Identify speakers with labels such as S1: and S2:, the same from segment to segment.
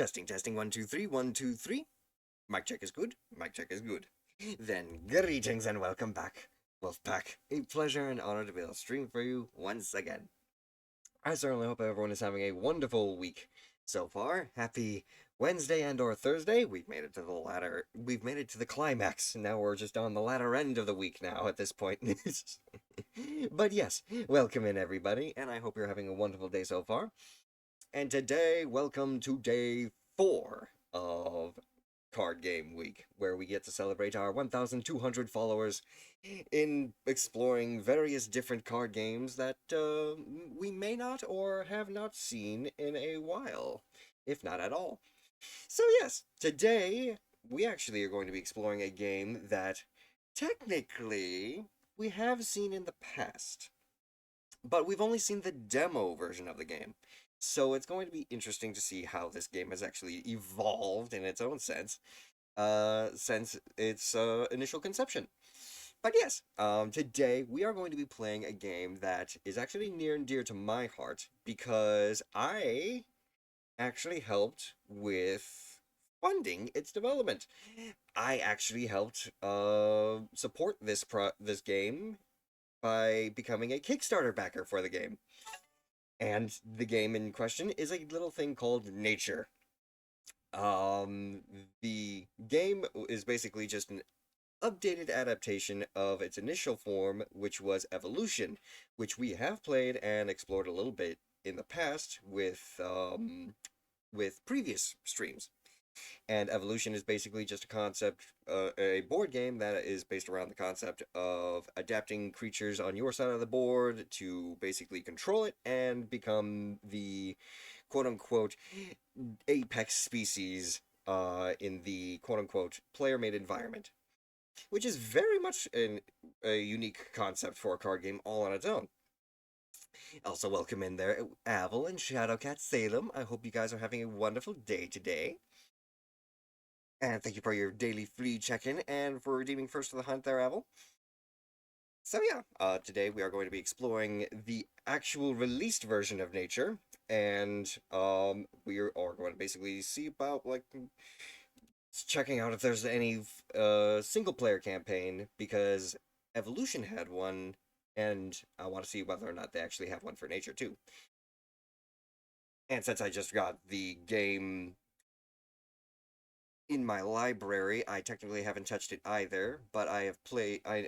S1: Testing, 1, 2, 3, 1, 2, 3. Mic check is good. Mic check is good. Then greetings and welcome back, Wolfpack. A pleasure and honor to be able to stream for you once again. I certainly hope everyone is having a wonderful week so far. Happy Wednesday and/or Thursday. We've made it to the latter. We've made it to the climax. Now we're just on the latter end of the week now at this point. But yes, welcome in everybody, and I hope you're having a wonderful day so far. And today, welcome to day 4 of Card Game Week, where we get to celebrate our 1,200 followers in exploring various different card games that we may not or have not seen in a while, if not at all. So yes, today we actually are going to be exploring a game that technically we have seen in the past, but we've only seen the demo version of the game. So it's going to be interesting to see how this game has actually evolved in its own sense, since its initial conception. But yes, today we are going to be playing a game that is actually near and dear to my heart because I actually helped with funding its development. I actually helped support this game by becoming a Kickstarter backer for the game. And the game in question is a little thing called Nature. Um, the game is basically just an updated adaptation of its initial form, which was Evolution, which we have played and explored a little bit in the past with previous streams. And Evolution is basically just a concept, a board game that is based around the concept of adapting creatures on your side of the board to basically control it and become the quote-unquote apex species in the quote-unquote player-made environment, which is very much a unique concept for a card game all on its own. Also, welcome in there, Avel and Shadowcat Salem. I hope you guys are having a wonderful day today. And thank you for your daily free check-in and for redeeming First to the Hunt there, Avel. So yeah, today we are going to be exploring the actual released version of Nature, and we are going to basically see about checking out if there's any single-player campaign, because Evolution had one, and I want to see whether or not they actually have one for Nature too. And since I just got the game in my library, I technically haven't touched it either, but I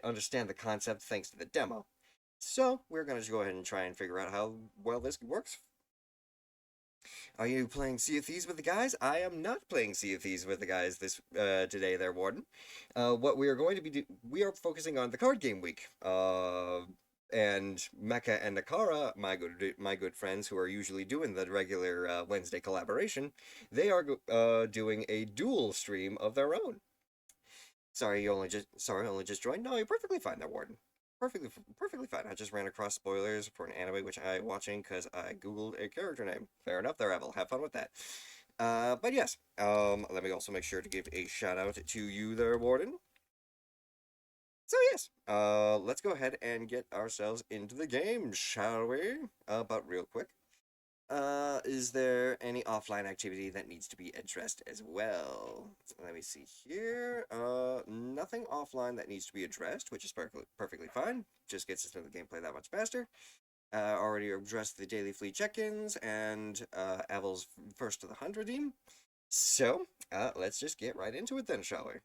S1: understand the concept thanks to the demo. So, we're gonna just go ahead and try and figure out how well this works. Are you playing Sea of Thieves with the guys? I am not playing Sea of Thieves with the guys today there, Warden. What we are going to be we are focusing on the card game week. And Mecha and Nakara, my good friends who are usually doing the regular Wednesday collaboration, they are doing a dual stream of their own. Sorry, only just joined. No, you're perfectly fine there, Warden. Perfectly fine. I just ran across spoilers for an anime which I'm watching because I googled a character name. Fair enough, there, Evel. Have fun with that. But yes, let me also make sure to give a shout out to you there, Warden. So yes, let's go ahead and get ourselves into the game, shall we? But real quick, is there any offline activity that needs to be addressed as well? Let me see here. Nothing offline that needs to be addressed, which is perfectly fine. Just gets us into the gameplay that much faster. Already addressed the daily fleet check-ins and Avel's First to the Hunt redeem. So, let's just get right into it then, shall we?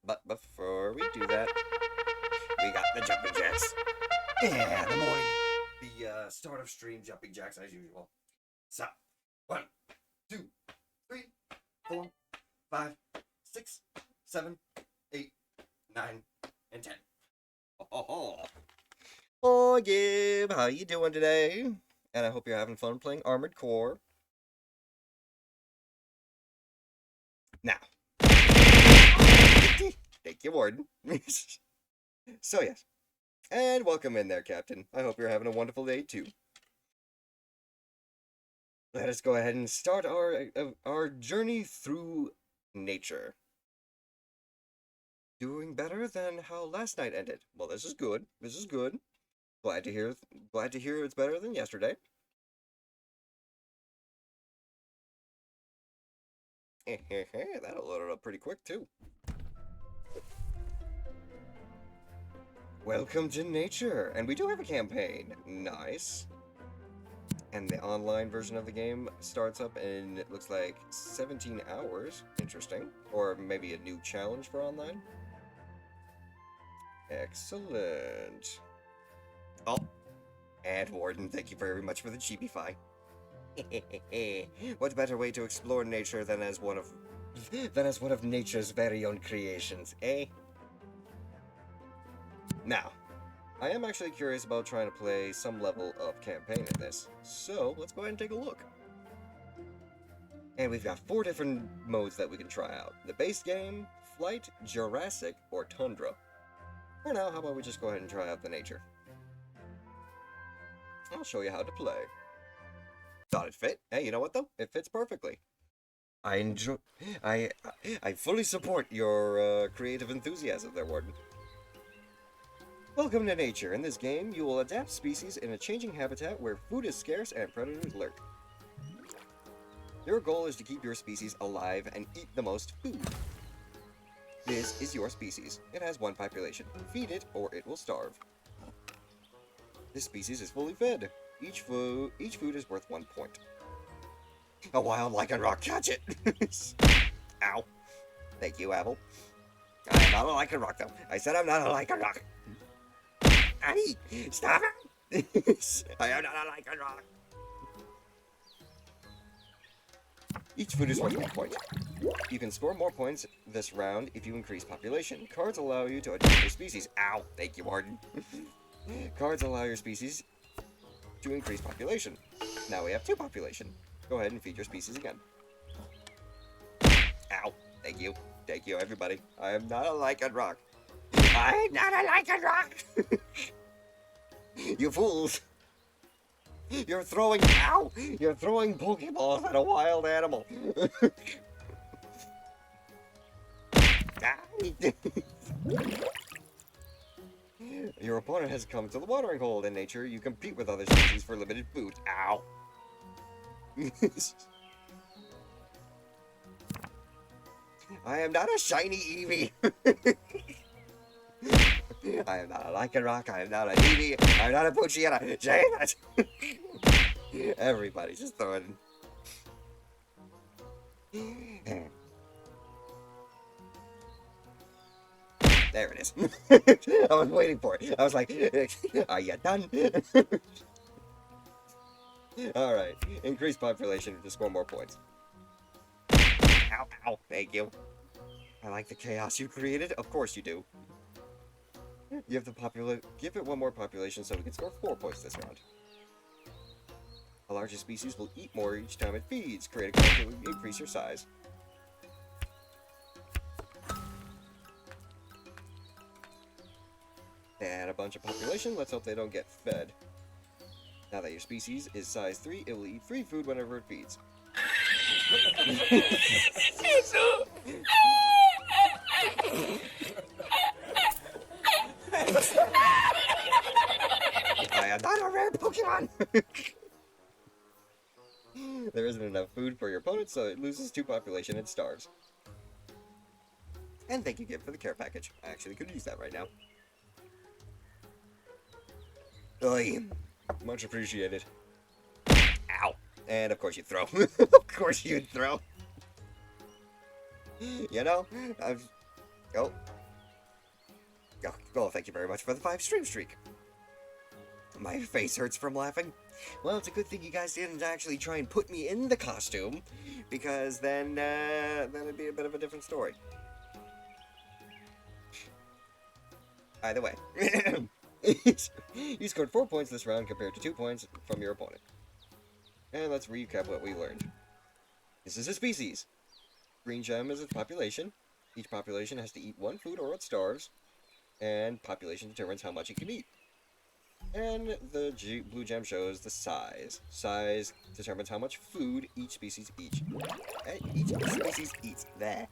S1: But before we do that, we got the jumping jacks. Yeah, the morning. The start of stream jumping jacks as usual. So, 1, 2, 3, 4, 5, 6, 7, 8, 9, and 10. Oh, Gib, how you doing today? And I hope you're having fun playing Armored Core. Now, thank you, Warden. So yes, and welcome in there, Captain. I hope you're having a wonderful day too. Let us go ahead and start our journey through Nature. Doing better than how last night ended. Well, this is good. This is good. Glad to hear. Glad to hear it's better than yesterday. That'll load it up pretty quick, too. Welcome to nature, and we do have a campaign. Nice. And the online version of the game starts up in, it looks like, 17 hours. Interesting. Or maybe a new challenge for online. Excellent. Oh, and Warden, thank you very much for the Chibi-Fi. What better way to explore nature than as one of nature's very own creations, eh? Now, I am actually curious about trying to play some level of campaign in this, so let's go ahead and take a look. And we've got 4 different modes that we can try out. The base game, Flight, Jurassic, or Tundra. For now, how about we just go ahead and try out the nature. I'll show you how to play. Thought it fit? Hey, you know what though? It fits perfectly. I fully support your creative enthusiasm there, Warden. Welcome to nature. In this game, you will adapt species in a changing habitat where food is scarce and predators lurk. Your goal is to keep your species alive and eat the most food. This is your species. It has 1 population. Feed it or it will starve. This species is fully fed. Each food is worth 1 point. A wild Lycanroc, catch it! Ow. Thank you, Apple. I am not a Lycanroc, though. I said I'm not a Lycanroc. Annie, stop it! I am not a Lycanroc. Each food is worth 1 point. You can score more points this round if you increase population. Cards allow you to adjust your species. Ow. Thank you, Warden. Cards allow your species to increase population. Now we have 2 population. Go ahead and feed your species again. Ow. Thank you. Thank you, everybody. I am not a Lycanroc. I'm not a Lycanroc! You fools! You're throwing... Ow! You're throwing Pokeballs at a wild animal! Your opponent has come to the watering hole. In nature, you compete with other species for limited food. Ow! I am not a shiny Eevee! I am not a Lycanroc, I am not a Eevee, I am not a Poochyena. Damn it! Everybody's just throwing... There it is. I was waiting for it. I was like, are you done? Alright, increase population to score more points. Ow, ow, thank you. I like the chaos you created. Of course you do. You have the give it 1 more population so we can score 4 points this round. A larger species will eat more each time it feeds. Create a card to increase your size. Add a bunch of population. Let's hope they don't get fed. Now that your species is size 3, it will eat 3 food whenever it feeds. I am not a rare Pokemon! There isn't enough food for your opponent, so it loses 2 population and starves. And thank you, Gib, for the care package. I actually could use that right now. Oy. Much appreciated. Ow. And of course you throw. Of course you'd throw. You know, Oh, thank you very much for the 5 stream streak. My face hurts from laughing. Well, it's a good thing you guys didn't actually try and put me in the costume, because then it'd be a bit of a different story. Either way. You scored 4 points this round compared to 2 points from your opponent. And let's recap what we learned. This is a species. Green gem is its population. Each population has to eat 1 food or it starves. And population determines how much it can eat. And the blue gem shows the size. Size determines how much food each species eats. There.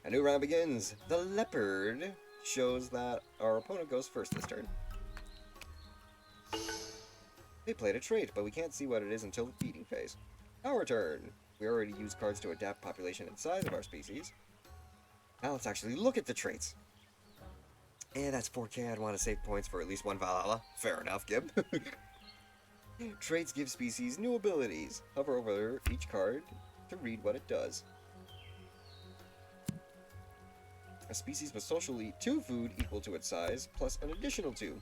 S1: A new round begins. The leopard shows that our opponent goes first this turn. They played a trait, but we can't see what it is until the feeding phase. Our turn. We already used cards to adapt population and size of our species. Now let's actually look at the traits. And that's 4K. I'd want to save points for at least one Valhalla. Fair enough, Gib. Traits give species new abilities. Hover over each card to read what it does. A species with social eat 2 food equal to its size, plus an additional 2.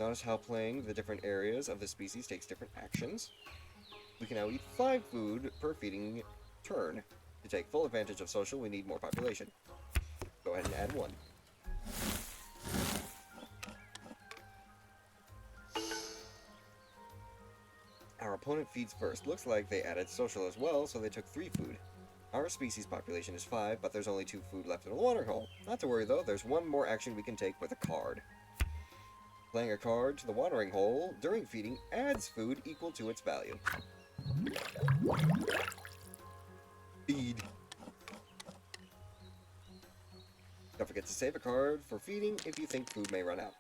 S1: Notice how playing the different areas of the species takes different actions. We can now eat 5 food per feeding turn. To take full advantage of social, we need more population. Go ahead and add 1. Our opponent feeds first. Looks like they added social as well, so they took 3 food. Our species population is 5, but there's only 2 food left in the watering hole. Not to worry though, there's one more action we can take with a card. Playing a card to the watering hole during feeding adds food equal to its value. Feed. Don't forget to save a card for feeding if you think food may run out.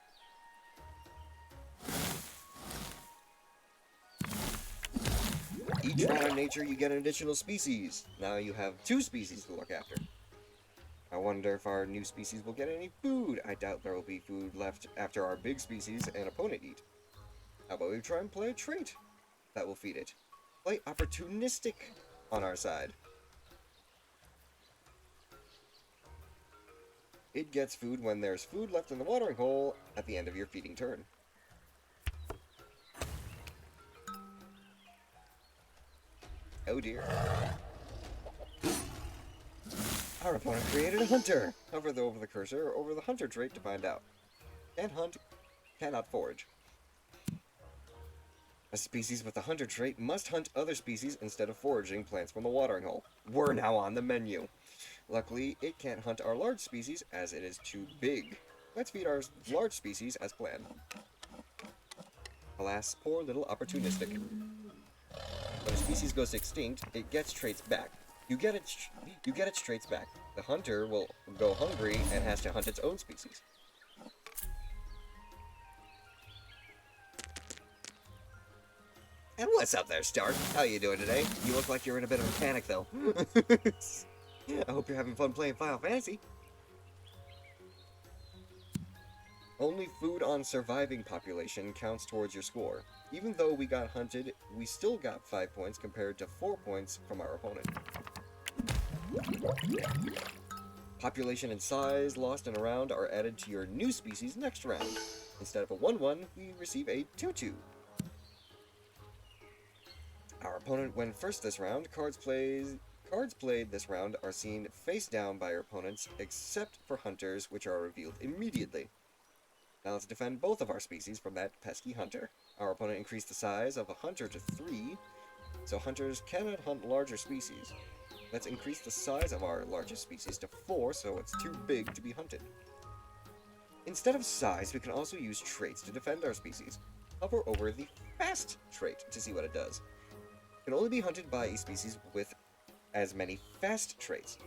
S1: Each round of nature you get an additional species. Now you have 2 species to look after. I wonder if our new species will get any food. I doubt there will be food left after our big species and opponent eat. How about we try and play a trait that will feed it? Play opportunistic on our side. It gets food when there's food left in the watering hole at the end of your feeding turn. Oh dear. Our opponent created a hunter! Hover over the cursor or over the hunter trait to find out. Can hunt, cannot forage. A species with the hunter trait must hunt other species instead of foraging plants from the watering hole. We're now on the menu. Luckily, it can't hunt our large species as it is too big. Let's feed our large species as planned. Alas, poor little opportunistic. When a species goes extinct, it gets traits back. You get its traits back. The hunter will go hungry and has to hunt its own species. And what's up there, Stark? How you doing today? You look like you're in a bit of a panic, though. I hope you're having fun playing Final Fantasy. Only food on surviving population counts towards your score. Even though we got hunted, we still got 5 points compared to 4 points from our opponent. Population and size lost in a round are added to your new species next round. Instead of a 1-1, we receive a 2-2. Our opponent went first this round. Cards played this round are seen face down by our opponents, except for hunters, which are revealed immediately. Now let's defend both of our species from that pesky hunter. Our opponent increased the size of a hunter to 3, so hunters cannot hunt larger species. Let's increase the size of our largest species to 4, so it's too big to be hunted. Instead of size, we can also use traits to defend our species. Hover over the fast trait to see what it does. It can only be hunted by a species with as many fast traits.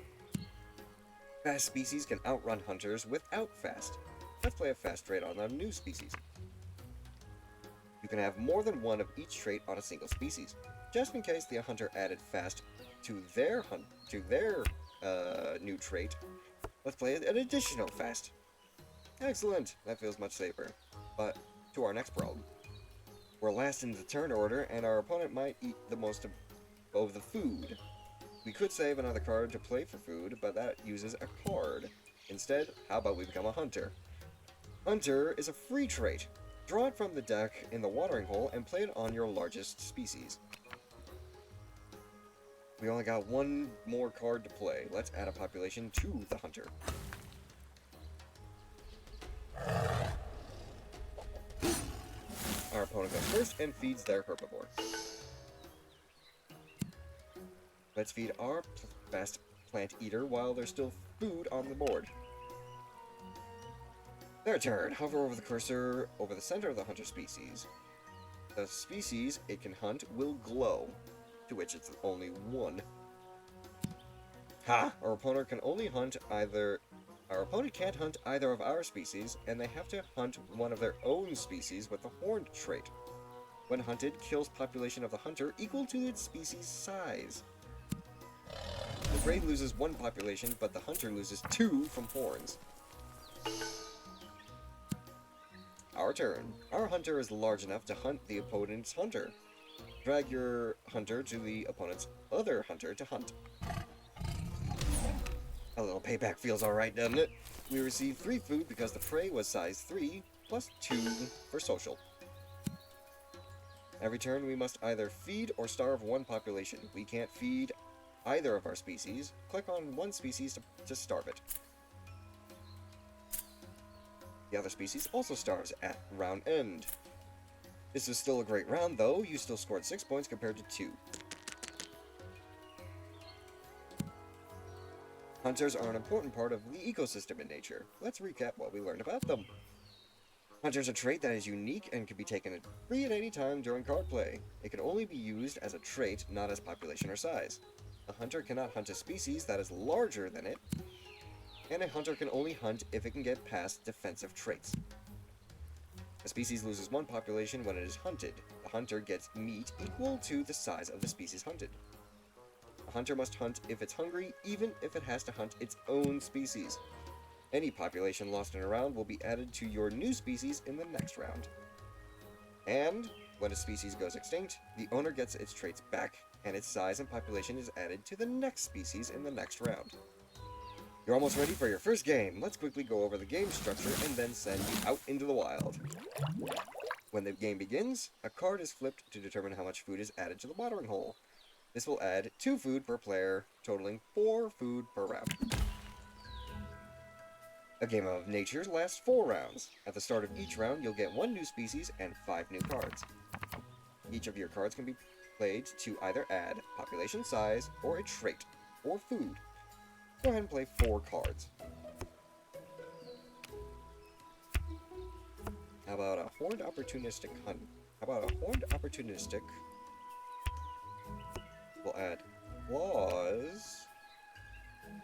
S1: Fast species can outrun hunters without fast. Let's play a fast trait on a new species. You can have more than one of each trait on a single species. Just in case the hunter added fast to their new trait, let's play an additional fast. Excellent, that feels much safer. But to our next problem. We're last in the turn order, and our opponent might eat the most of the food. We could save another card to play for food, but that uses a card. Instead, how about we become a hunter? Hunter is a free trait. Draw it from the deck in the watering hole and play it on your largest species. We only got one more card to play. Let's add a population to the hunter. Our opponent goes first and feeds their herbivore. Let's feed our fast plant eater while there's still food on the board. Their turn. Hover over the cursor over the center of the hunter species. The species it can hunt will glow, to which it's only one. Ha! Our opponent can't hunt either of our species, and they have to hunt one of their own species with the horned trait. when hunted, kills population of the hunter equal to its species size. The prey loses 1 population, but the hunter loses 2 from horns. Our turn. Our hunter is large enough to hunt the opponent's hunter. Drag your hunter to the opponent's other hunter to hunt. A little payback feels alright, doesn't it? We receive 3 food because the prey was size 3, plus 2 for social. Every turn we must either feed or starve 1 population. We can't feed either of our species. Click on one species to starve it. The other species also starves at round end. This is still a great round though, you still scored 6 points compared to 2. Hunters are an important part of the ecosystem in nature. Let's recap what we learned about them. Hunter's a trait that is unique and can be taken free at any time during card play. It can only be used as a trait, not as population or size. A hunter cannot hunt a species that is larger than it, and a hunter can only hunt if it can get past defensive traits. A species loses 1 population when it is hunted. The hunter gets meat equal to the size of the species hunted. A hunter must hunt if it's hungry, even if it has to hunt its own species. Any population lost in a round will be added to your new species in the next round. And when a species goes extinct, the owner gets its traits back, and its size and population is added to the next species in the next round. You're almost ready for your first game. Let's quickly go over the game structure and then send you out into the wild. When the game begins, a card is flipped to determine how much food is added to the watering hole. This will add 2 food per player, totaling 4 food per round. A game of nature lasts 4 rounds. At the start of each round, you'll get 1 new species and 5 new cards. Each of your cards can be played to either add population size, or a trait, or food. Go ahead and play 4 cards. How about a horned opportunistic hunt? How about a horned opportunistic? We'll add claws,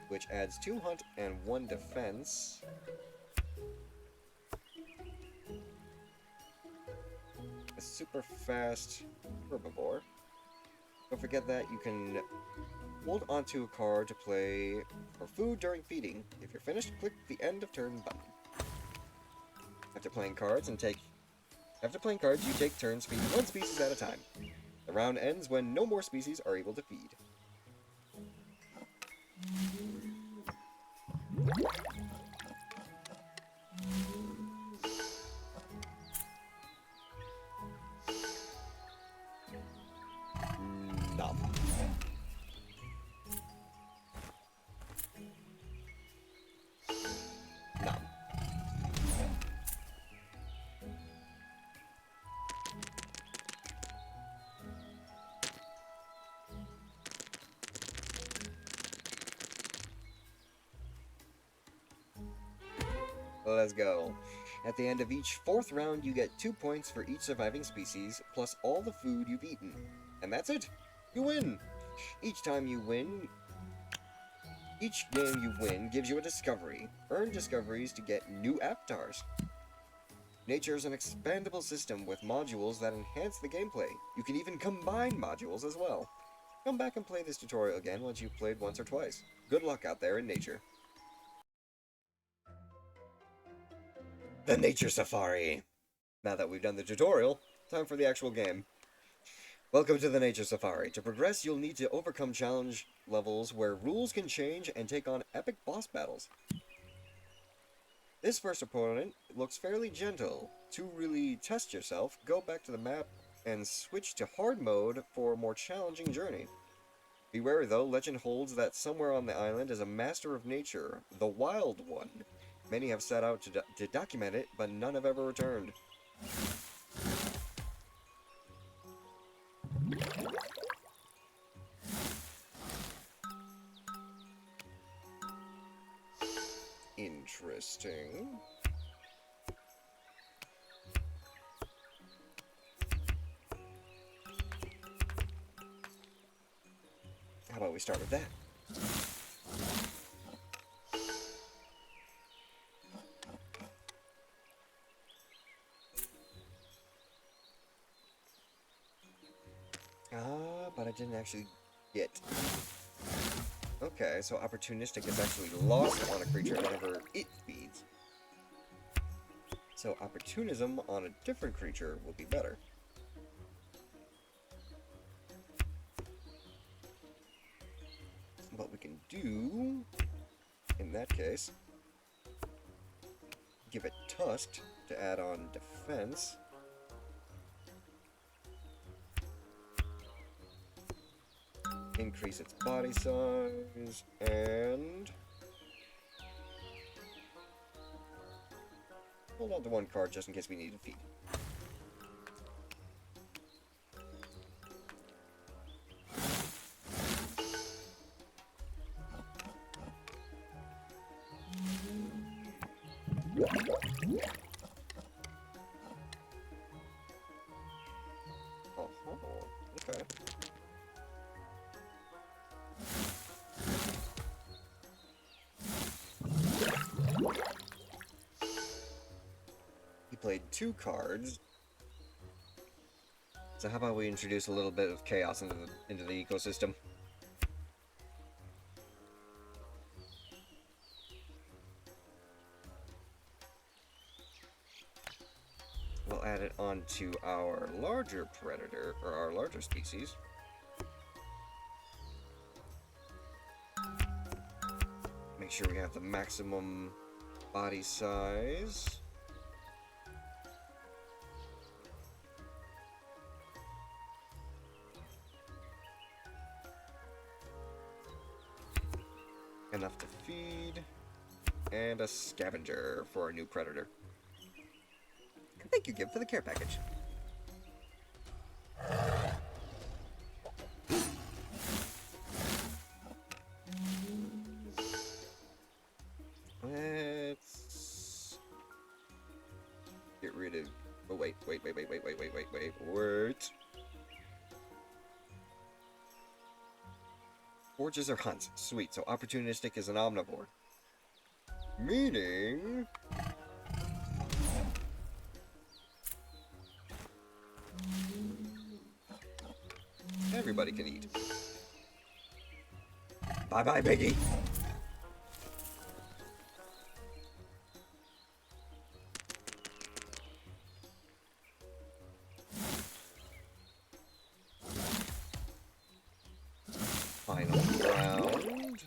S1: which adds 2 hunt and 1 defense. A super fast herbivore. Don't forget that you can hold onto a card to play for food during feeding. If you're finished, click the end of turn button. After playing cards, you take turns feeding 1 species at a time. The round ends when no more species are able to feed. Nom. Nom. Let's go. At the end of each 4th round, you get 2 points for each surviving species, plus all the food you've eaten. And that's it! You win! Each game you win gives you a discovery. Earn discoveries to get new avatars. Nature is an expandable system with modules that enhance the gameplay. You can even combine modules as well. Come back and play this tutorial again once you've played once or twice. Good luck out there in nature. The Nature Safari! Now that we've done the tutorial, time for the actual game. Welcome to the Nature Safari. To progress, you'll need to overcome challenge levels where rules can change and take on epic boss battles. This first opponent looks fairly gentle. To really test yourself, go back to the map and switch to hard mode for a more challenging journey. Be wary though, legend holds that somewhere on the island is a master of nature, the Wild One. Many have set out to document it, but none have ever returned. Interesting. How about we start with that? I didn't actually get. Okay, so opportunistic is actually lost on a creature whenever it feeds. So opportunism on a different creature will be better. What we can do, in that case, give it Tusked to add on defense. Increase its body size, and hold on to one card just in case we need to feed. Oh, okay. He played 2 cards. So how about we introduce a little bit of chaos into the ecosystem? We'll add it onto our larger predator, or our larger species. Make sure we have the maximum body size. Enough to feed. And a scavenger for our new predator. And thank you, Gib, for the care package. Let's get rid of... Oh, wait. Forges or hunts. Sweet, so opportunistic is an omnivore. Meaning... everybody can eat. Bye-bye, Biggie! Final round.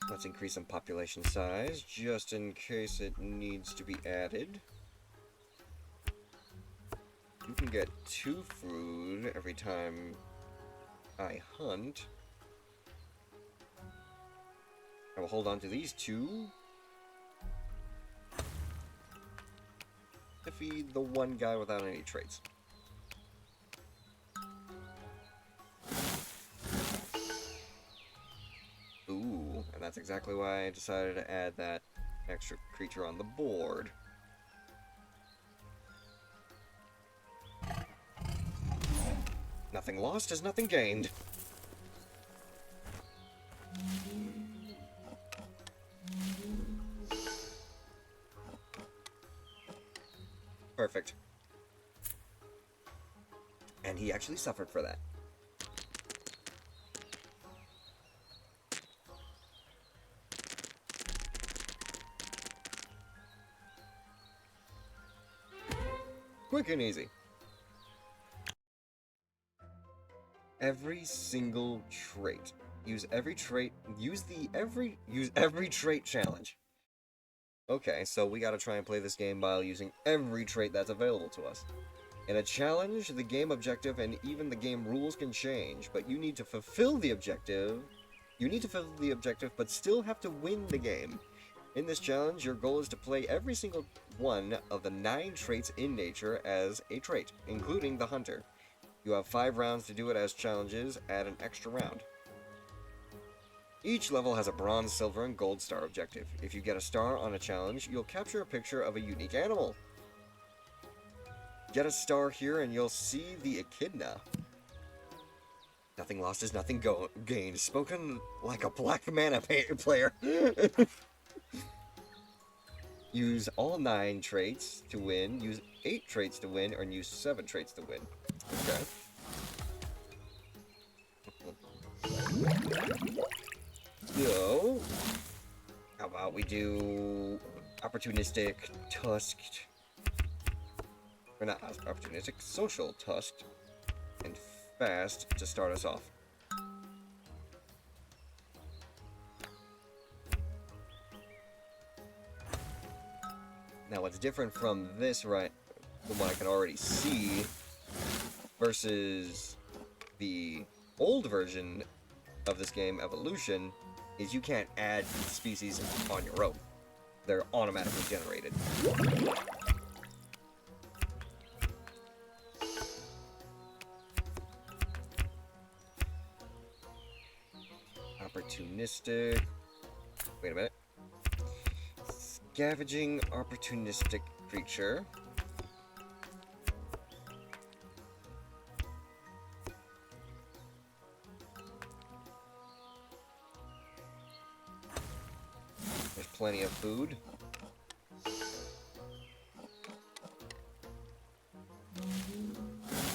S1: Let's increase some population size, just in case it needs to be added. You can get 2 food every time I hunt. I will hold on to these 2 to feed the one guy without any traits. Ooh, and that's exactly why I decided to add that extra creature on the board. Nothing lost is nothing gained. Perfect. And he actually suffered for that. Quick and easy. Every single trait. Use every trait challenge. Okay, so we gotta try and play this game while using every trait that's available to us. In a challenge, the game objective and even the game rules can change, but you need to fulfill the objective. You need to fulfill the objective, but still have to win the game. In this challenge, your goal is to play every single one of the 9 traits in nature as a trait, including the hunter. You have 5 rounds to do it as challenges, add an extra round. Each level has a bronze, silver, and gold star objective. If you get a star on a challenge, you'll capture a picture of a unique animal. Get a star here and you'll see the echidna. Nothing lost is nothing gained. Spoken like a black mana player. Use all 9 traits to win, use 8 traits to win, or use 7 traits to win. Okay. So, how about we do opportunistic, tusked, or not opportunistic, social, tusked, and fast to start us off. Now what's different from this, right, the one I can already see, versus the old version of this game, Evolution, is you can't add species on your own. They're automatically generated. Opportunistic. Wait a minute. Scavenging opportunistic creature. There's plenty of food.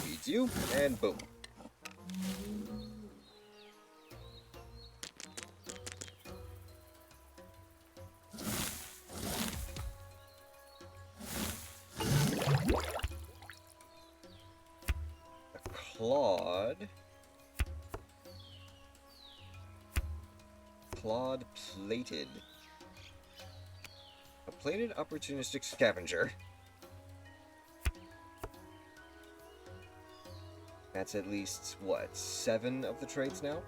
S1: Feeds you, and boom. Clawed plated. A plated opportunistic scavenger. That's at least, what, 7 of the traits now?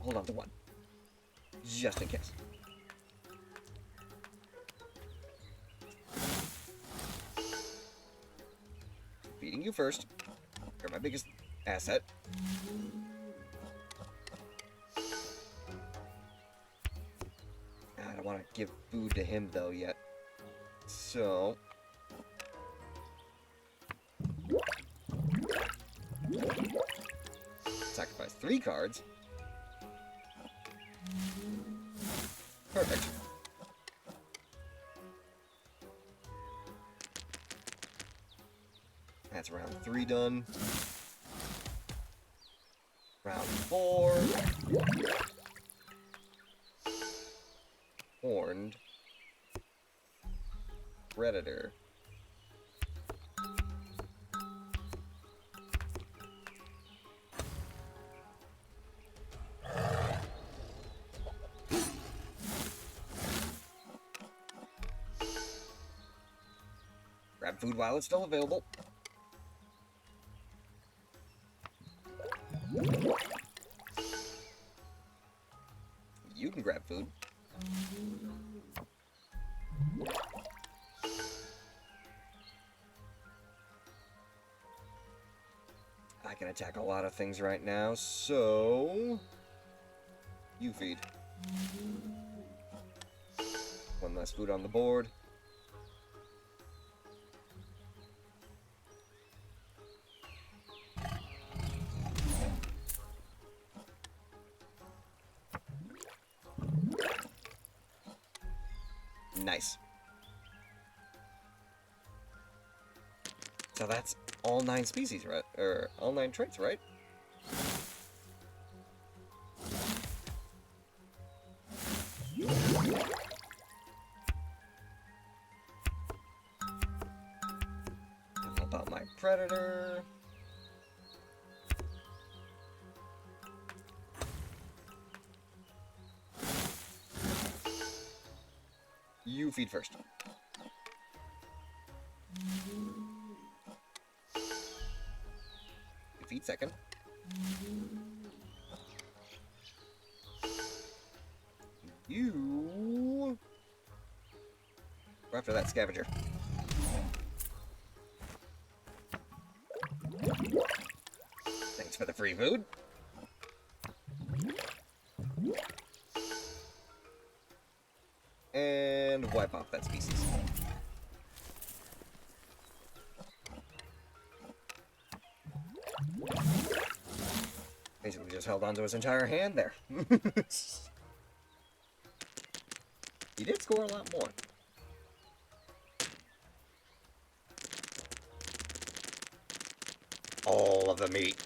S1: Hold on to 1. Just in case. Beating you first. You're my biggest asset. I don't want to give food to him, though, yet. So... sacrifice 3 cards. Perfect. That's round 3 done. Round 4. Horned. Predator. Grab food while it's still available. You can grab food. I can attack a lot of things right now, so... you feed. 1 less food on the board. Nice. So that's all 9 species, right? Or all 9 traits, right? How about my predator? You feed first. You feed second. You... go after that scavenger. Thanks for the free food. And wipe off that species. Basically just held onto his entire hand there. He did score a lot more. All of the meat.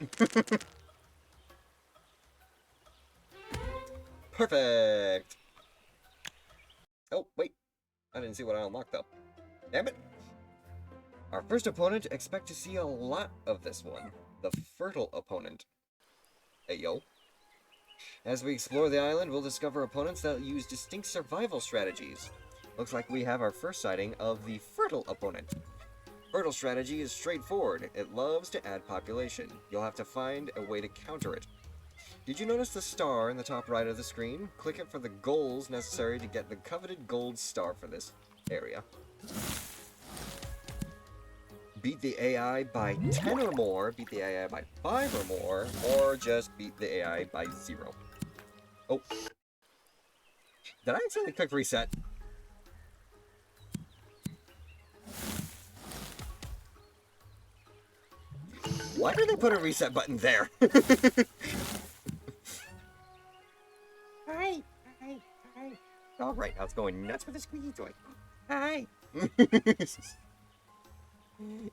S1: Perfect! Oh, wait. I didn't see what I unlocked, though. Damn it! Our first opponent, expect to see a lot of this one. The Fertile Opponent. Hey, yo. As we explore the island, we'll discover opponents that use distinct survival strategies. Looks like we have our first sighting of the Fertile Opponent. Fertile strategy is straightforward. It loves to add population. You'll have to find a way to counter it. Did you notice the star in the top right of the screen? Click it for the goals necessary to get the coveted gold star for this area. Beat the AI by 10 or more, beat the AI by 5 or more, or just beat the AI by 0. Oh. Did I accidentally click reset? Why did they put a reset button there? Hi. Alright, now it's going nuts with a squeaky toy. Hi.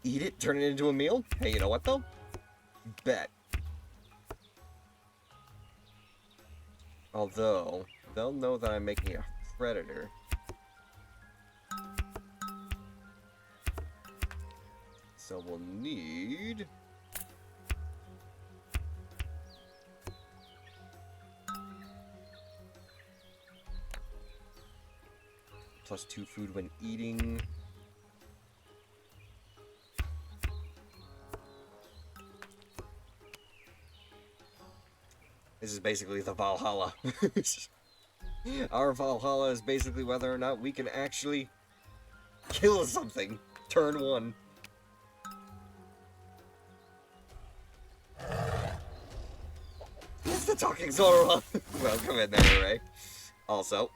S1: Eat it, turn it into a meal? Hey, you know what though? Bet. Although, they'll know that I'm making a predator. So we'll need... +2 food when eating. This is basically the Valhalla. Our Valhalla is basically whether or not we can actually kill something. Turn 1. It's the talking Zorua! Welcome in there, Ray. Also,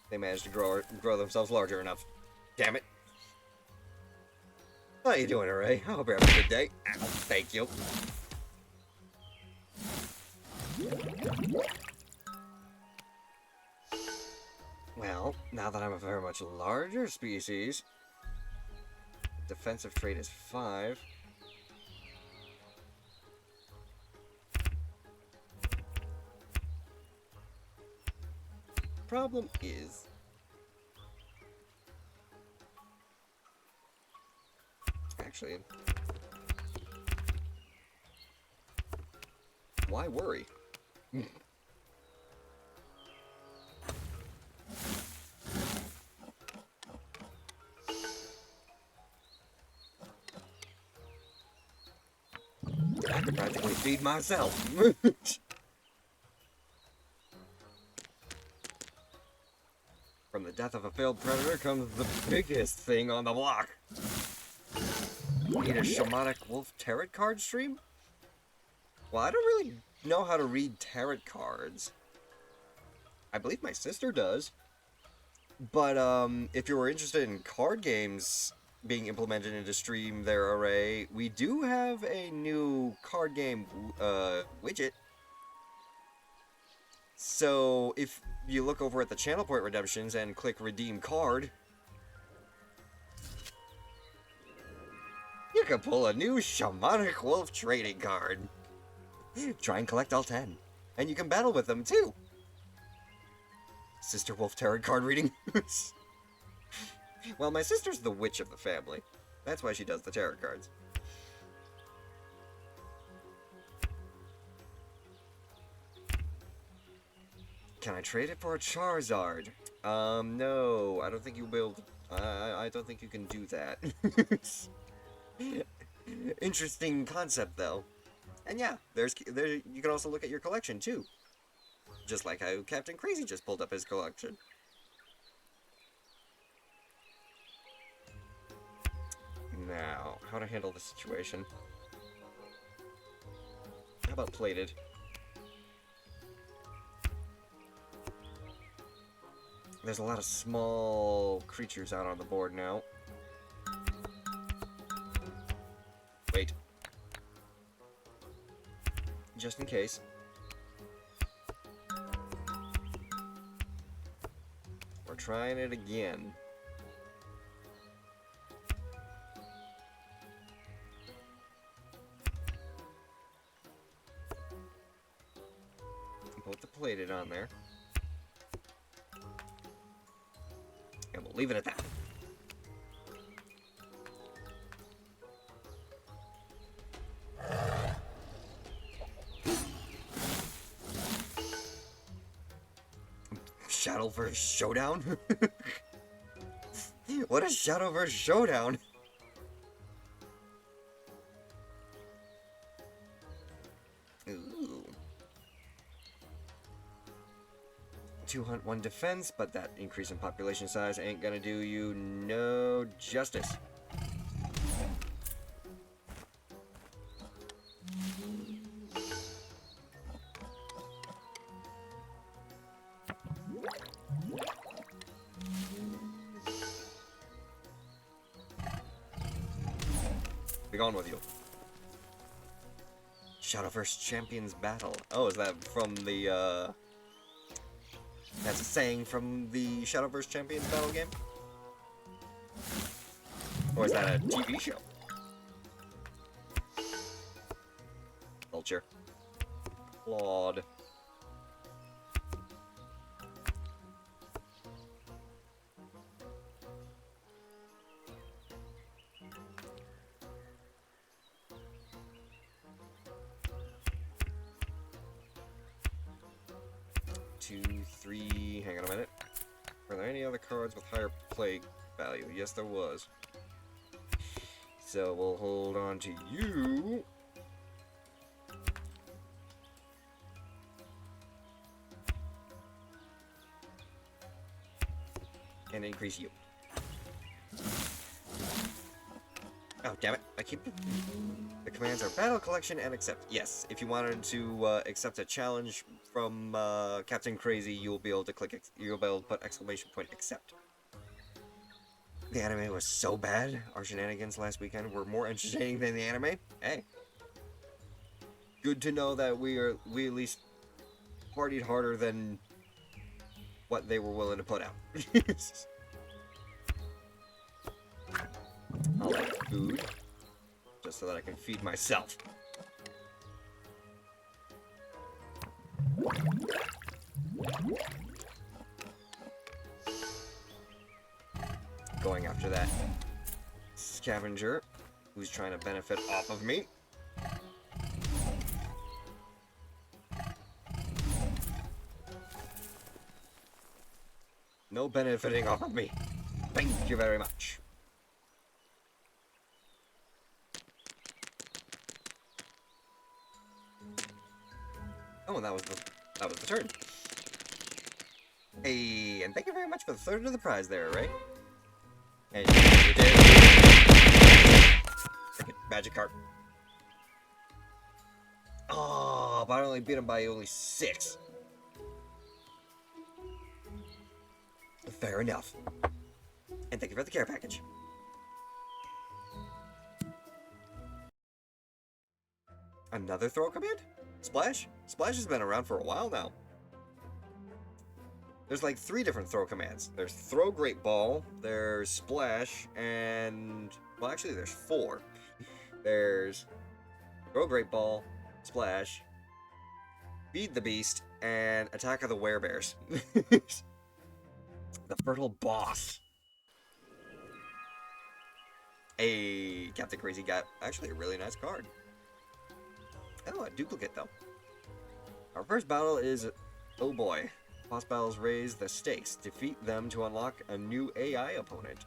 S1: they managed to grow themselves larger enough. Damn it. How you doing, Ray? I hope you're having a good day. Ow, thank you. Well, now that I'm a very much larger species, defensive trait is 5. Problem is, actually, why worry? I could practically feed myself. From the death of a failed predator comes the biggest thing on the block. Need a shamanic wolf tarot card stream? Well, I don't really know how to read tarot cards. I believe my sister does. But, if you were interested in card games being implemented into stream there, Array, we do have a new card game, widget. So, if you look over at the Channel Point Redemptions and click Redeem Card, you can pull a new Shamanic Wolf trading card. Try and collect all 10. And you can battle with them, too. Sister Wolf Tarot card reading. Well, my sister's the witch of the family. That's why she does the tarot cards. Can I trade it for a Charizard? No. I don't think you'll be able to... I don't think you can do that. Interesting concept, though. And yeah, there you can also look at your collection, too. Just like how Captain Crazy just pulled up his collection. Now, how to handle the situation. How about plated? There's a lot of small creatures out on the board now. Wait. just in case. We're trying it again. Put the plated on there. And we'll leave it at that. Shadowverse Showdown? What is Shadowverse Showdown? Ooh. 2 hunt, 1 defense, but that increase in population size ain't gonna do you no justice. Be gone with you. Shadowverse Champions Battle. Oh, is that from the, that's a saying from the Shadowverse Champions Battle game? Or is that a TV show? Vulture. Claude. Two, three, hang on a minute. Were there any other cards with higher play value? Yes, there was. So we'll hold on to you. And increase you. Oh, damn it. I keep... The commands are battle collection and accept. Yes, if you wanted to accept a challenge from Captain Crazy, you'll be able to click, you'll be able to put exclamation point accept. The anime was so bad. Our shenanigans last weekend were more entertaining than the anime. Hey. Good to know that we at least partied harder than what they were willing to put out. I'll like food, just so that I can feed myself. Going after that scavenger, who's trying to benefit off of me. No benefiting off of me. Thank you very much. Oh, and that was the turn. Hey, and thank you very much for the third of the prize there, right? And you did. Freaking magic card. Oh, but I only beat him by only 6. Fair enough. And thank you for the care package. Another throw command? Splash? Splash has been around for a while now. There's like 3 different throw commands. There's throw great ball, there's splash, and... well, actually there's 4. There's throw great ball, splash, feed the beast, and attack of the werebears. The fertile boss. Hey, Captain Crazy got actually a really nice card. Oh, a duplicate though. Our first battle is, oh boy. Boss battles raise the stakes. Defeat them to unlock a new AI opponent.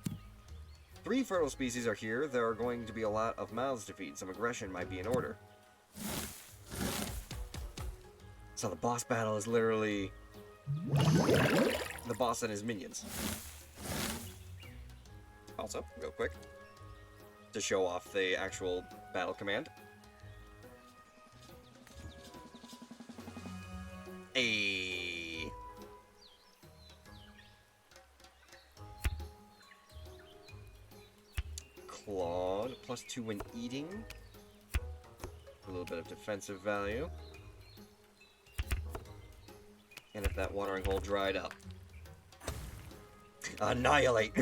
S1: 3 fertile species are here. There are going to be a lot of mouths to feed. Some aggression might be in order. So the boss battle is literally the boss and his minions. Also, real quick, to show off the actual battle command. Ayy. Clawed, +2 when eating. A little bit of defensive value. And if that watering hole dried up. Annihilate!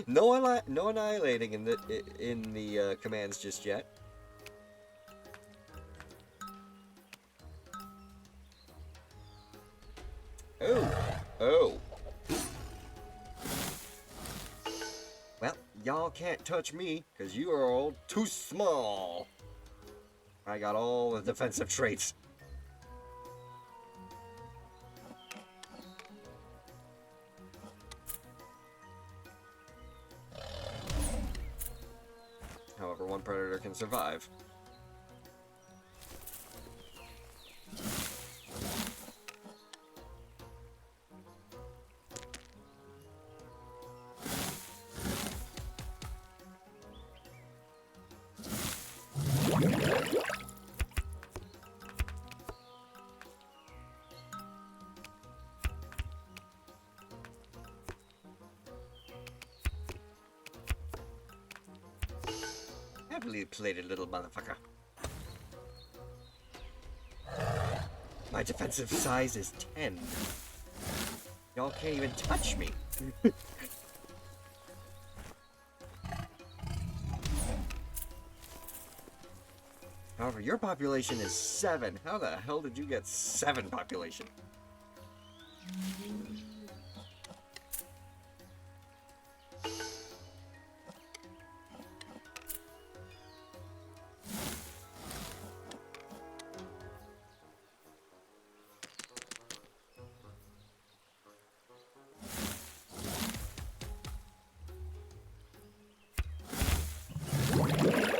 S1: No annihilating in the commands just yet. Oh. Well, y'all can't touch me, because you are all too small. I got all the defensive traits. However, one predator can survive. Heavily plated little motherfucker. My defensive size is 10. Y'all can't even touch me. However, your population is 7. How the hell did you get 7 population?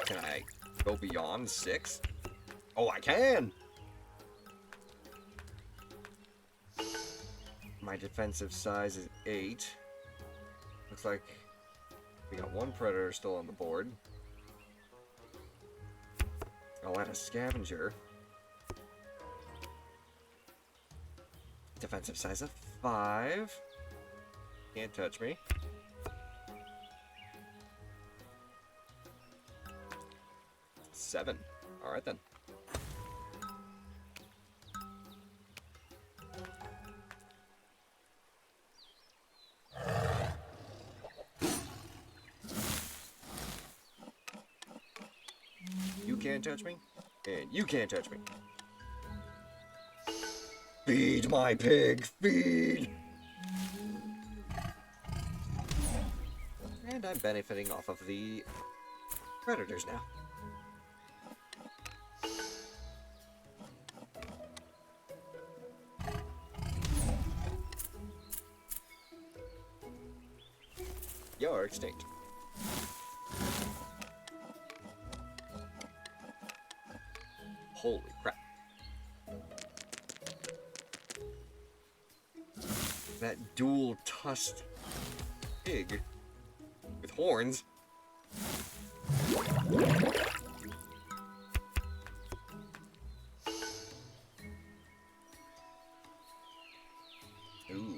S1: Can I go beyond 6? Oh, I can! My defensive size is 8. Looks like we got one predator still on the board. I'll add a scavenger. Defensive size of 5. Can't touch me. Seven. Alright then. You can't touch me, and you can't touch me. Feed my pig, feed! And I'm benefiting off of the predators now. You're extinct. Holy crap. That dual-tusked pig with horns. Ooh.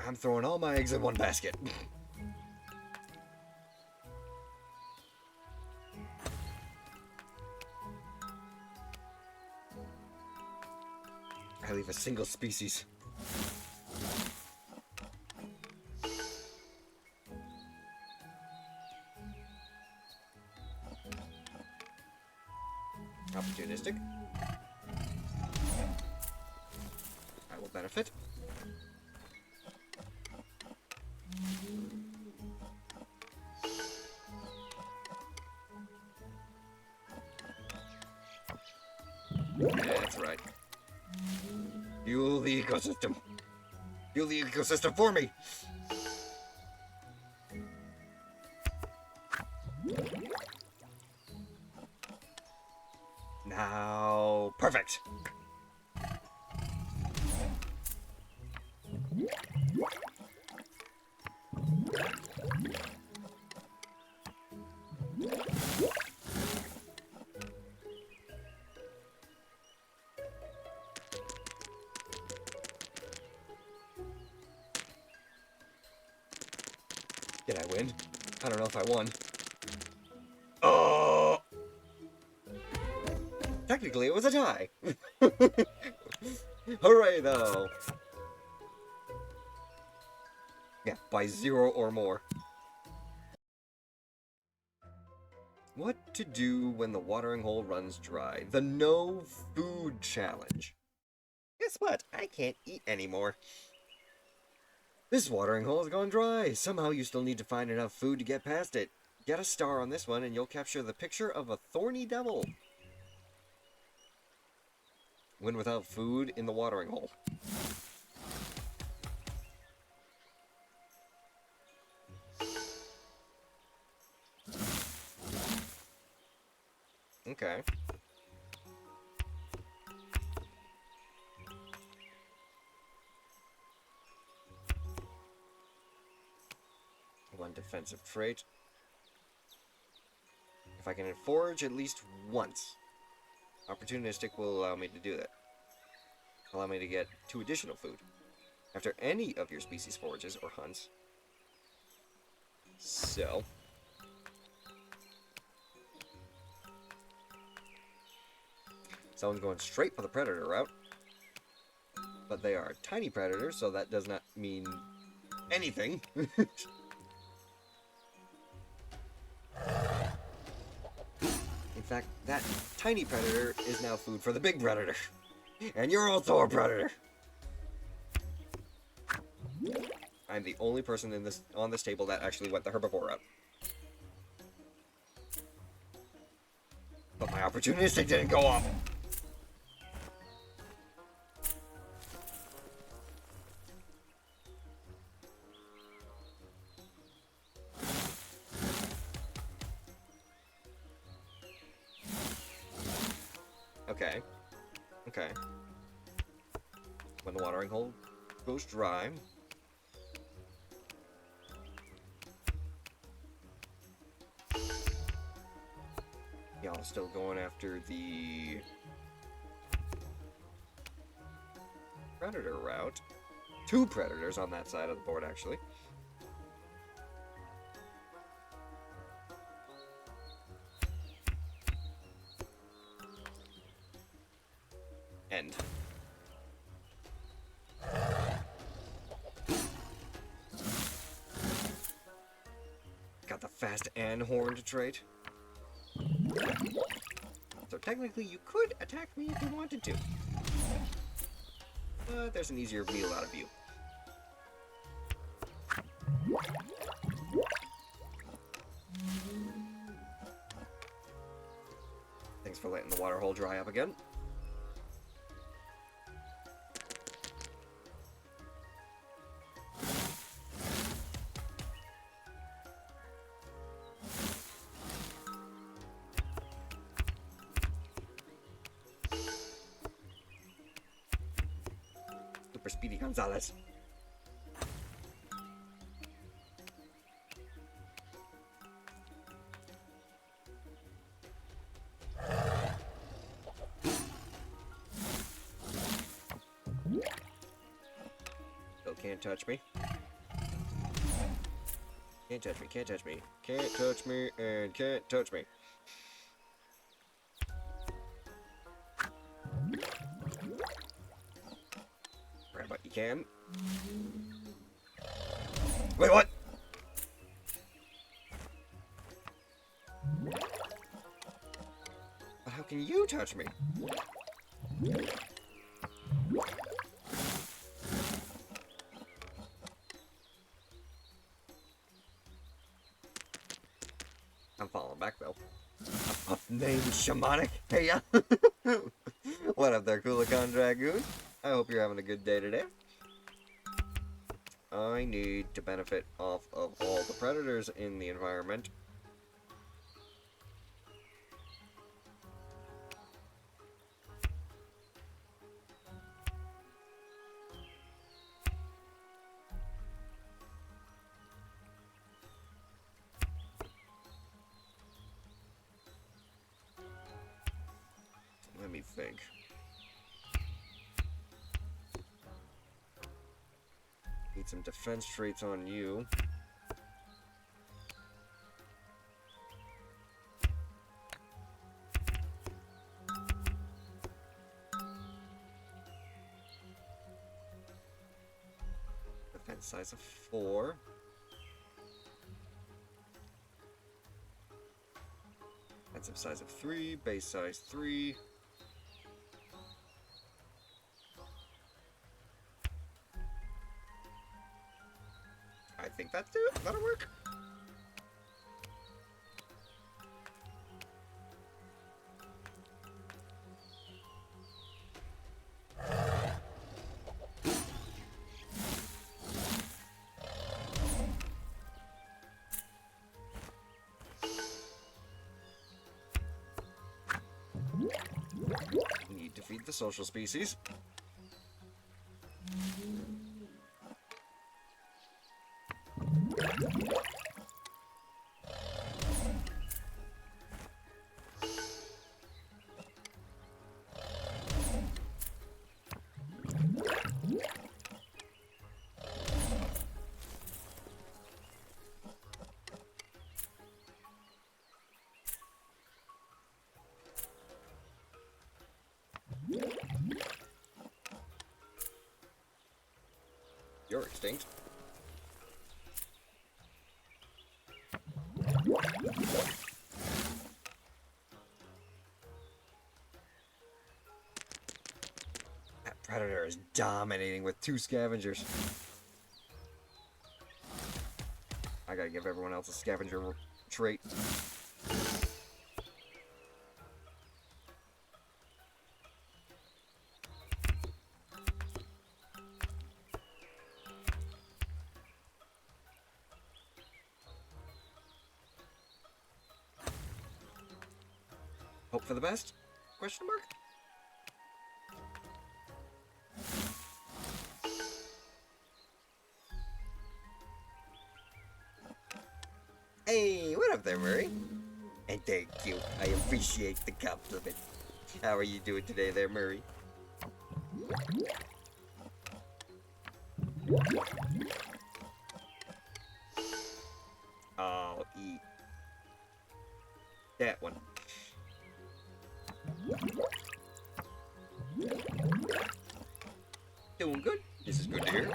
S1: I'm throwing all my eggs in one basket. I leave a single species. Opportunistic. I will benefit. That's right. Fuel the ecosystem. Fuel the ecosystem for me. Now, perfect. Get I don't know if I won. Oh! Technically, it was a tie. Hooray, though. Yeah, by 0 or more. What to do when the watering hole runs dry? The no food challenge. Guess what? I can't eat anymore. This watering hole has gone dry. Somehow you still need to find enough food to get past it. Get a star on this one and you'll capture the picture of a thorny devil. Win without food in the watering hole. Okay. One defensive trait. If I can forage at least once, opportunistic will allow me to do that. Allow me to get 2 additional food after any of your species forages or hunts. So, someone's going straight for the predator route, but they are tiny predators, so that does not mean anything. In fact, that tiny predator is now food for the big predator. And you're also a predator! I'm the only person on this table that actually went the herbivore route. But my opportunistic didn't go off. Okay. Okay. When the watering hole goes dry. Y'all still going after the predator route. 2 predators on that side of the board, actually. End. Got the fast and horned trait. So technically you could attack me if you wanted to. But there's an easier meal out of you. Thanks for letting the water hole dry up again. Super Speedy Gonzalez. Still can't touch me. Can't touch me, can't touch me. Can't touch me, and can't touch me. Grab what you can. Wait, what? But how can you touch me? I'm falling back though. Named Shamanic. Hey ya. What up there, Coolican Dragoon? I hope you're having a good day today. I need to benefit off of all the predators in the environment. Let me think. Need some defense traits on you. size of 4. Offensive size of 3, base size 3. I think that'll work. Need to feed the social species. You're extinct. That predator is dominating with 2 scavengers. I gotta give everyone else a scavenger trait. Hope for the best? Question mark? Hey, what up there, Murray? And thank you. I appreciate the compliment. How are you doing today there, Murray? I'll eat that one. Doing good. This is good to hear.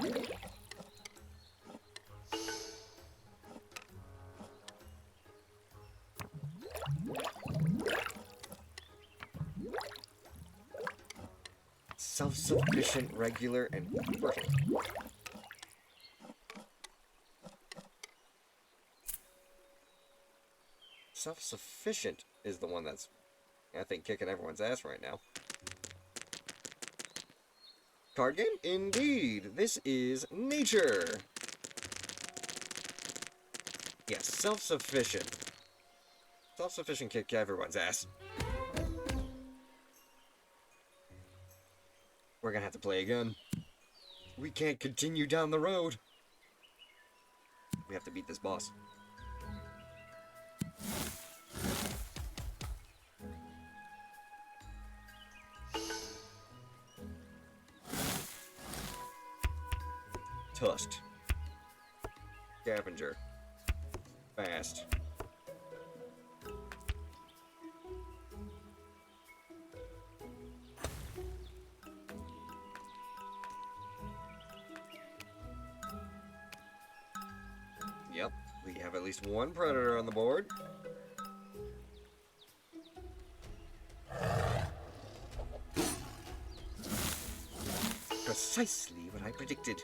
S1: Self-sufficient, regular, and fertile. Self-sufficient is the one that's, I think, kicking everyone's ass right now. Card game? Indeed! This is nature! Yes, self-sufficient. Self-sufficient kick everyone's ass. We're gonna have to play again. We can't continue down the road. We have to beat this boss. Tusked. Scavenger. Fast. Yep, we have at least one predator on the board. Precisely what I predicted.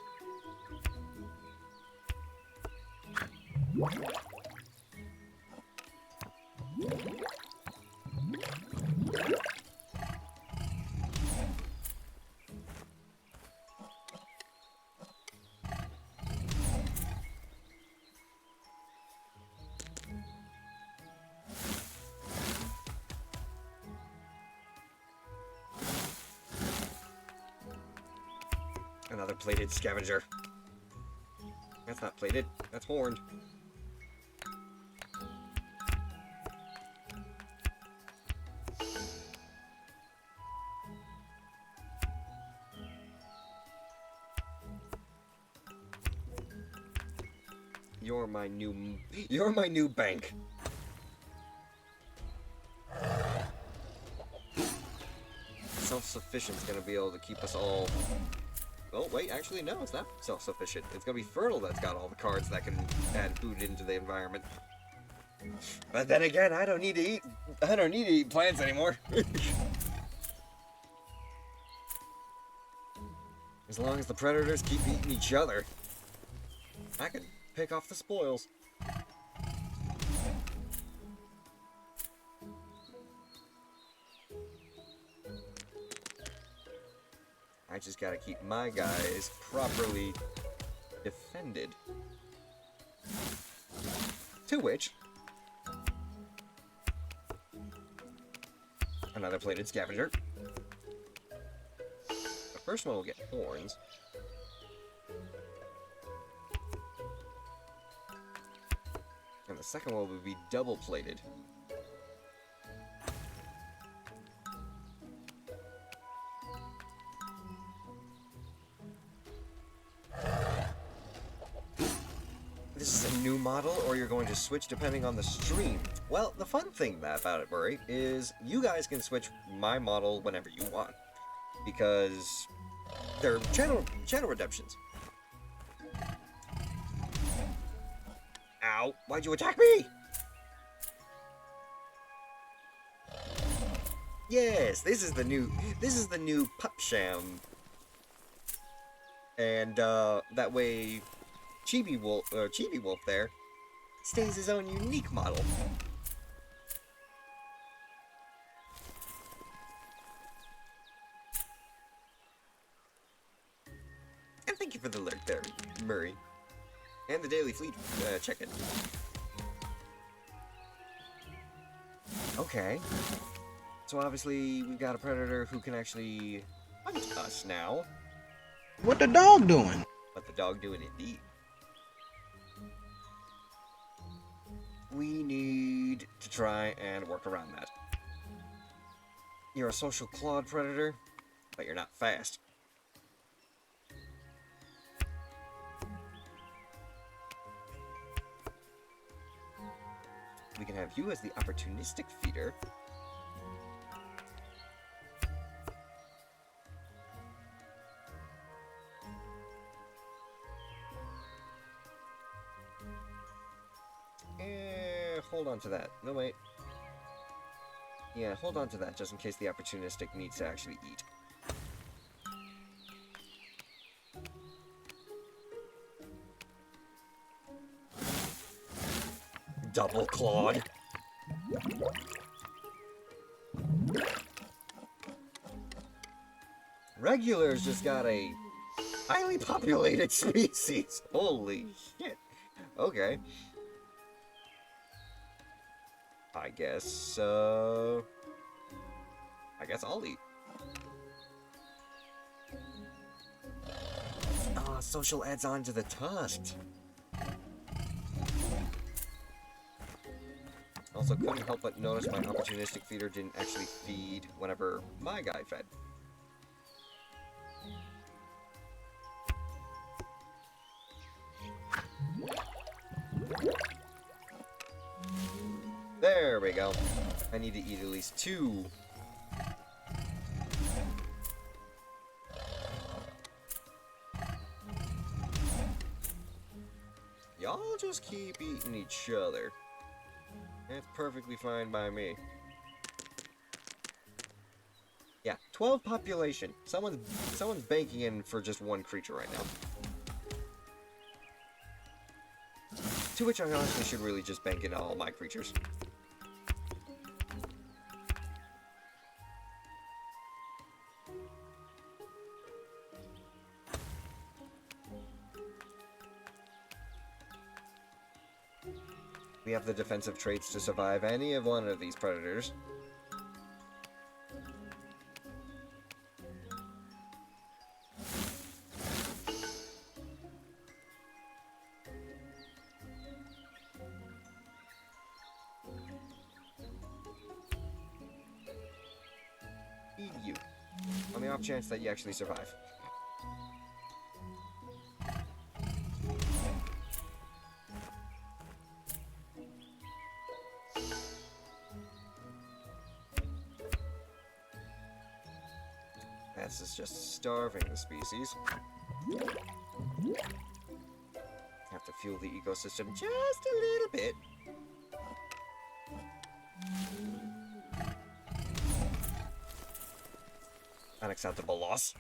S1: Another plated scavenger. That's not plated, that's horned. You're my new bank. Self-sufficient's gonna be able to keep us all Oh, wait, actually, no, it's not self-sufficient. It's gonna be Fertile that's got all the cards that can add food into the environment. But then again, I don't need to eat plants anymore. As long as the predators keep eating each other, I can pick off the spoils. I just gotta keep my guys properly defended. To which, another plated scavenger. The first one will get horns. And the second one will be double plated. This is a new model, or you're going to switch depending on the stream. Well, the fun thing about it, Murray, is you guys can switch my model whenever you want. Because they're channel redemptions. Ow! Why'd you attack me? Yes, this is the new Pup Sham. And that way Chibi Wolf there stays his own unique model. And thank you for the alert there, Murray. And the Daily Fleet check-in. Okay. So obviously we've got a predator who can actually hunt us now.
S2: What the dog doing?
S1: What the dog doing indeed. We need to try and work around that. You're a social clawed predator, but you're not fast. We can have you as the opportunistic feeder. Hold on to that. No, wait. Yeah, hold on to that just in case the opportunistic needs to actually eat. Double clawed. Regulars just got a highly populated species. Holy shit. Okay. I guess I'll eat. Ah, social adds on to the tusk. Also, couldn't help but notice my opportunistic feeder didn't actually feed whenever my guy fed. There we go. I need to eat at least 2. Y'all just keep eating each other. That's perfectly fine by me. Yeah, 12 population. Someone's banking in for just 1 creature right now. To which I honestly should really just bank in all my creatures. We have the defensive traits to survive any of one of these predators. Feed you. On the off chance that you actually survive. This is just starving the species. Have to fuel the ecosystem just a little bit. Unacceptable loss.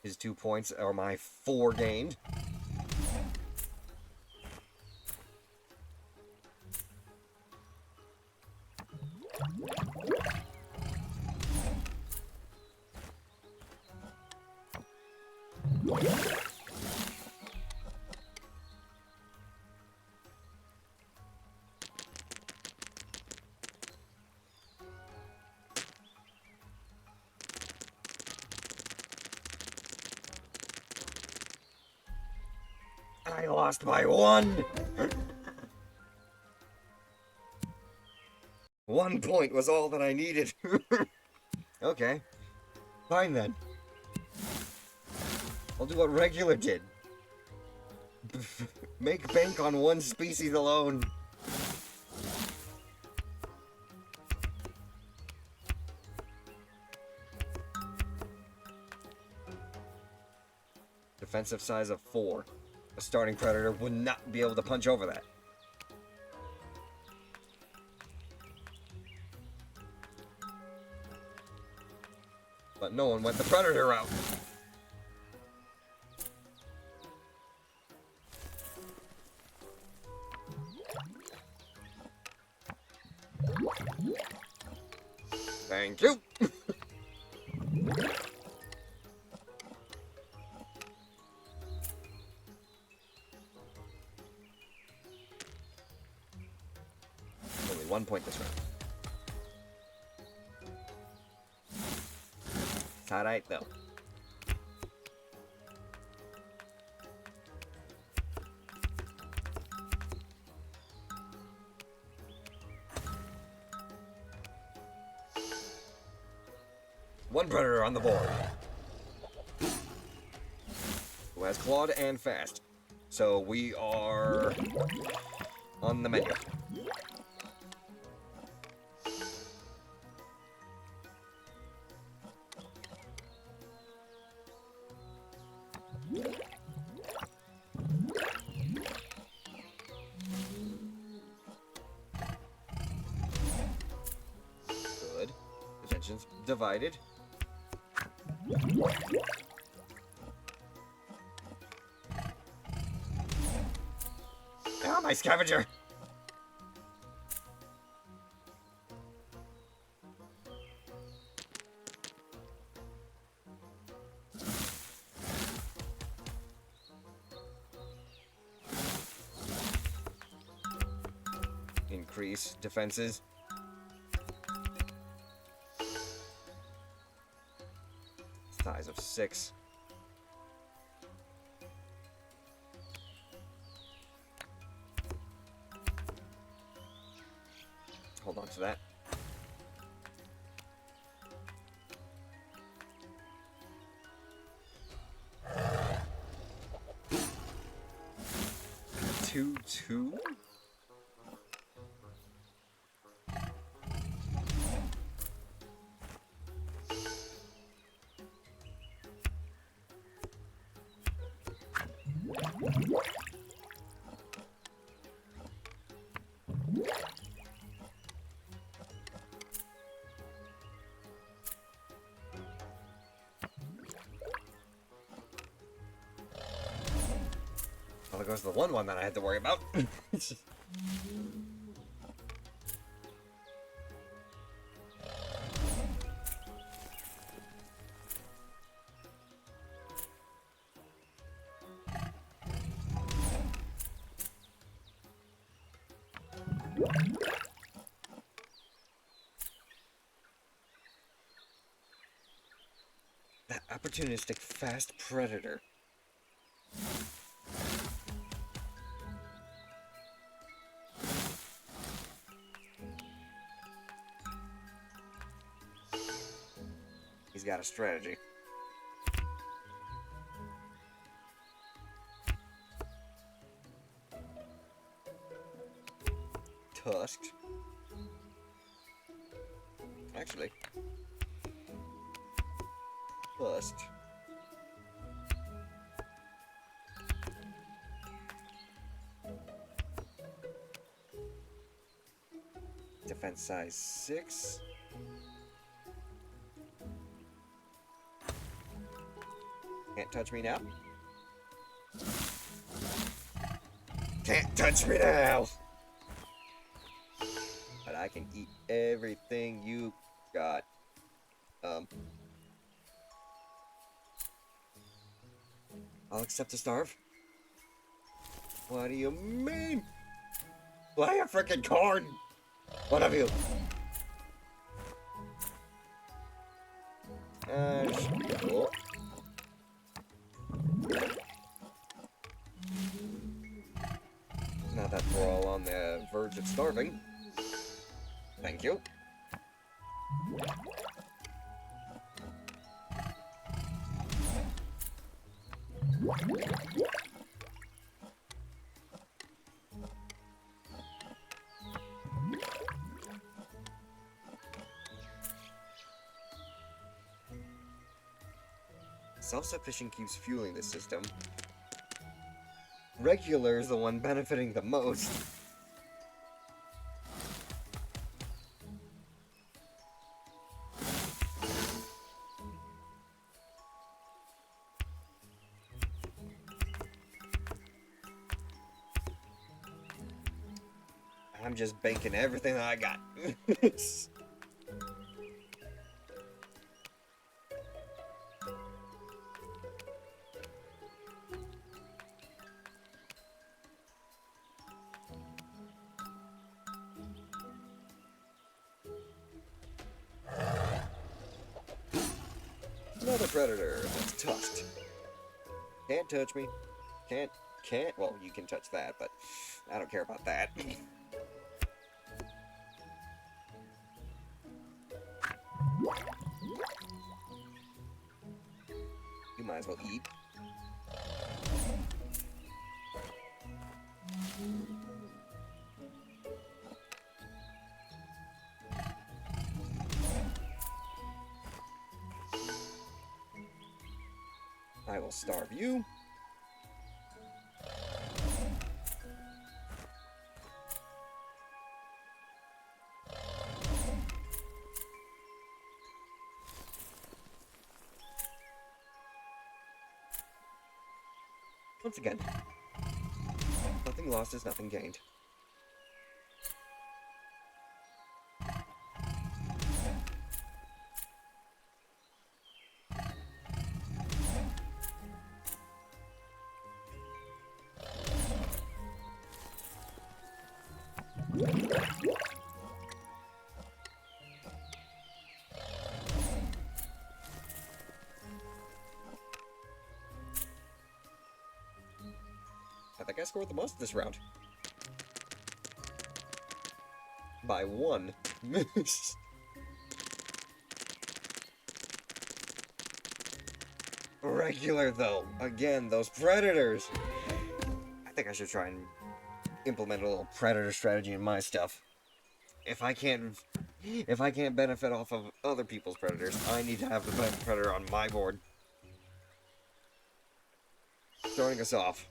S1: His 2 points are my 4 gained. I lost by 1! 1 point was all that I needed. Okay. Fine then. I'll do what regular did. Make bank on 1 species alone. Defensive size of 4. A starting predator would not be able to punch over that. But no one went the predator route. Thank you. Only 1 point this round. It's alright though. One predator on the board. Who has clawed and fast. So we are on the menu. Good. Attention's divided. Ah, my scavenger! Increase defenses. Size of 6. Hold on to that. Two. Well, there goes the one that I had to worry about. That opportunistic fast predator. He's got a strategy. Tusked. Actually. Tusked. pant size 6. Can't touch me now. Can't touch me now! But I can eat everything you got. I'll accept to starve. What do you mean? Play a frickin' card! One of you! Oh. Not that we're all on the verge of starving. Thank you. Self-sufficient keeps fueling the system. Regular is the one benefiting the most. I'm just banking everything that I got. Another predator that's tusked. Can't touch me. Can't. Well, you can touch that, but I don't care about that. You might as well eat. I will starve you. Once again, nothing lost is nothing gained. I think I scored the most this round. By 1. Regular, though. Again, those predators. I think I should try and implement a little predator strategy in my stuff. If I can't benefit off of other people's predators, I need to have the best predator on my board. Starting us off.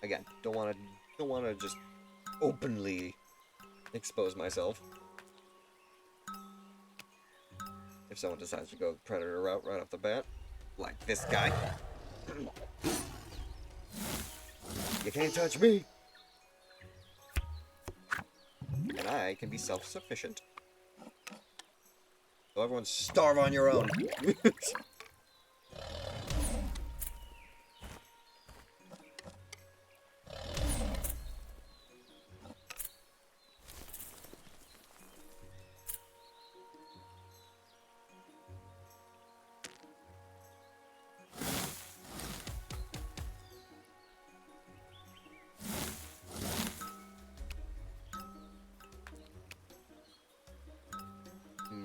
S1: Again, don't want to just openly expose myself. If someone decides to go the predator route right off the bat, like this guy. You can't touch me! And I can be self-sufficient. So everyone starve on your own.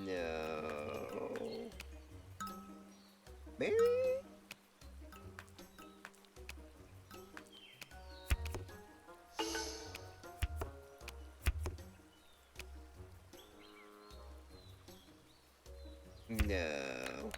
S1: No. Maybe? No.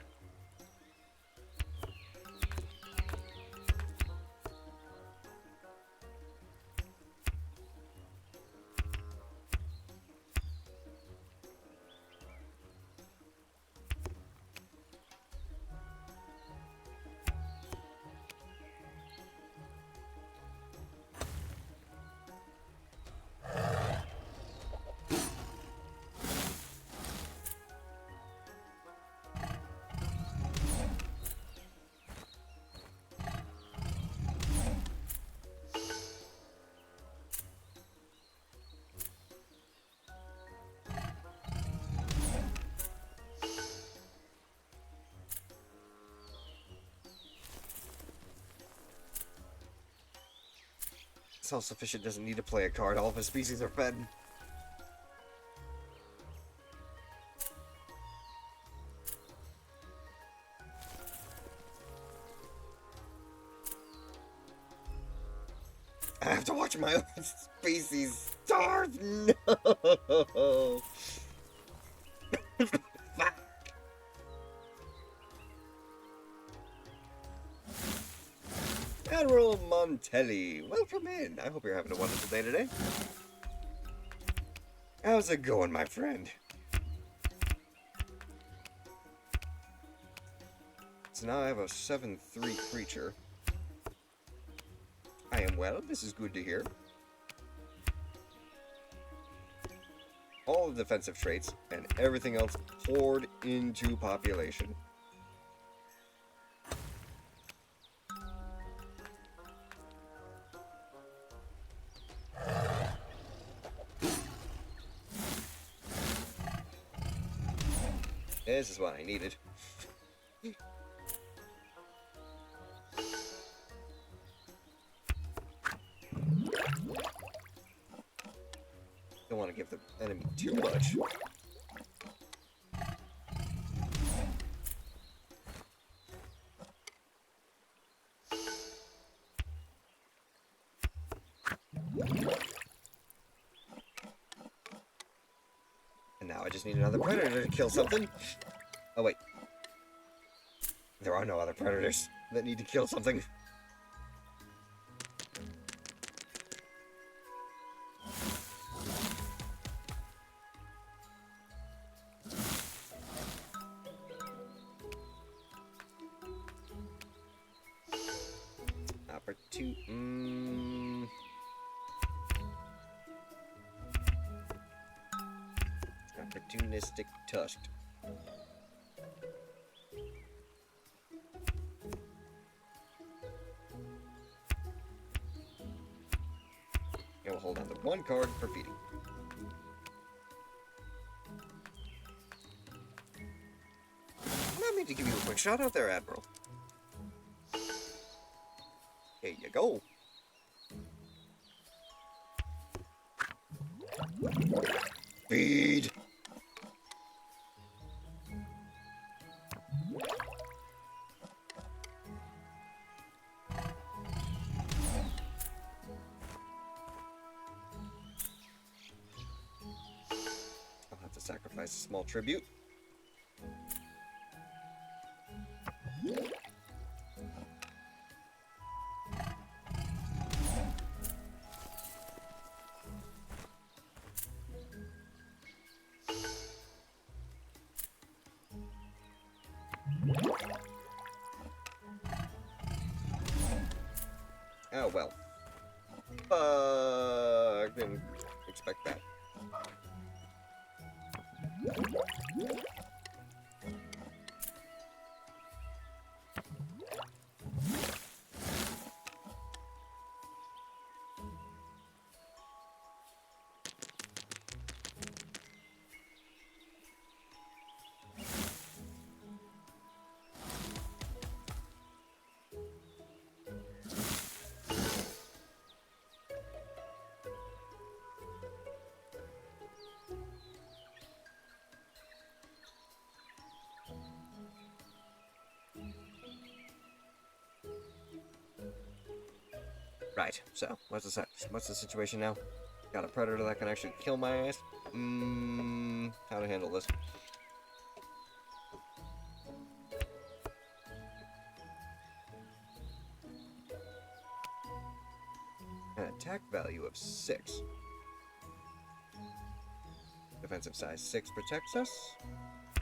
S1: Self-sufficient doesn't need to play a card. All of his species are fed. I have to watch my own species starve. No. Fuck. Admiral Montelli, welcome in. I hope you're having a wonderful day today. How's it going, my friend? So now I have a 7/3 creature. I am well, this is good to hear. All the defensive traits and everything else poured into population. This is what I needed. Don't want to give the enemy too much. And now I just need another predator to kill something. Oh wait. There are no other predators that need to kill something. Opportunistic tusked. I will hold on to one card for feeding. Allow me to give you a quick shout out there, Admiral. Here you go. Feed! I'll have to sacrifice a small tribute. Oh well. I didn't expect that. Right, so, what's the situation now? Got a predator that can actually kill my ass? How to handle this? attack value of 6. Defensive size 6 protects us.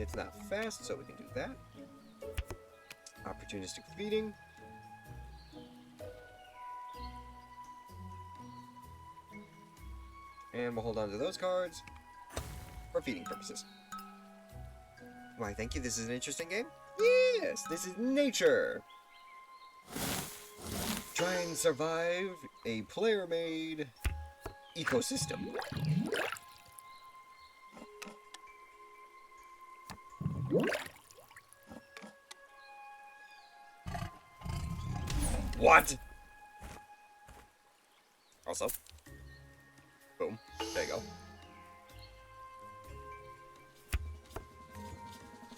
S1: It's not fast, so we can do that. Opportunistic feeding. And we'll hold on to those cards for feeding purposes. Why, thank you. This is an interesting game? Yes, this is nature. Try and survive a player-made ecosystem. What? Also, boom. There you go.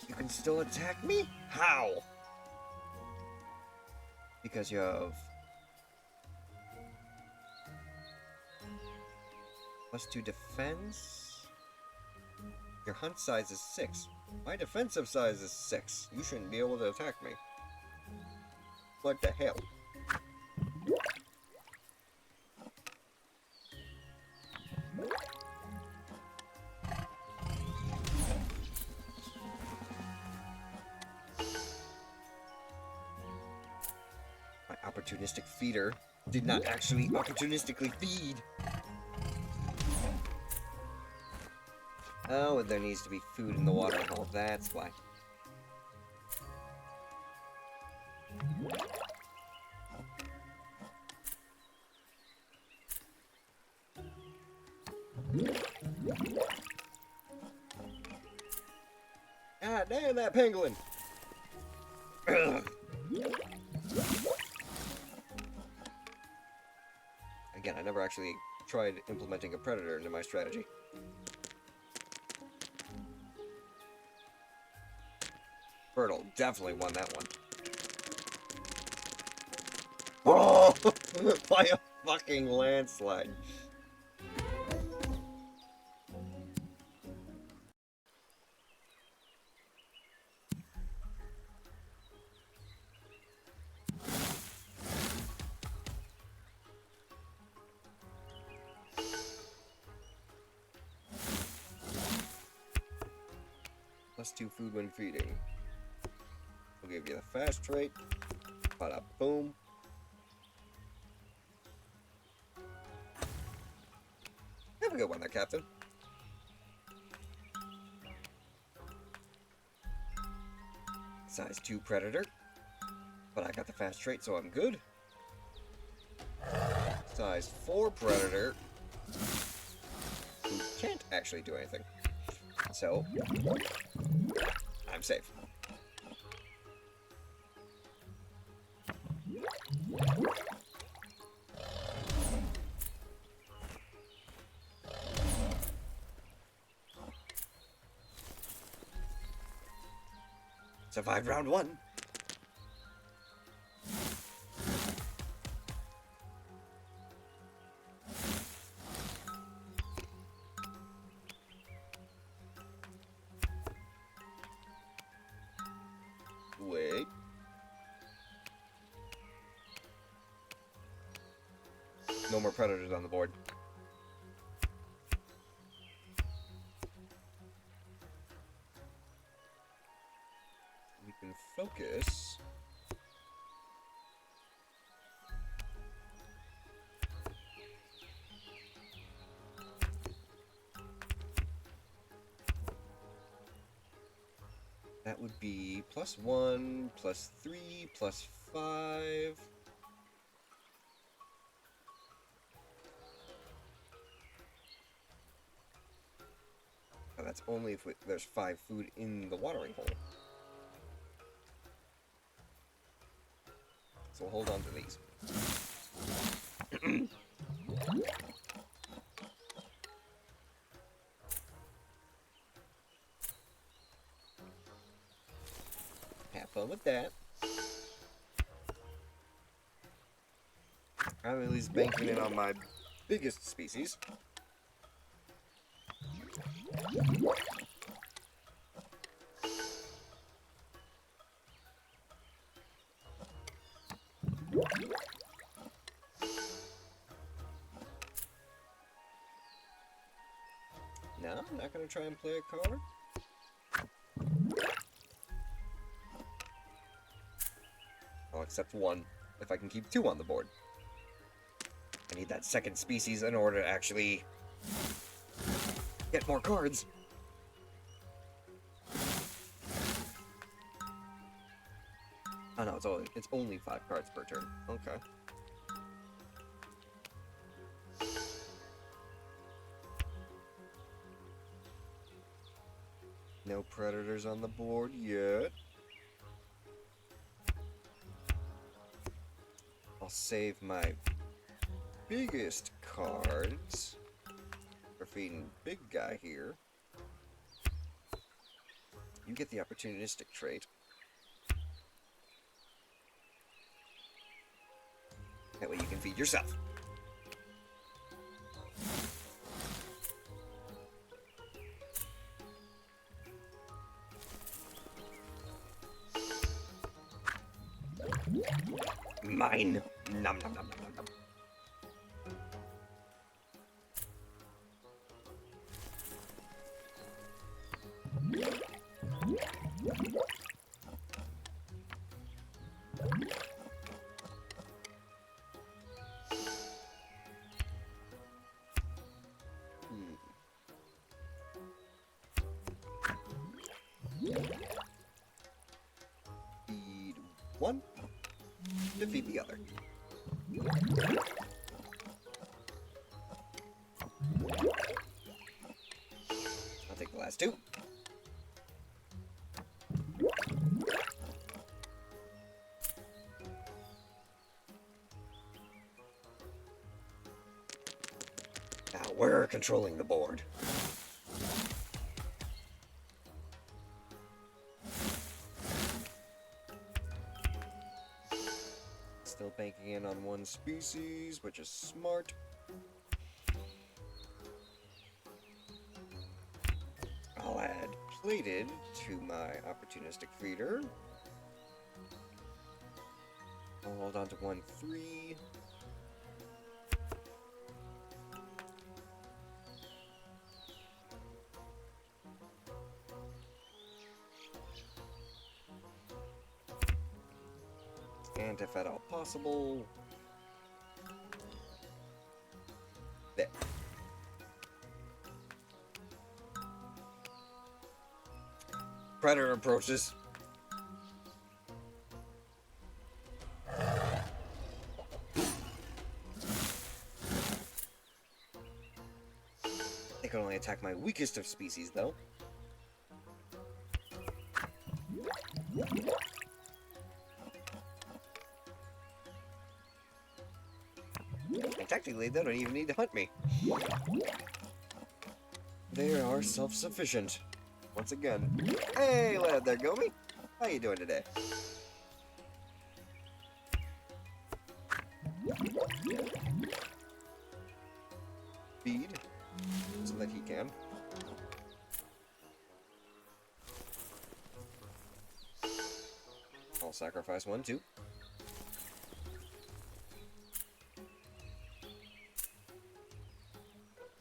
S1: You can still attack me? How? Because you have +2 defense. Your hunt size is 6. My defensive size is 6. You shouldn't be able to attack me. What the hell? My opportunistic feeder did not actually opportunistically feed. Oh, and there needs to be food in the watering hole. That's why. Ah, damn that pangolin! Again, I never actually tried implementing a predator into my strategy. Birtle definitely won that one. Oh! By a fucking landslide. +2 food when feeding. We'll give you the fast trait. Bada boom. Have a good one there, Captain. Size 2 predator. But I got the fast trait, so I'm good. Size 4 predator. Who can't actually do anything. So, I'm safe. Survived round 1. Wait. No more predators on the board. We can focus. That would be +1, +3, +5. Oh, that's only if there's 5 food in the watering hole. So we'll hold on to these. Have fun with that. I'm at least banking in on my biggest species. No, I'm not gonna try and play a card. I'll accept one if I can keep two on the board. I need that second species in order to actually get more cards. Oh no, it's only 5 cards per turn. Okay. No predators on the board yet. I'll save my biggest cards for feeding big guy here. You get the opportunistic trait. That way you can feed yourself. Mine. Nom nom nom nom nom nom. Feed one, defeat the other. I'll take the last two. Now we're controlling the board. Still banking in on one species, which is smart. I'll add plated to my opportunistic feeder. I'll hold on to 1/3. And if at all possible, there. Predator approaches. They can only attack my weakest of species, though. And technically, they don't even need to hunt me. They are self-sufficient. Once again. Hey, what there, Gomi? How you doing today? Feed, so that he can. I'll sacrifice one, too.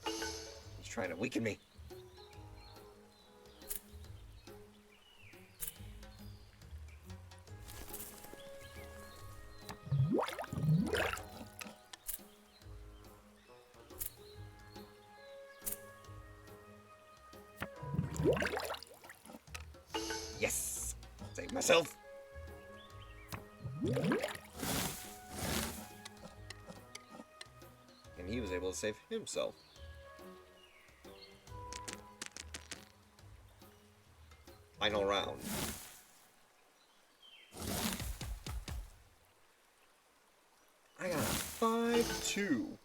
S1: He's trying to weaken me. Yes! Save myself! And he was able to save himself. Final round. I got a 5-2.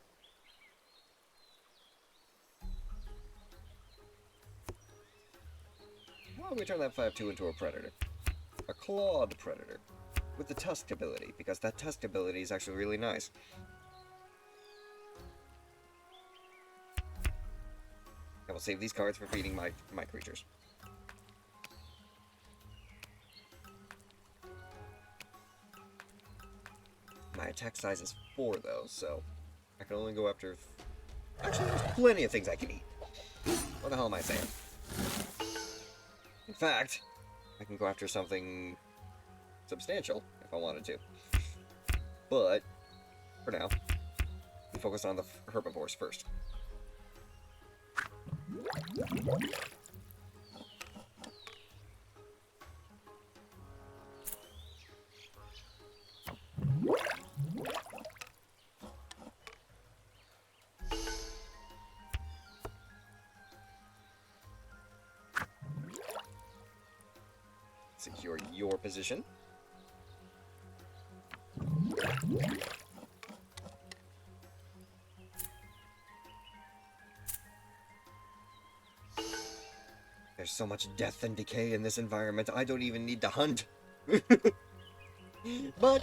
S1: Why don't we turn that 5-2 into a predator? A clawed predator. With the tusk ability, because that tusk ability is actually really nice. I will save these cards for feeding my creatures. My attack size is 4, though, so I can only go after... Actually, there's plenty of things I can eat. What the hell am I saying? In fact, I can go after something substantial if I wanted to. But, for now, we focus on the herbivores first. Secure your position. There's so much death and decay in this environment, I don't even need to hunt. But...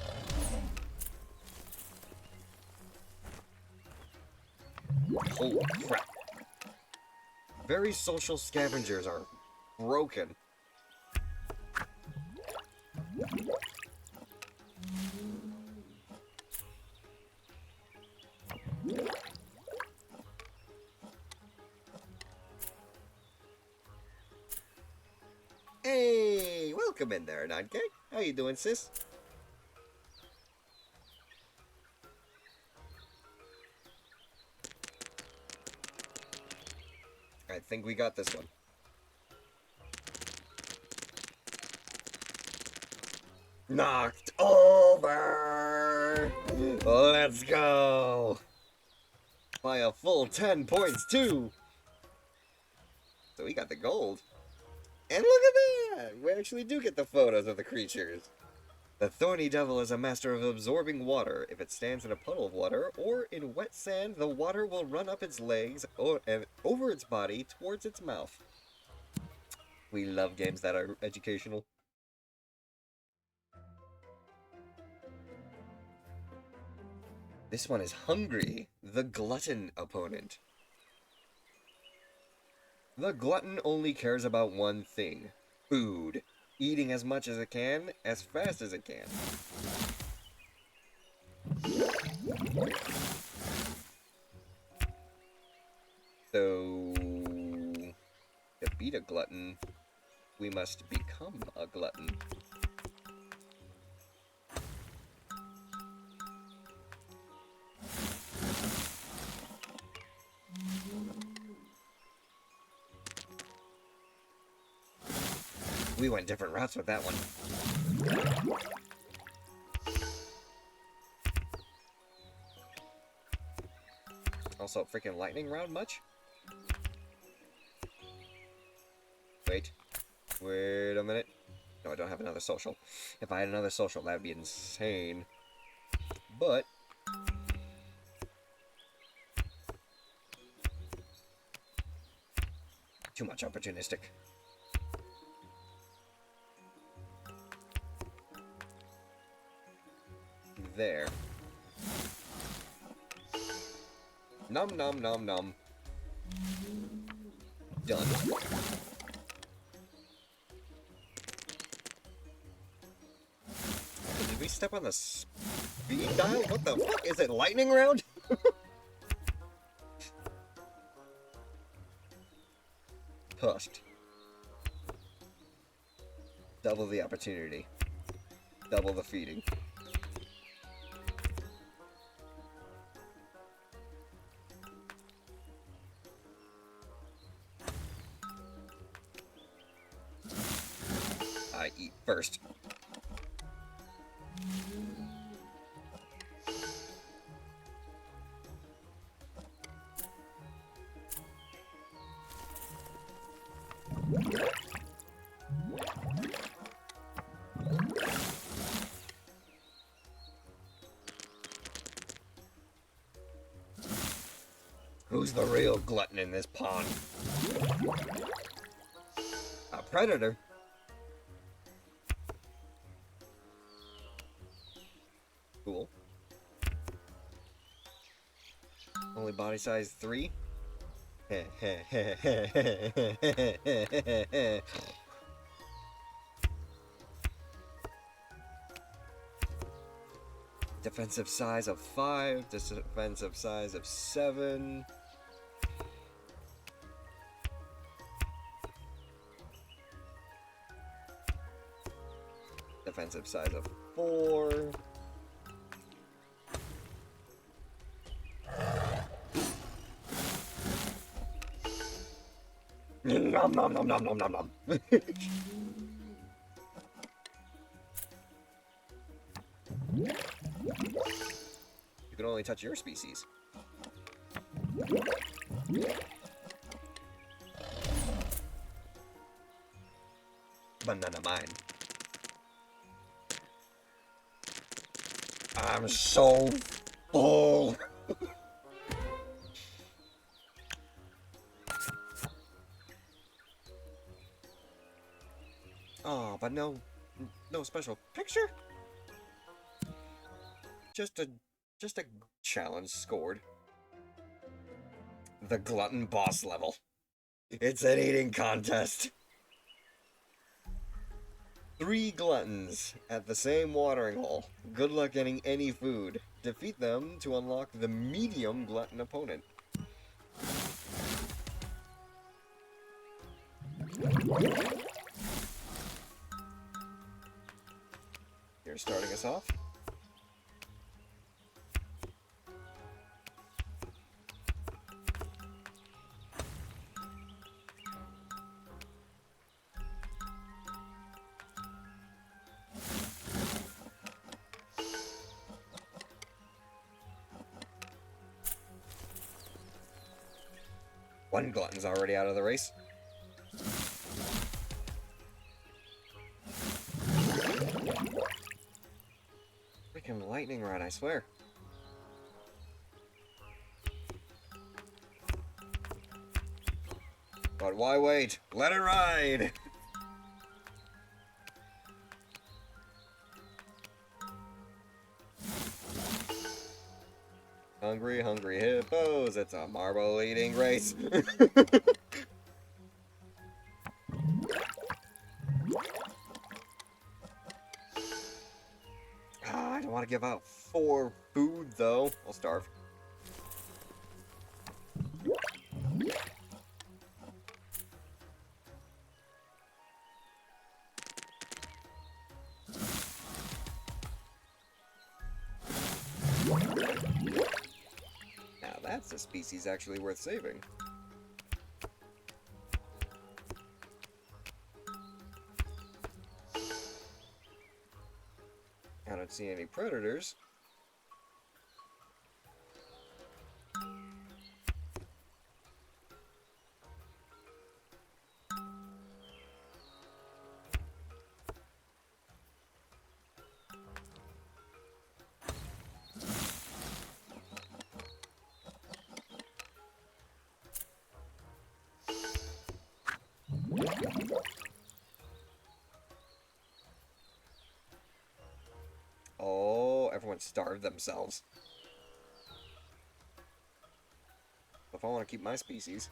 S1: holy crap. Very social scavengers are broken. Hey, welcome in there, Nodcake. How you doing, sis? I think we got this one. Knocked over! Let's go! By a full 10 points, too! So we got the gold. And look at that! We actually do get the photos of the creatures. The Thorny Devil is a master of absorbing water. If it stands in a puddle of water or in wet sand, the water will run up its legs and over its body towards its mouth. We love games that are educational. This one is Hungry, the glutton opponent. The glutton only cares about one thing: food. Eating as much as it can, as fast as it can. So, to beat a glutton, we must become a glutton. We went different routes with that one. Also, freaking lightning round much? Wait a minute. No, I don't have another social. If I had another social, that'd be insane. But too much opportunistic. There. Nom nom nom nom. Done. Did we step on the speed dial? What the fuck? Is it lightning round? Pushed. Double the opportunity. Double the feeding. I eat first. Who's the real glutton in this pond? A predator? Cool. Only body size 3? Defensive size of 5, defensive size of 7. defensive size of 4. Nom nom nom nom nom nom nom. You can only touch your species. But none of mine. I'm so full. Oh, but no special picture. Just a challenge scored. The glutton boss level. It's an eating contest. 3 gluttons at the same watering hole. Good luck getting any food. Defeat them to unlock the medium glutton opponent. You're starting us off. One glutton's already out of the race. Freaking lightning rod, I swear. But why wait? Let it ride! Hungry, hungry hippos, it's a marble eating race. I don't want to give out 4 food though. I'll starve. Now that's a species actually worth saving. I don't see any predators. Oh, everyone starved themselves. If I want to keep my species.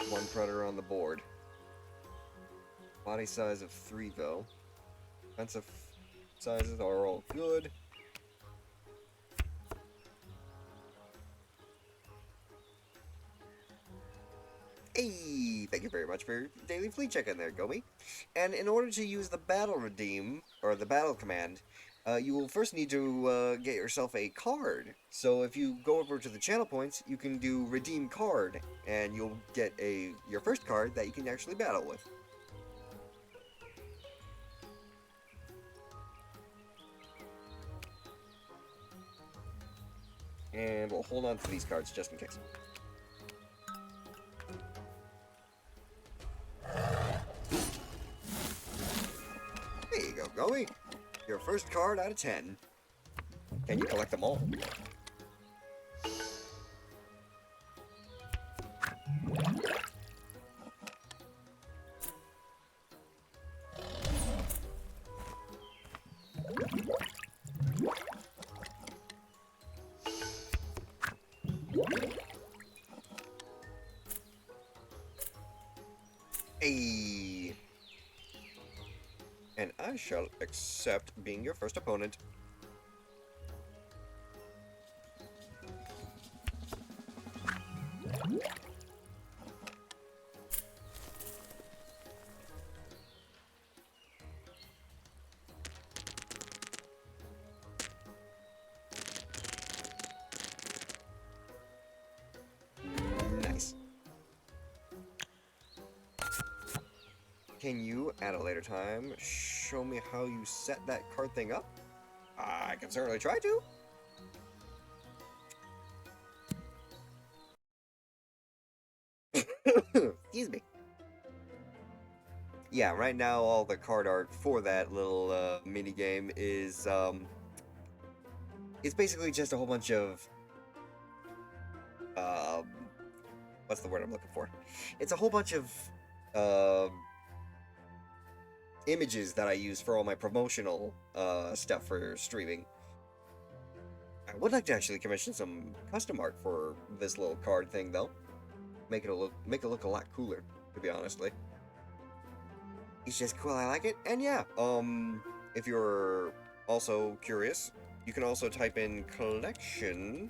S1: One predator on the board. Body size of 3 though. Defensive sizes are all good. Hey, thank you very much for your daily fleet check-in there, Gobi. And in order to use the battle redeem, or the battle command, you will first need to get yourself a card. So if you go over to the channel points, you can do redeem card, and you'll get your first card that you can actually battle with. And we'll hold on to these cards just in case. There you go, Goey. Your first card out of 10. Can you collect them all? shall accept being your first opponent. Nice. Can you, at a later time, show me how you set that card thing up? I can certainly try to. Excuse me. Yeah, right now all the card art for that little mini game is it's basically just a whole bunch of um, what's the word I'm looking for? It's a whole bunch of images that I use for all my promotional stuff for streaming. I would like to actually commission some custom art for this little card thing though. Make it look a lot cooler, to be honestly. It's just cool, I like it. And yeah, if you're also curious, you can also type in collection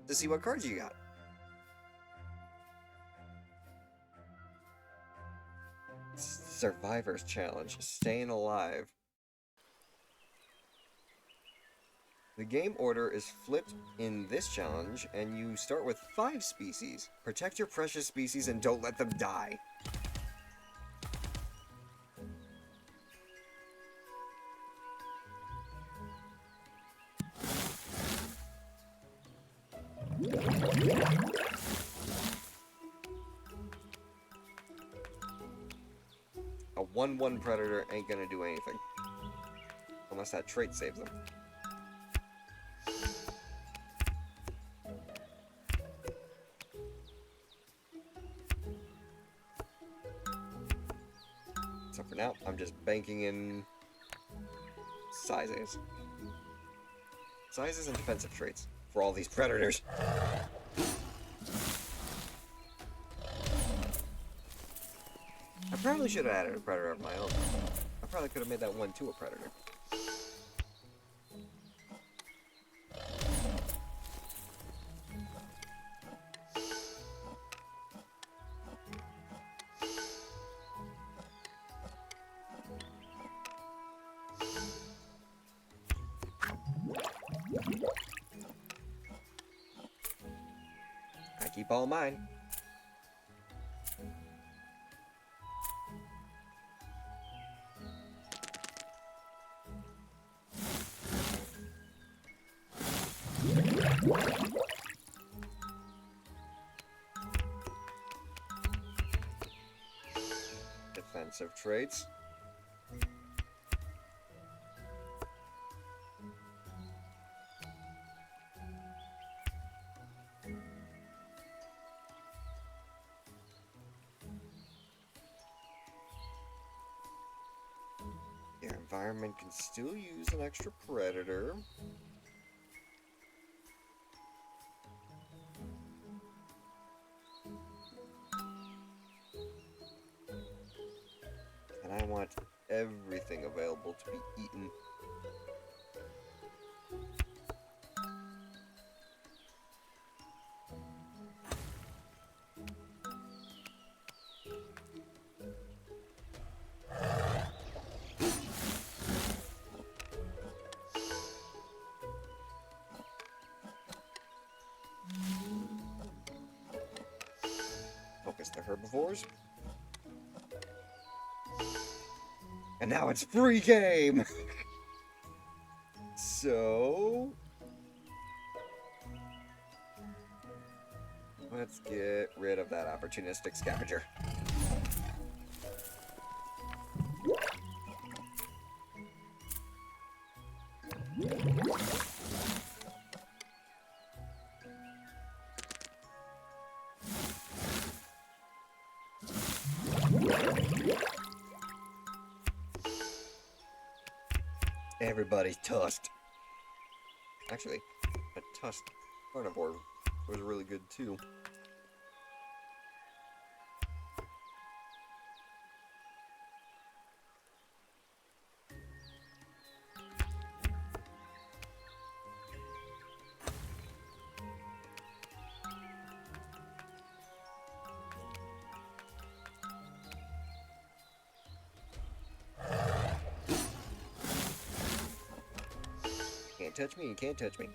S1: to see what cards you got. Survivor's Challenge, staying alive. The game order is flipped in this challenge, and you start with 5 species. Protect your precious species and don't let them die. A 1/1 predator ain't gonna do anything. Unless that trait saves them. So for now, I'm just banking in sizes. Sizes and defensive traits for all these predators. I probably should have added a predator of my own. I probably could have made that one too a predator. I keep all mine. Defensive traits. Your environment can still use an extra predator. And I want everything available to be eaten. Focus the herbivores. And now it's free game! So... let's get rid of that opportunistic scavenger. Everybody's tusked. Actually, a tusked carnivore was really good too. touch me, you can't touch me.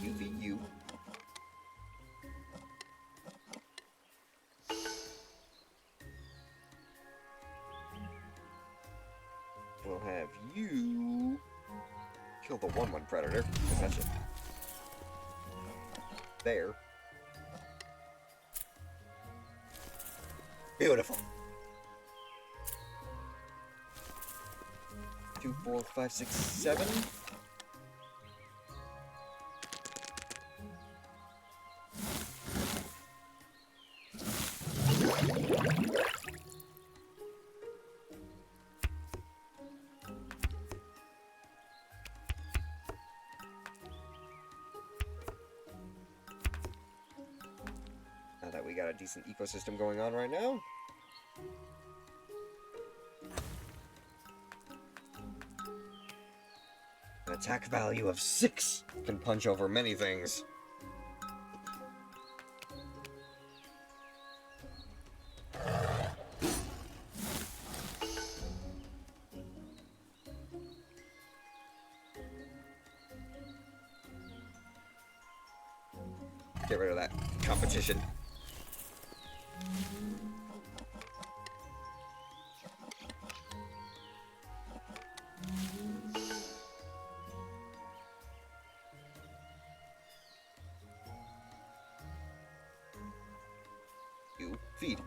S1: You feed you. We'll have you kill the 1/1 predator, because that's just there. Beautiful. 2, 4, 5, 6, 7. Now that we got a decent ecosystem going on right now. An attack value of 6 can punch over many things. Get rid of that competition. You feed.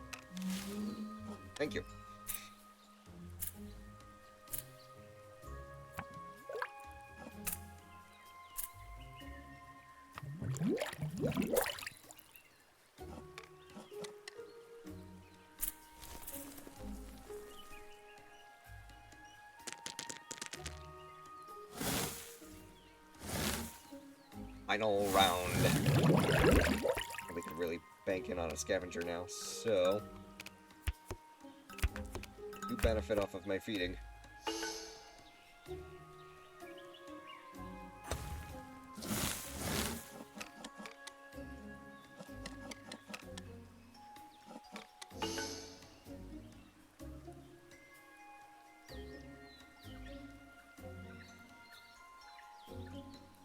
S1: Thank you. Final round. And we can really bank in on a scavenger now, so you benefit off of my feeding.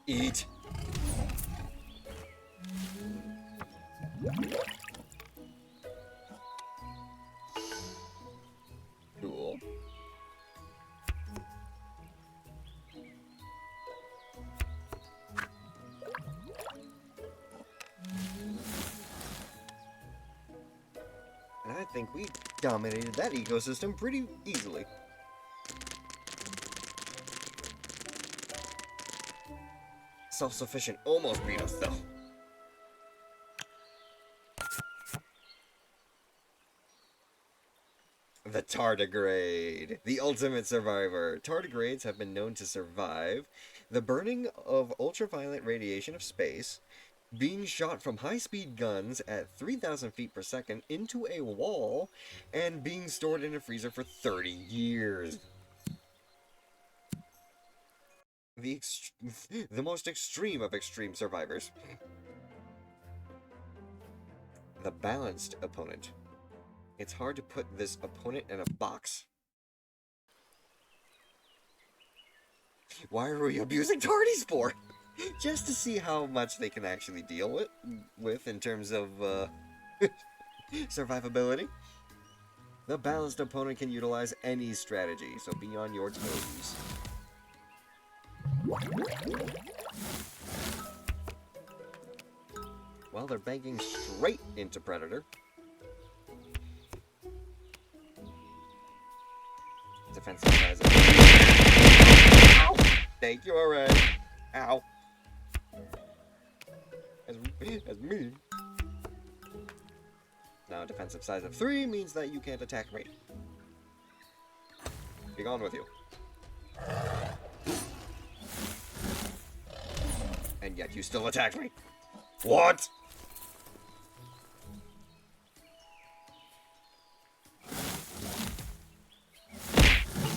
S1: Eat. Cool. And I think we dominated that ecosystem pretty easily. Self-sufficient almost beat us, though. The tardigrade, the ultimate survivor. Tardigrades have been known to survive the burning of ultraviolet radiation of space, being shot from high-speed guns at 3,000 feet per second into a wall, and being stored in a freezer for 30 years. The most extreme of extreme survivors. The balanced opponent. It's hard to put this opponent in a box. Why are we abusing Tardies for? Just to see how much they can actually deal with in terms of survivability. The balanced opponent can utilize any strategy, so be on your toes. Well, they're banking straight into Predator. Defensive size of... Ow! Thank you, alright. Ow. As me. Now, defensive size of 3 means that you can't attack me. Be gone with you. And yet you still attack me. What?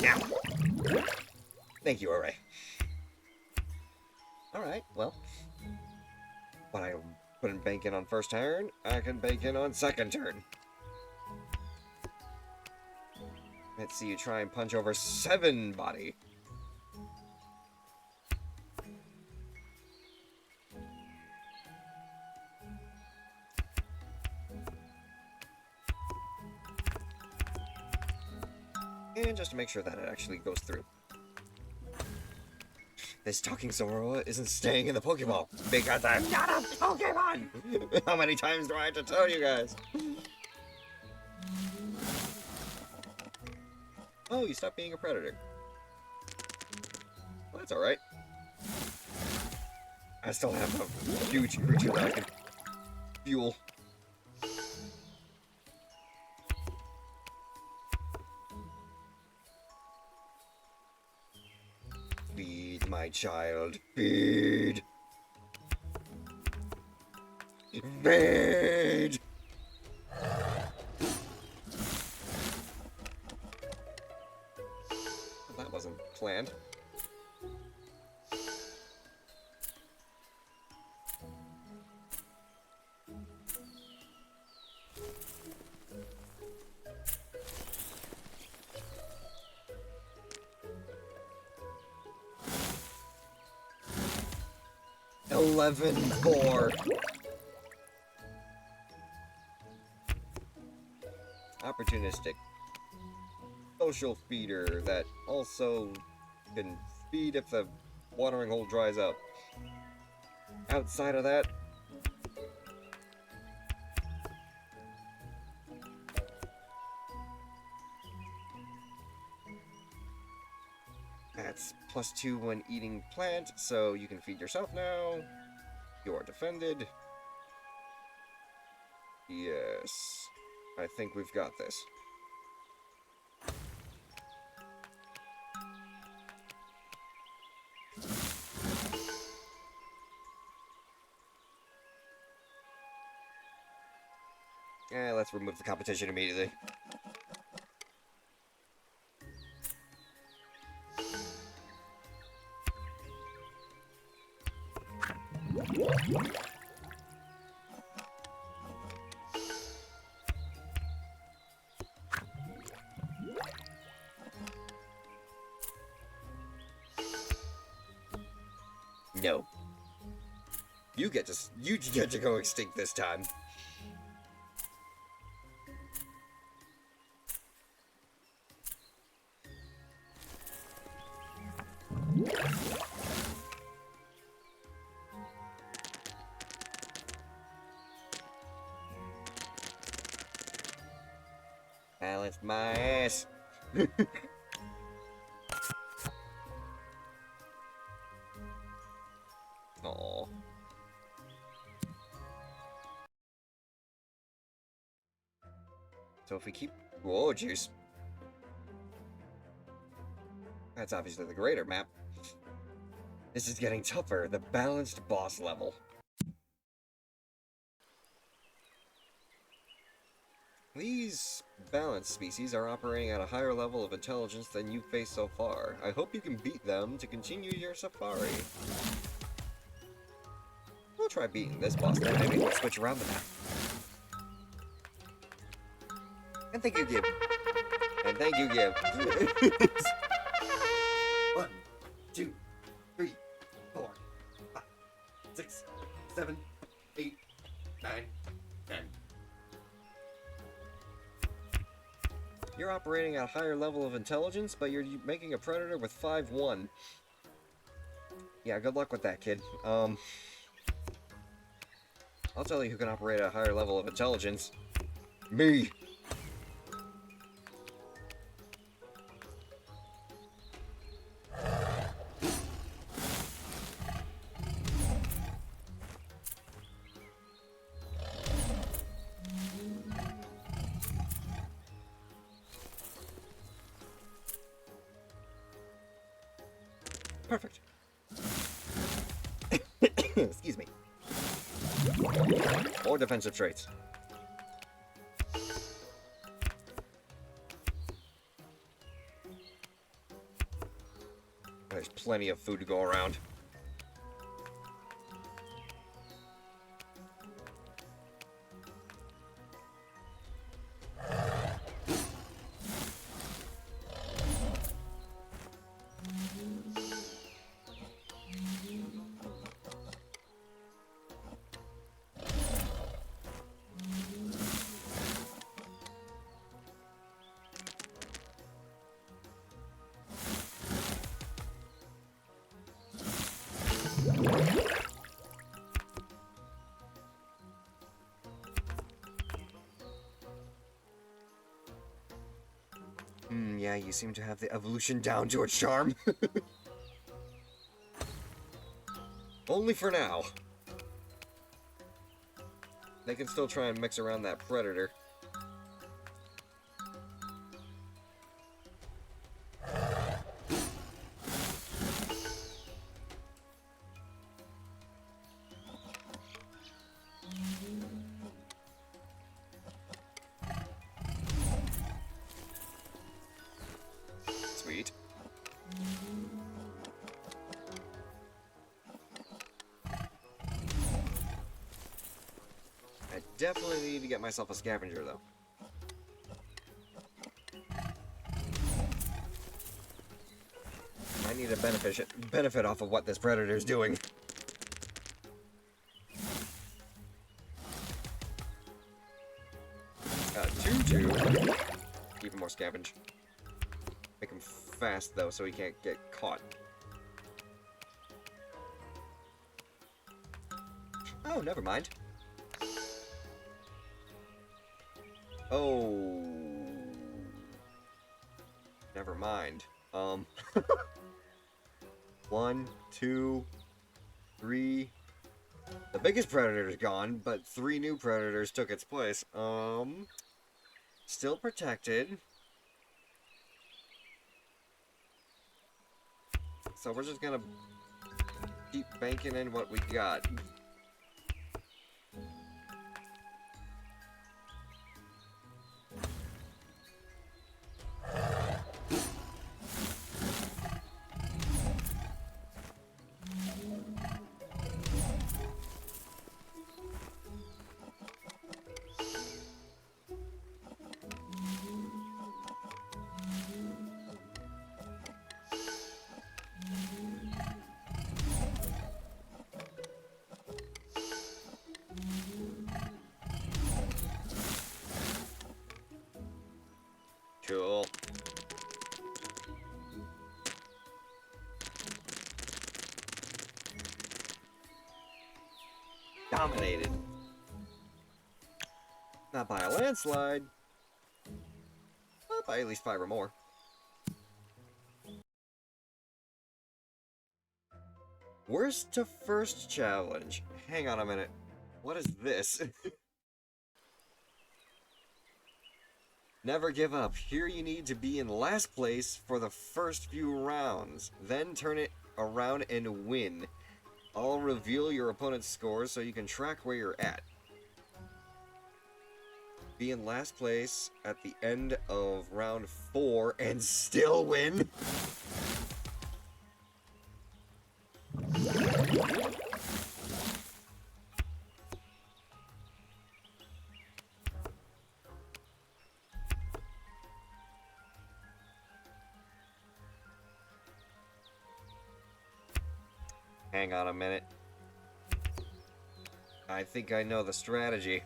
S1: Now. Thank you, Array. Alright, well. When I couldn't bank in on first turn, I can bank in on second turn. Let's see you try and punch over 7 body. And just to make sure that it actually goes through. This talking Zoroark isn't staying in the Pokeball because I'm not a Pokemon! How many times do I have to tell you guys? Oh, you stopped being a predator. Well, that's alright. I still have a huge creature that I can fuel. Feed, my child, feed! Feed! That wasn't planned. $11-4. Opportunistic. Social feeder that also can feed if the watering hole dries up. Outside of that, that's +2 when eating plant, so you can feed yourself now. You are defended. Yes. I think we've got this. Let's remove the competition immediately. No. You get to go extinct this time. Balance my ass. Aww. So if we keep... Whoa, juice. That's obviously the greater map. This is getting tougher. The balanced boss level. These balanced species are operating at a higher level of intelligence than you've faced so far. I hope you can beat them to continue your safari. We'll try beating this boss, then maybe we'll switch around the map. And thank you, Gib. And thank you, Gib. 1, 2, 3, 4, 5, 6, 7, 8, 9, 10. You're operating at a higher level of intelligence, but you're making a predator with 5-1. Yeah, good luck with that, kid. I'll tell you who can operate at a higher level of intelligence. Me! Perfect. Excuse me. Or defensive traits. There's plenty of food to go around. Yeah, you seem to have the evolution down to a charm. Only for now. They can still try and mix around that predator. Sweet. I definitely need to get myself a scavenger, though. I need to benefit off of what this predator's doing. 2-2. Even more scavenge. Make him fast, though, so he can't get caught. Oh, never mind. Oh. Never mind. 1, 2, 3. The biggest predator's gone, but 3 new predators took its place. Still protected. So we're just gonna keep banking in what we got. Cool. Dominated. Not by a landslide, but by at least 5 or more. Worst to first challenge. Hang on a minute. What is this? Never give up. Here you need to be in last place for the first few rounds. Then turn it around and win. I'll reveal your opponent's scores so you can track where you're at. Be in last place at the end of round 4 and still win? Hang on a minute. I think I know the strategy.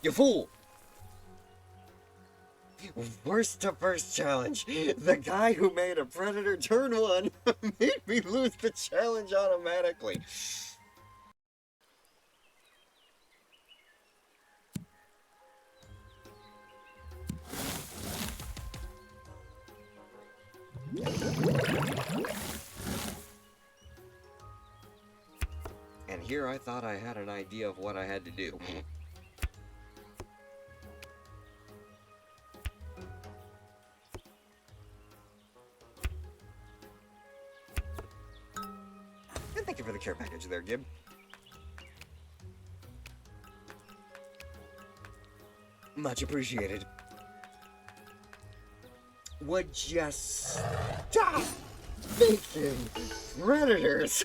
S1: You fool! Worst to first challenge. The guy who made a predator turn 1 made me lose the challenge automatically. And here I thought I had an idea of what I had to do. And thank you for the care package there, Gib. Much appreciated. Would just stop making predators.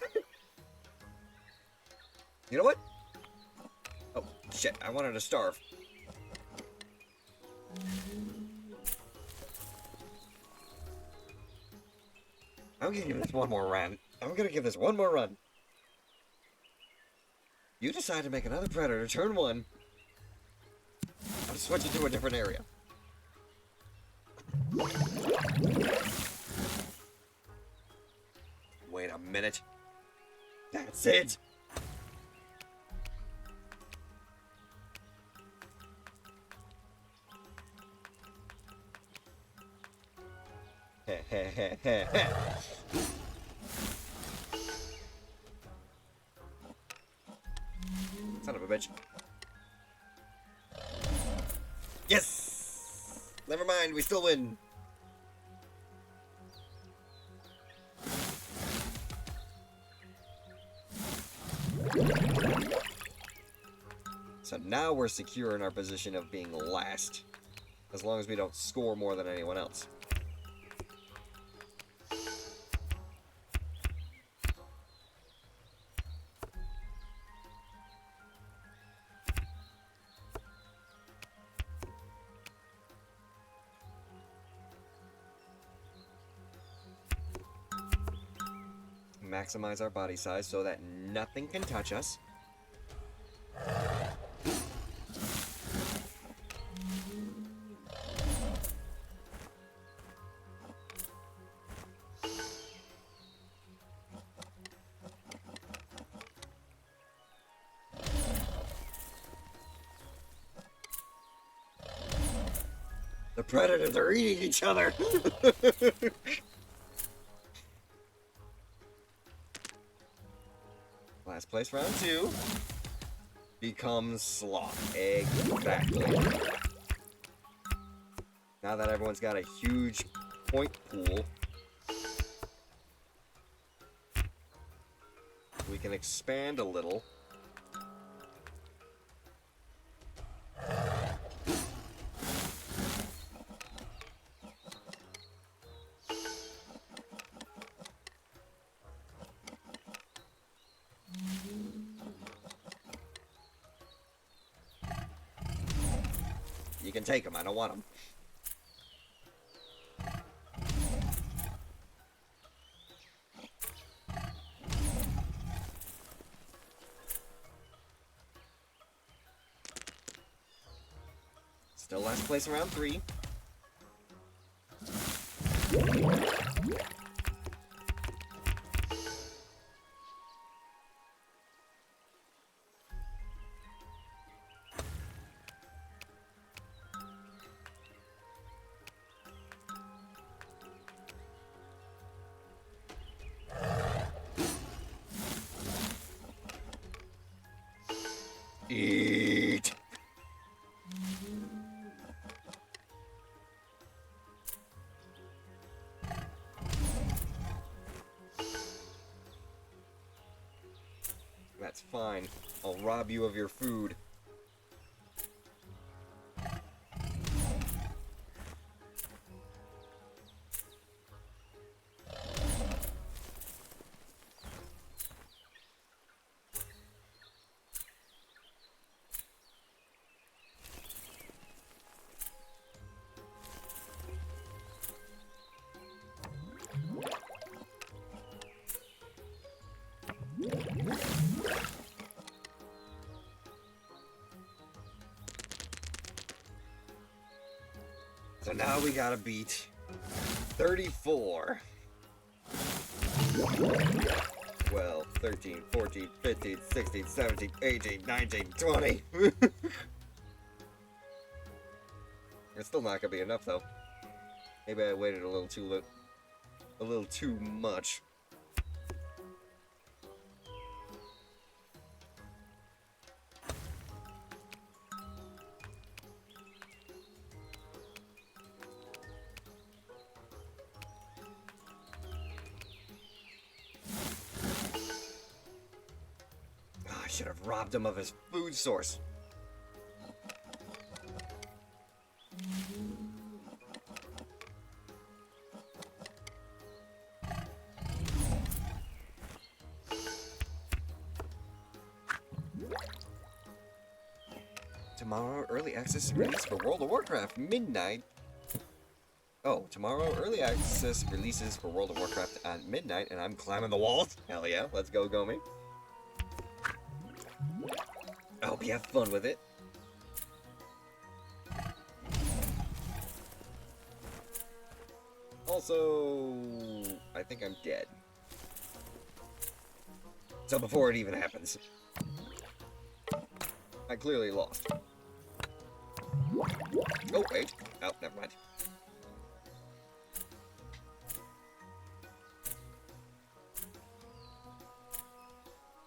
S1: You know what? Oh, shit, I wanted to starve. I'm gonna give this one more run. I'm gonna give this one more run. You decide to make another predator turn 1. I'll switch it to a different area. Wait a minute. That's it! Son of a bitch. Yes! Never mind, we still win. So now we're secure in our position of being last, as long as we don't score more than anyone else. Maximize our body size so that nothing can touch us. The predators are eating each other! Last place, round 2. Becomes sloth. Exactly. Now that everyone's got a huge point pool, we can expand a little. You can take them, I don't want them. Still last place in round 3. Eat. That's fine. I'll rob you of your food. So now we gotta beat 34. 12, 13, 14, 15, 16, 17, 18, 19, 20. It's still not gonna be enough though. Maybe I waited a little too much. I should have robbed him of his food source. Tomorrow, early access release for World of Warcraft midnight. Oh, tomorrow, early access releases for World of Warcraft at midnight, and I'm climbing the walls. Hell yeah, let's go, Gomi. Hope you have fun with it. Also, I think I'm dead. So before it even happens, I clearly lost. Oh, wait. Oh, never mind.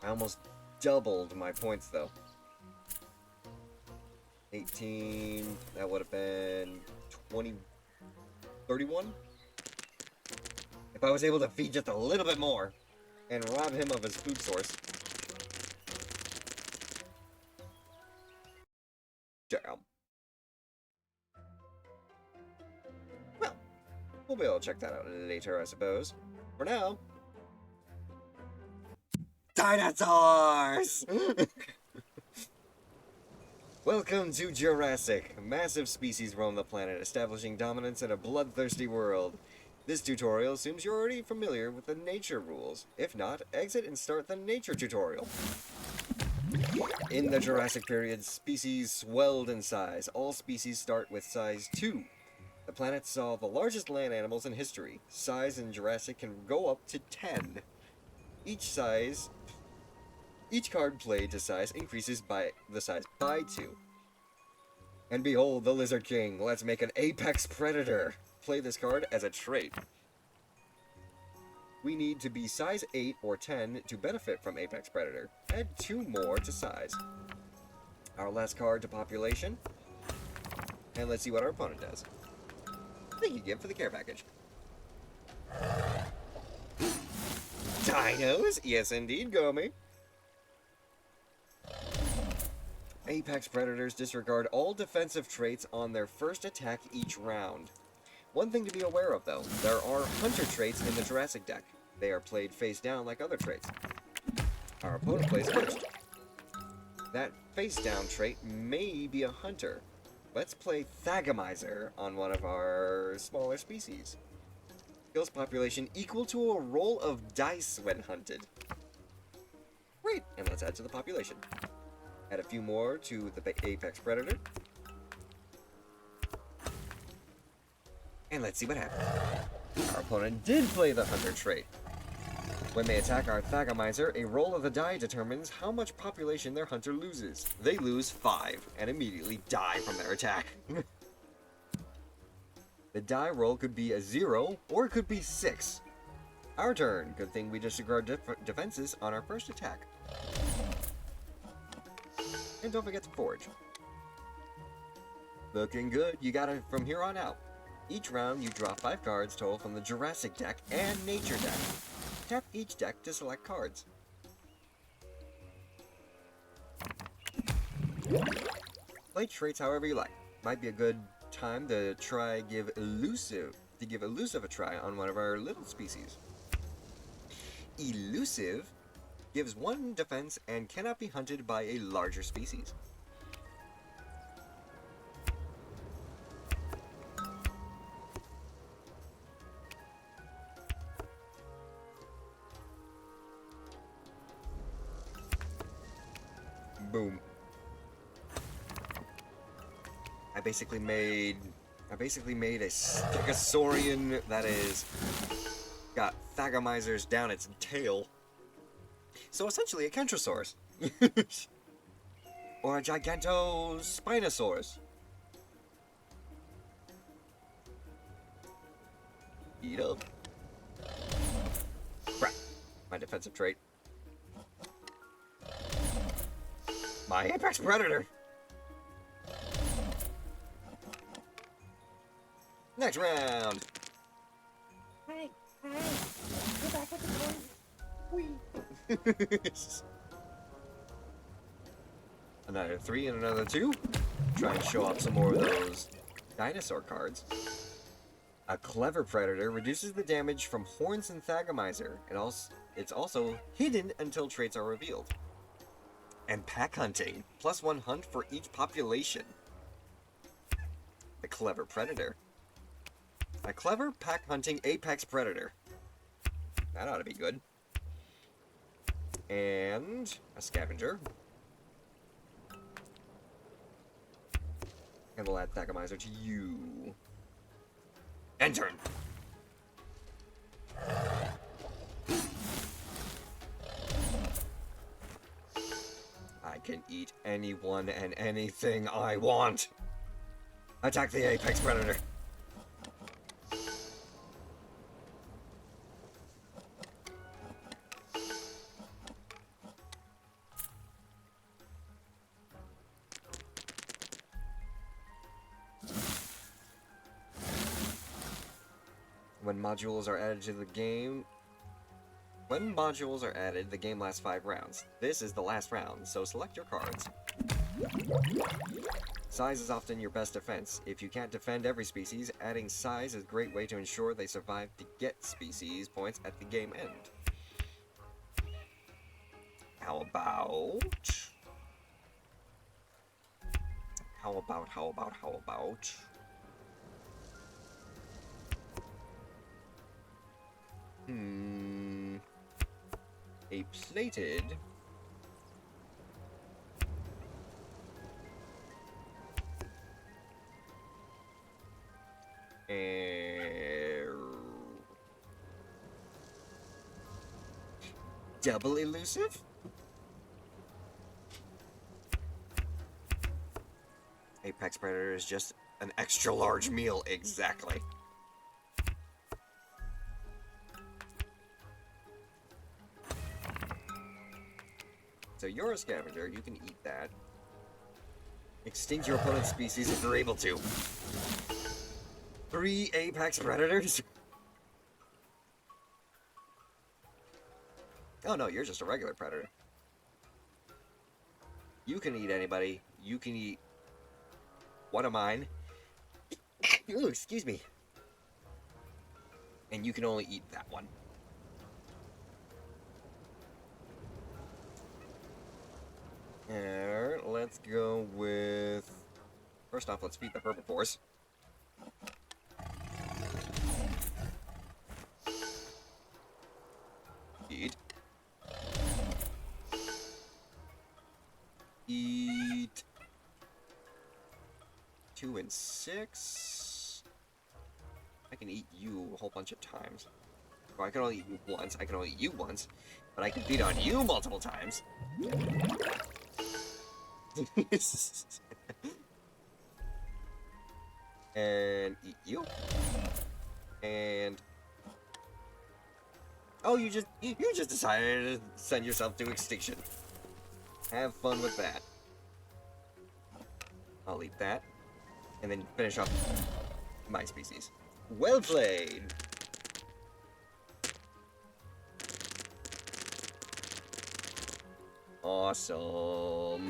S1: I almost doubled my points, though. 18, that would have been 20, 31? If I was able to feed just a little bit more and rob him of his food source. Damn. Well, we'll be able to check that out later, I suppose. For now... Dinosaurs! Welcome to Jurassic. Massive species roam the planet, establishing dominance in a bloodthirsty world. This tutorial assumes you're already familiar with the nature rules. If not, exit and start the nature tutorial. In the Jurassic period, species swelled in size. All species start with size 2. The planet saw the largest land animals in history. Size in Jurassic can go up to 10. Each card played to size increases by the size by 2. And behold, the Lizard King. Let's make an Apex Predator. Play this card as a trait. We need to be size 8 or 10 to benefit from Apex Predator. Add 2 more to size. Our last card to population. And let's see what our opponent does. Thank you, Gib, for the care package. Dinos? Yes, indeed, Gomi. Apex Predators disregard all defensive traits on their first attack each round. One thing to be aware of, though, there are Hunter traits in the Jurassic deck. They are played face down like other traits. Our opponent plays first. That face down trait may be a Hunter. Let's play Thagomizer on one of our smaller species. Skills population equal to a roll of dice when hunted. Great, and let's add to the population. Add a few more to the Apex Predator. And let's see what happens. Our opponent did play the Hunter trait. When they attack our Thagomizer, a roll of the die determines how much population their Hunter loses. They lose 5, and immediately die from their attack. The die roll could be a 0, or it could be 6. Our turn. Good thing we disregard defenses on our first attack. And don't forget to forge. Looking good. You got it from here on out. Each round, you draw 5 cards total from the Jurassic deck and Nature deck. Tap each deck to select cards. Play traits however you like. Might be a good time to give elusive a try on one of our little species. Elusive gives 1 defense and cannot be hunted by a larger species. Boom. I basically made a Stegosaurian that is got Thagomizers down its tail. So essentially a Kentrosaurus. Or a Gigantospinosaurus. Eat up. Crap. My defensive trait. My Apex Predator! Next round!
S3: Hey, get back with the point.
S1: Another 3 and another 2. Try and show off some more of those dinosaur cards. A Clever Predator reduces the damage from Horns and Thagomizer. It's also hidden until traits are revealed. And Pack Hunting. +1 hunt for each population. The Clever Predator. A clever pack hunting Apex Predator. That ought to be good. And a Scavenger. And we'll add Thagomizer to you. End turn. I can eat anyone and anything I want. Attack the Apex Predator. When modules are added to the game... When modules are added, the game lasts 5 rounds. This is the last round, so select your cards. Size is often your best defense. If you can't defend every species, adding size is a great way to ensure they survive to get species points at the game end. How about... A plated... Double elusive? Apex Predator is just an extra large meal, exactly. So you're a scavenger, you can eat that. Extinct your opponent's species if you're able to. 3 Apex Predators? Oh no, you're just a regular predator. You can eat anybody. You can eat one of mine. Ooh, excuse me. And you can only eat that one. Let's go with... First off, let's feed the herbivores. Eat. Eat. 2 and 6. I can eat you a whole bunch of times. Well, I can only eat you once. I can only eat you once. But I can feed on you multiple times. And eat you. And... Oh, you just decided to send yourself to extinction. Have fun with that. I'll eat that. And then finish off my species. Well played! Awesome.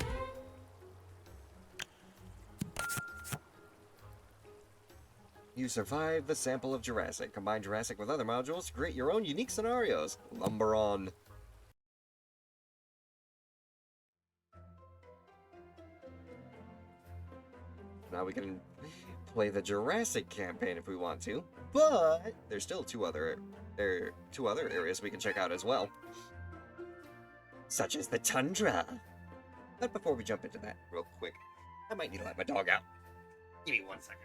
S1: You survived the sample of Jurassic. Combine Jurassic with other modules to create your own unique scenarios. Lumber on. Now we can play the Jurassic campaign if we want to, but there's still two other areas we can check out as well, such as the tundra. But before we jump into that, real quick, I might need to let my dog out. Give me 1 second.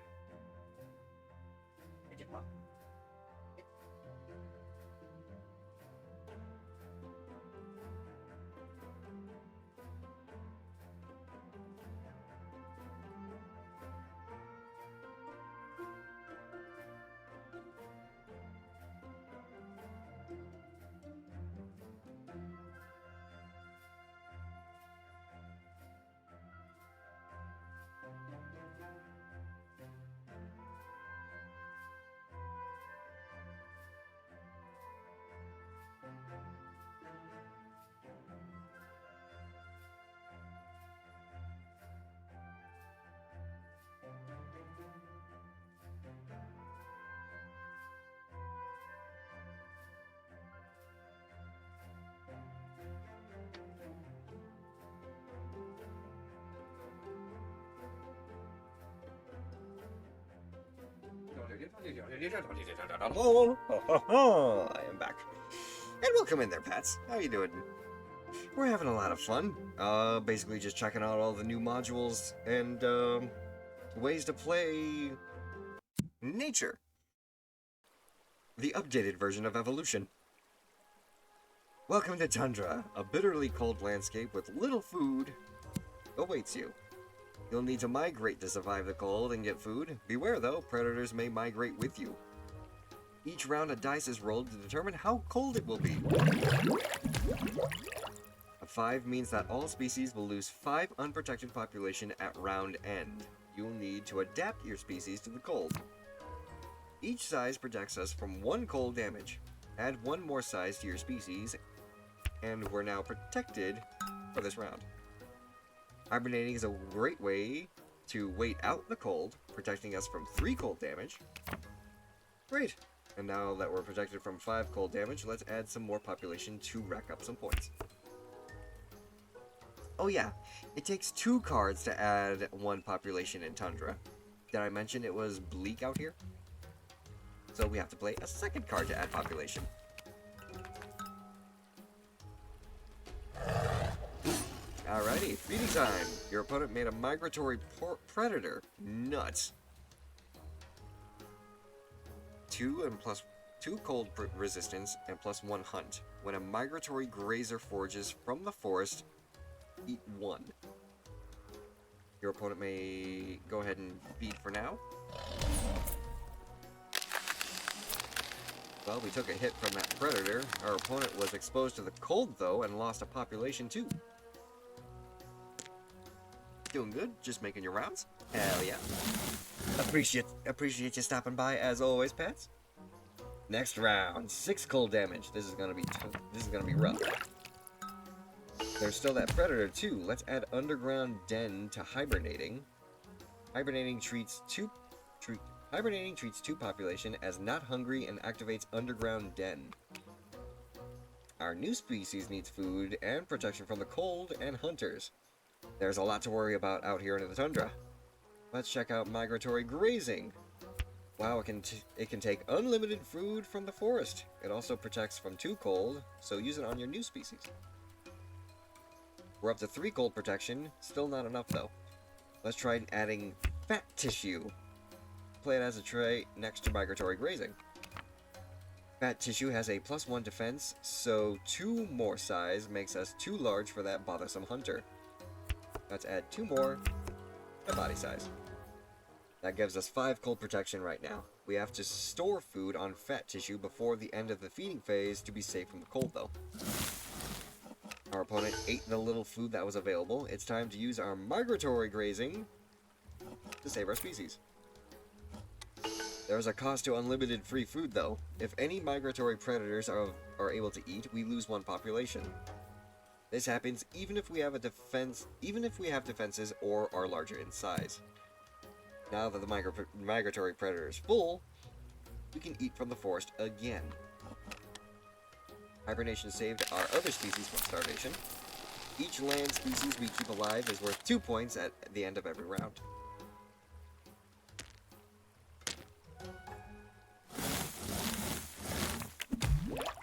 S1: I am back. And welcome in there, Pats. How you doing? We're having a lot of fun. Basically just checking out all the new modules and, ways to play nature. The updated version of evolution. Welcome to Tundra, a bitterly cold landscape with little food awaits you. You'll need to migrate to survive the cold and get food. Beware though, predators may migrate with you. Each round of dice is rolled to determine how cold it will be. A 5 means that all species will lose 5 unprotected population at round end. You'll need to adapt your species to the cold. Each size protects us from 1 cold damage. Add 1 more size to your species, and we're now protected for this round. Hibernating is a great way to wait out the cold, protecting us from 3 cold damage. Great! And now that we're protected from 5 cold damage, let's add some more population to rack up some points. Oh yeah, it takes 2 cards to add 1 population in Tundra. Did I mention it was bleak out here? So we have to play a 2nd card to add population. Alrighty, feeding time. Your opponent made a migratory predator. Nuts. 2 and plus 2 cold resistance and plus 1 hunt. When a migratory grazer forages from the forest, eat 1. Your opponent may go ahead and feed for now. Well, we took a hit from that predator. Our opponent was exposed to the cold though and lost a population too. Doing good, just making your rounds. Hell yeah. Appreciate you stopping by as always, pets. Next round, 6 cold damage. This is gonna be rough. There's still that predator too. Let's add underground den to hibernating. Hibernating treats 2 population as not hungry and activates underground den. Our new species needs food and protection from the cold and hunters. There's a lot to worry about out here in the tundra. Let's check out migratory grazing. Wow, it can take unlimited food from the forest. It also protects from 2 cold, so use it on your new species. We're up to 3 cold protection, still not enough though. Let's try adding fat tissue. Play it as a trait next to migratory grazing. Fat tissue has a +1 defense, so 2 more size makes us too large for that bothersome hunter. Let's add 2 more to body size. That gives us 5 cold protection right now. We have to store food on fat tissue before the end of the feeding phase to be safe from the cold though. Our opponent ate the little food that was available. It's time to use our migratory grazing to save our species. There's a cost to unlimited free food though. If any migratory predators are able to eat, we lose 1 population. This happens even if we have defenses or are larger in size. Now that the migratory predator is full, we can eat from the forest again. Hibernation saved our other species from starvation. Each land species we keep alive is worth 2 points at the end of every round.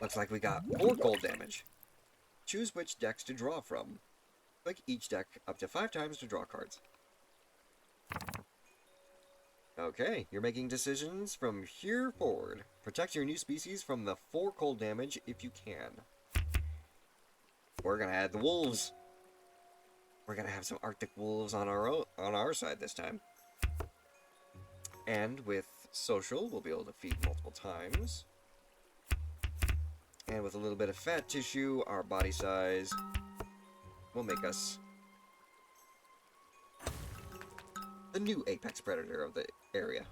S1: Looks like we got 4 cold damage. Choose which decks to draw from. Click each deck up to 5 times to draw cards. Okay, you're making decisions from here forward. Protect your new species from the 4 cold damage if you can. We're gonna add the wolves. We're gonna have some Arctic wolves on our side this time. And with social, we'll be able to feed multiple times. And with a little bit of fat tissue, our body size will make us the new apex predator of the area.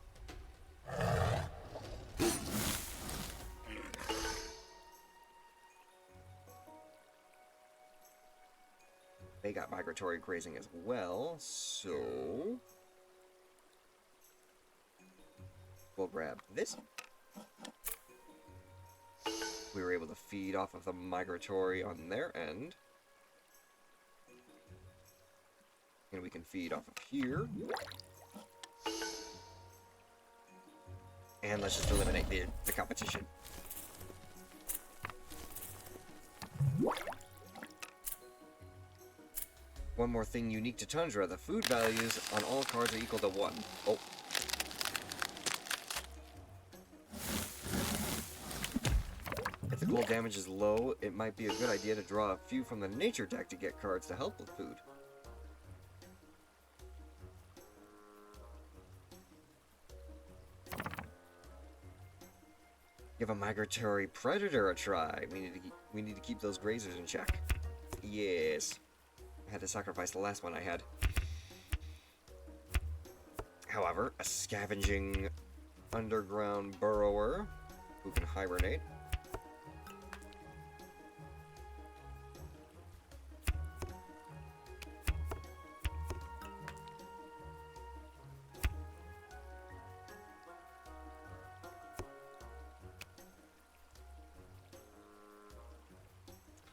S1: They got migratory grazing as well, so we'll grab this. We were able to feed off of the migratory on their end. And we can feed off of here. And let's just eliminate the competition. One more thing unique to Tundra, the food values on all cards are equal to 1. Oh. If the cold damage is low, it might be a good idea to draw a few from the nature deck to get cards to help with food. Give a migratory predator a try. We need to keep those grazers in check. Yes. I had to sacrifice the last one I had. However, a scavenging underground burrower who can hibernate.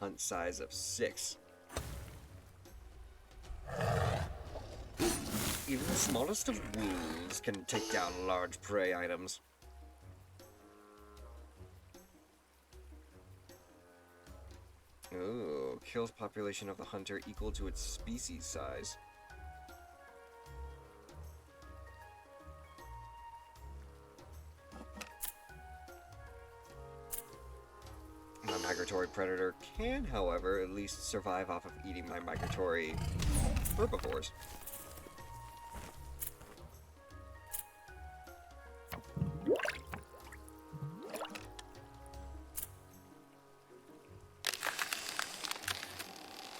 S1: Hunt size of 6. Even the smallest of wolves can take down large prey items. Ooh, kills population of the hunter equal to its species size. My migratory predator can, however, at least survive off of eating my migratory herbivores.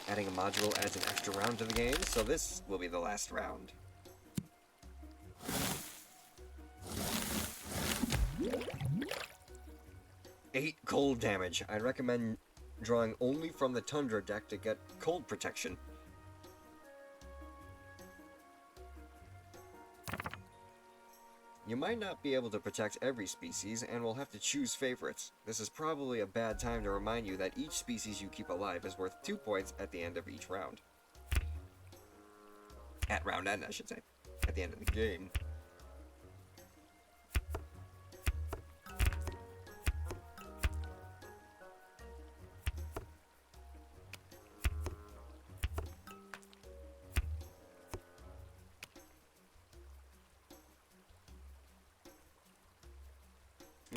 S1: Adding a module adds an extra round to the game, so this will be the last round. Eight cold damage. I'd recommend drawing only from the Tundra deck to get cold protection. You might not be able to protect every species, and will have to choose favorites. This is probably a bad time to remind you that each species you keep alive is worth 2 points at the end of each round. At round end, I should say. At the end of the game.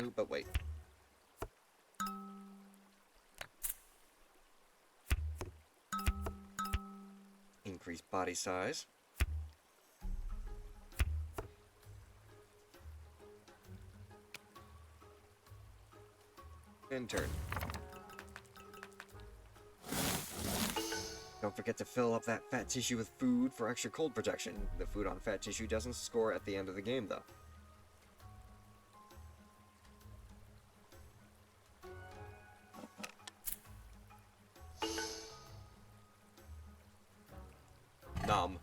S1: Ooh, but wait. Increase body size. And turn. Don't forget to fill up that fat tissue with food for extra cold protection. The food on fat tissue doesn't score at the end of the game, though. Nom.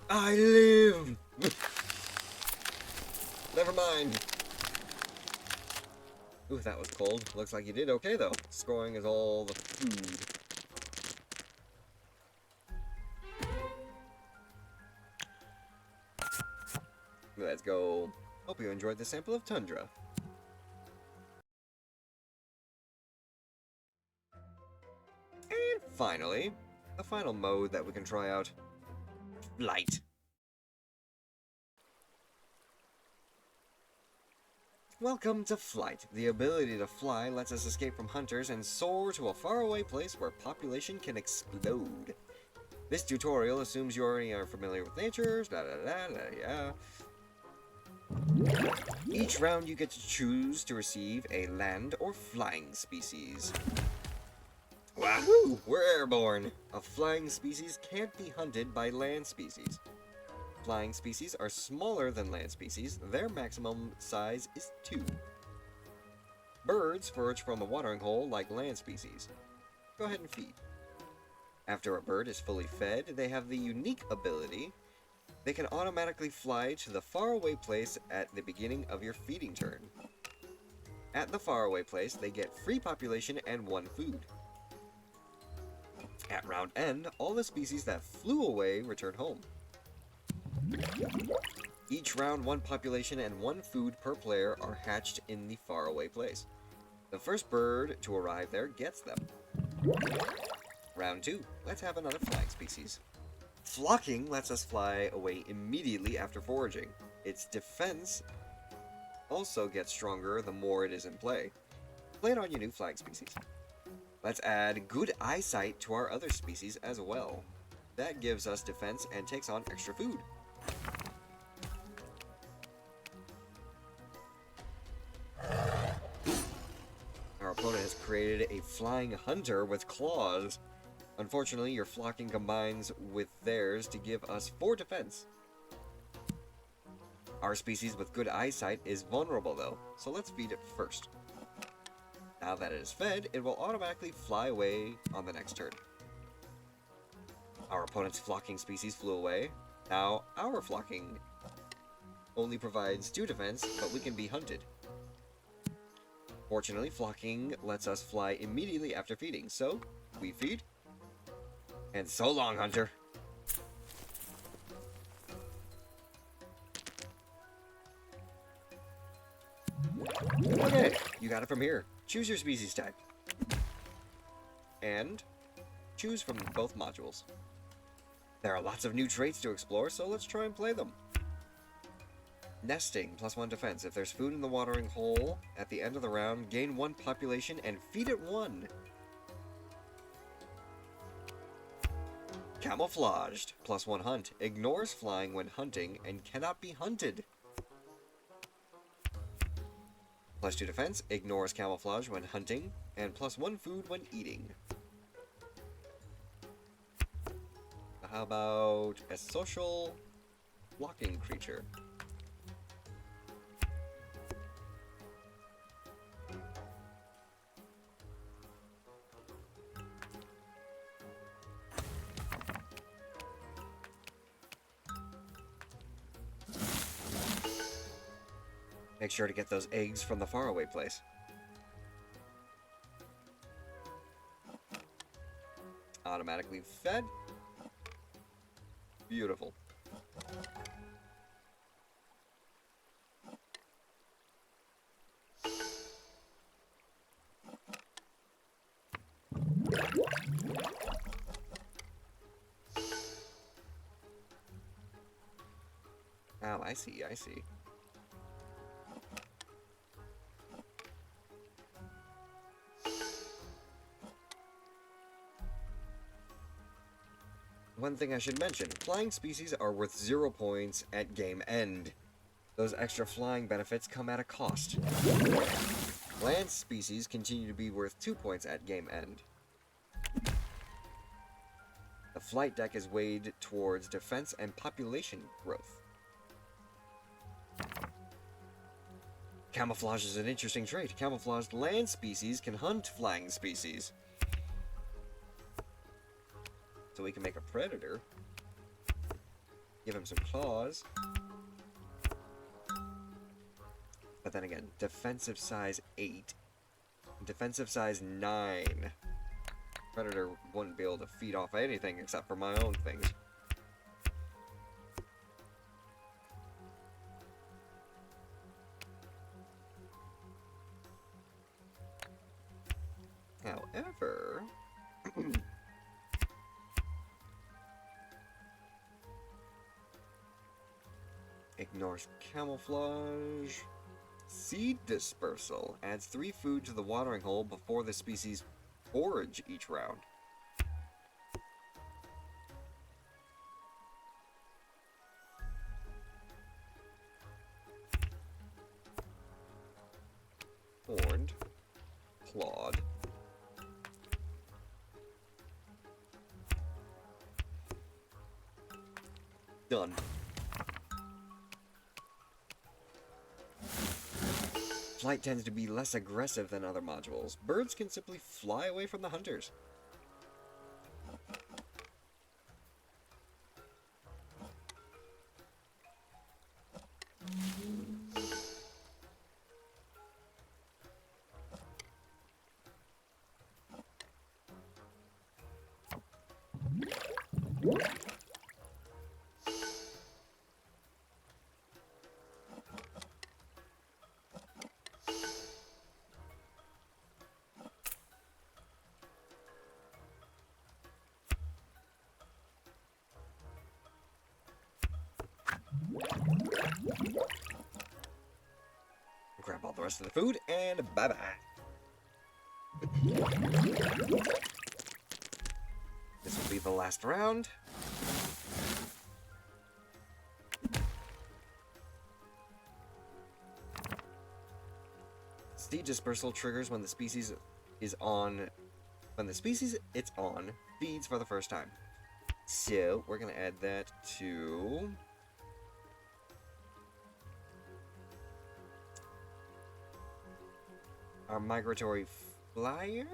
S1: I live! Never mind. Ooh, that was cold. Looks like you did okay, though. Scoring is all the food. Let's go. Hope you enjoyed the sample of Tundra. And finally, the final mode that we can try out. Flight. Welcome to Flight. The ability to fly lets us escape from hunters and soar to a faraway place where population can explode. This tutorial assumes you already are familiar with nature, yeah. Each round you get to choose to receive a land or flying species. Wahoo! We're airborne! A flying species can't be hunted by land species. Flying species are smaller than land species. Their maximum size is 2. Birds forage from a watering hole like land species. Go ahead and feed. After a bird is fully fed, they have the unique ability. They can automatically fly to the faraway place at the beginning of your feeding turn. At the faraway place, they get free population and 1 food. At round end, all the species that flew away return home. Each round, one population and one food per player are hatched in the faraway place. The first bird to arrive there gets them. Round 2, let's have another flying species. Flocking lets us fly away immediately after foraging. Its defense also gets stronger the more it is in play. Play it on your new flying species. Let's add good eyesight to our other species as well. That gives us defense and takes on extra food. Our opponent has created a flying hunter with claws. Unfortunately, your flocking combines with theirs to give us 4 defense. Our species with good eyesight is vulnerable though, so let's feed it first. Now that it is fed, it will automatically fly away on the next turn. Our opponent's flocking species flew away. Now our flocking only provides 2 defense, but we can be hunted. Fortunately, flocking lets us fly immediately after feeding, so we feed. And so long, hunter. Okay, you got it from here. Choose your species type. And choose from both modules. There are lots of new traits to explore, so let's try and play them. Nesting, +1 defense. If there's food in the watering hole at the end of the round, gain 1 population and feed it 1. Camouflaged, +1 hunt. Ignores flying when hunting and cannot be hunted. +2 defense, ignores camouflage when hunting, and +1 food when eating. How about a social blocking creature? Make sure to get those eggs from the faraway place. Automatically fed. Beautiful. Oh, I see, I see. One thing I should mention, flying species are worth 0 points at game end. Those extra flying benefits come at a cost. Land species continue to be worth 2 points at game end. The flight deck is weighed towards defense and population growth. Camouflage is an interesting trait. Camouflaged land species can hunt flying species. So we can make a predator. Give him some claws. But then again, defensive size 8. Defensive size 9. Predator wouldn't be able to feed off anything except for my own things. However... ignores camouflage. Seed dispersal adds 3 food to the watering hole before the species forage each round. Horned, clawed. Done. Flight tends to be less aggressive than other modules. Birds can simply fly away from the hunters. Grab all the rest of the food, and bye-bye. This will be the last round. Seed dispersal triggers when the species is on. When the species it's on feeds for the first time. So we're gonna add that to our migratory flyer.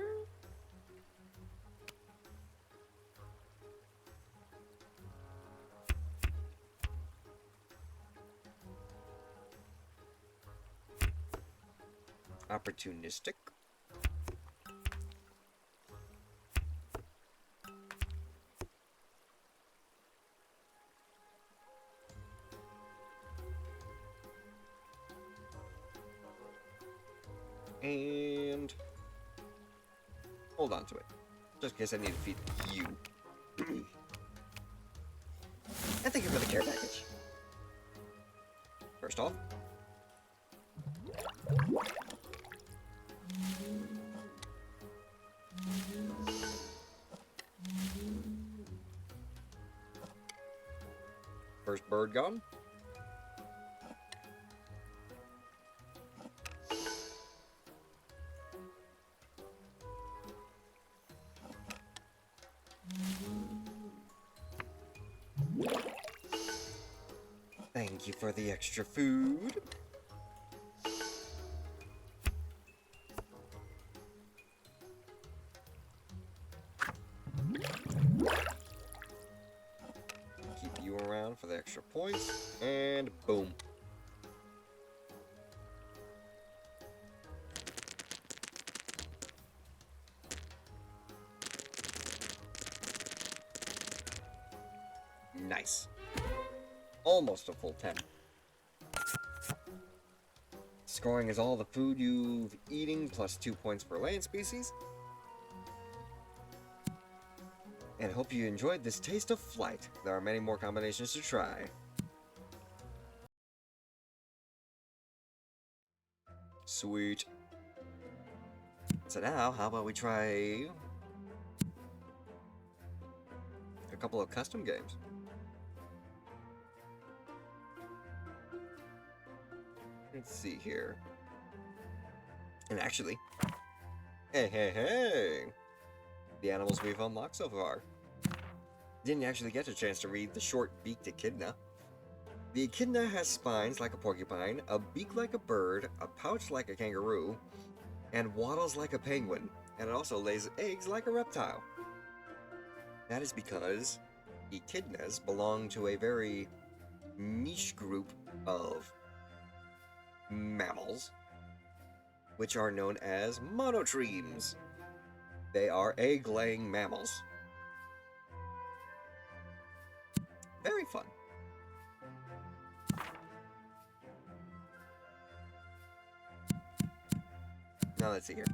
S1: Opportunistic. And hold on to it, just in case I need to feed you. And thank you for the care package. First off, first bird gone. Thank you for the extra food. Keep you around for the extra points, and boom. Nice. Almost a full 10. Scoring is all the food you've eaten plus 2 points per land species. And hope you enjoyed this taste of flight. There are many more combinations to try. Sweet. So now, how about we try a couple of custom games? Let's see here. And actually, hey, the animals we've unlocked so far. Didn't actually get a chance to read the short-beaked echidna. The echidna has spines like a porcupine, a beak like a bird, a pouch like a kangaroo, and waddles like a penguin, and it also lays eggs like a reptile. That is because echidnas belong to a very niche group of mammals, which are known as monotremes. They are egg-laying mammals. Very fun. Now let's see here.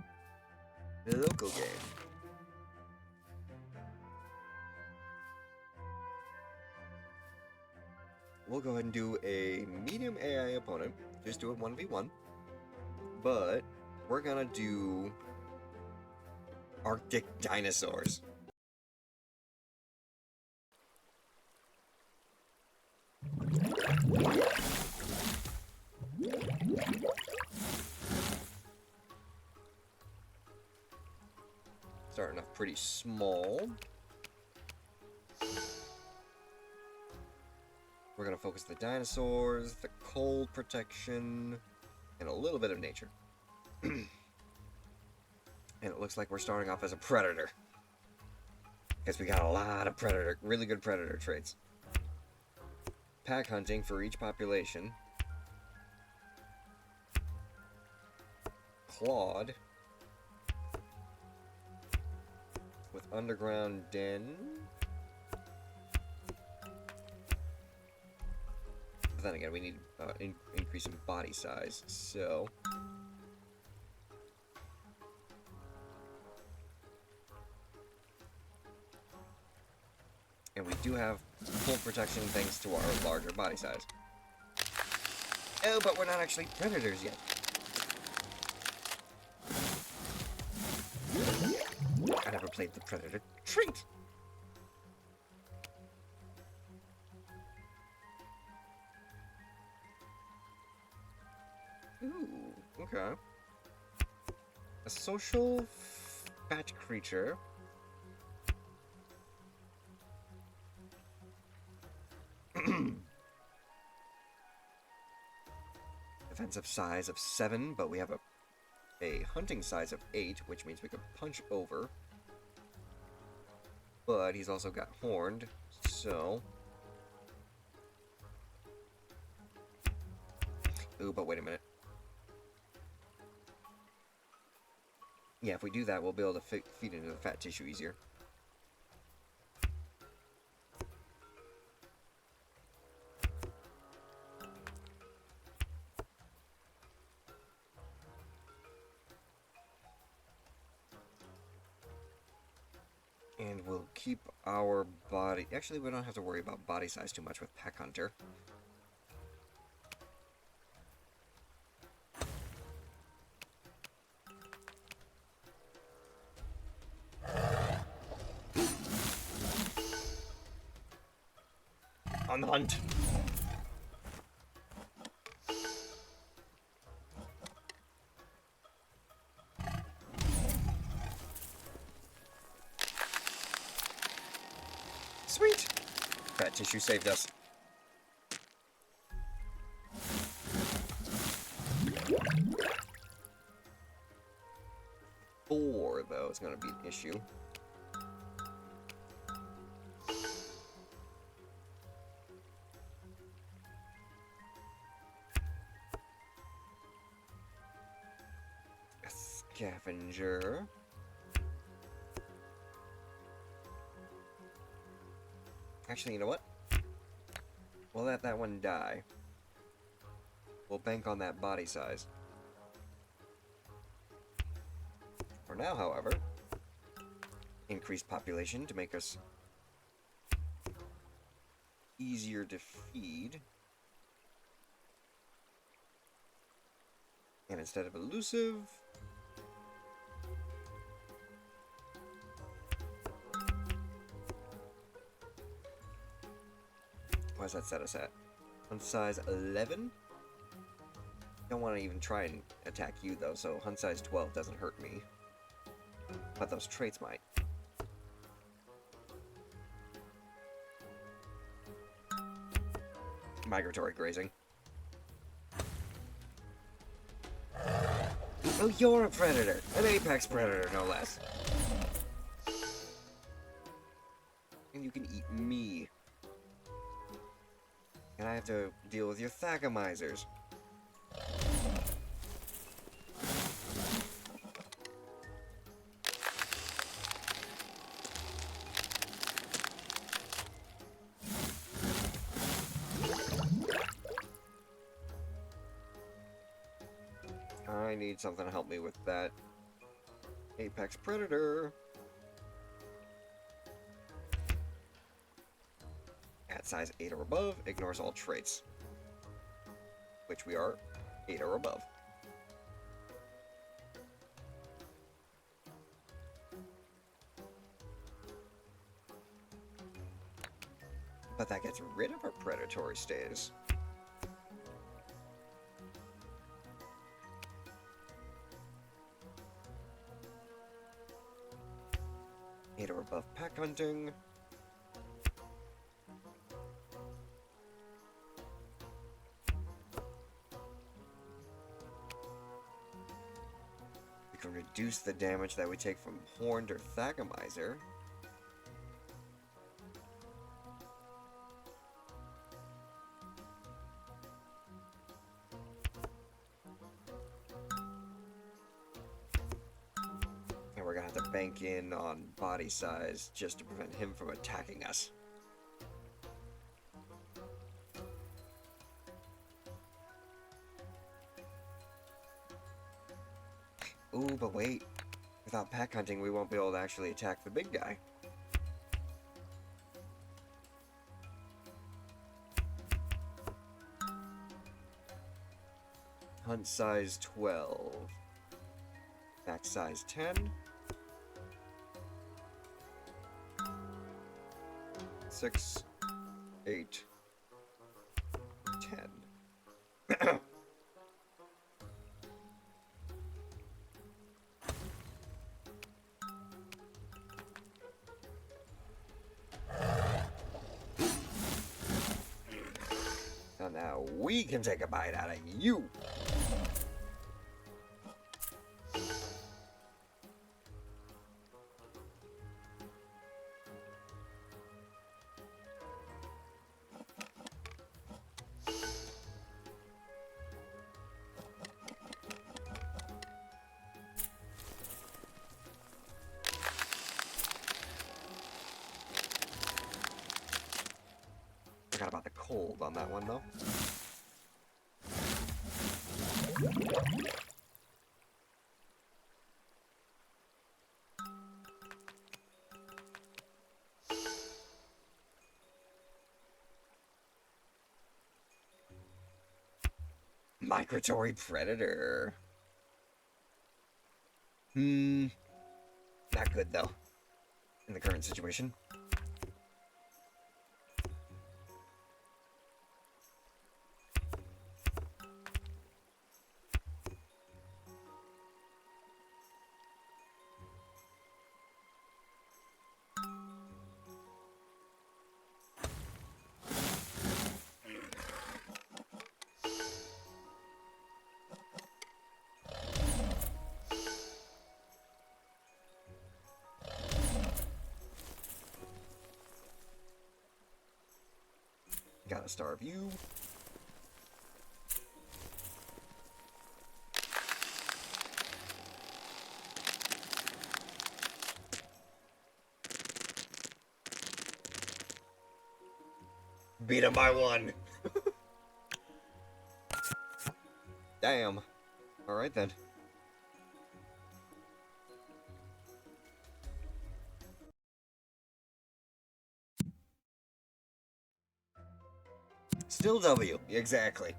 S1: The local game. We'll go ahead and do a medium AI opponent. Just do it 1v1. But we're gonna do Arctic dinosaurs. Starting off pretty small. We're gonna focus the dinosaurs, the cold protection, and a little bit of nature. And it looks like we're starting off as a predator. Guess we got a lot of really good predator traits. Pack hunting for each population. Clawed. With underground den. But then again, we need increase in body size, so and we do have full protection thanks to our larger body size. Oh, but we're not actually predators yet. I never played the predator trait. Ooh, okay. A social fat creature. Defensive size of 7, but we have a hunting size of 8, which means we can punch over. But he's also got horned, so... Ooh, but wait a minute. Yeah, if we do that, we'll be able to feed into the fat tissue easier. And we'll keep our body... Actually, we don't have to worry about body size too much with Pack Hunter. On the hunt! Sweet! Fat tissue saved us. Four, though, is going to be an issue. A scavenger. Actually, you know what? We'll let that one die. We'll bank on that body size. For now, however, increased population to make us easier to feed. And instead of elusive, what does that set us at? Hunt size 11? Don't want to even try and attack you though, so hunt size 12 doesn't hurt me. But those traits might. Migratory grazing. Oh, you're a predator! An apex predator, no less. And you can eat me. And I have to deal with your Thagamizers. I need something to help me with that apex predator. At size 8 or above, ignores all traits. Which we are 8 or above. But that gets rid of our predatory status. Eight or above pack hunting. We can reduce the damage that we take from Horned or Thagamizer. And we're gonna have to bank in on body size just to prevent him from attacking us. Ooh, but wait. Without pack hunting, we won't be able to actually attack the big guy. Hunt size 12. Max size 10. 6, 8, 10. So now we can take a bite out of you. Forgot about the cold on that one, though. Migratory predator. Not good, though, in the current situation. Gotta starve you. Beat him by one. Damn. Alright then. Still W, exactly.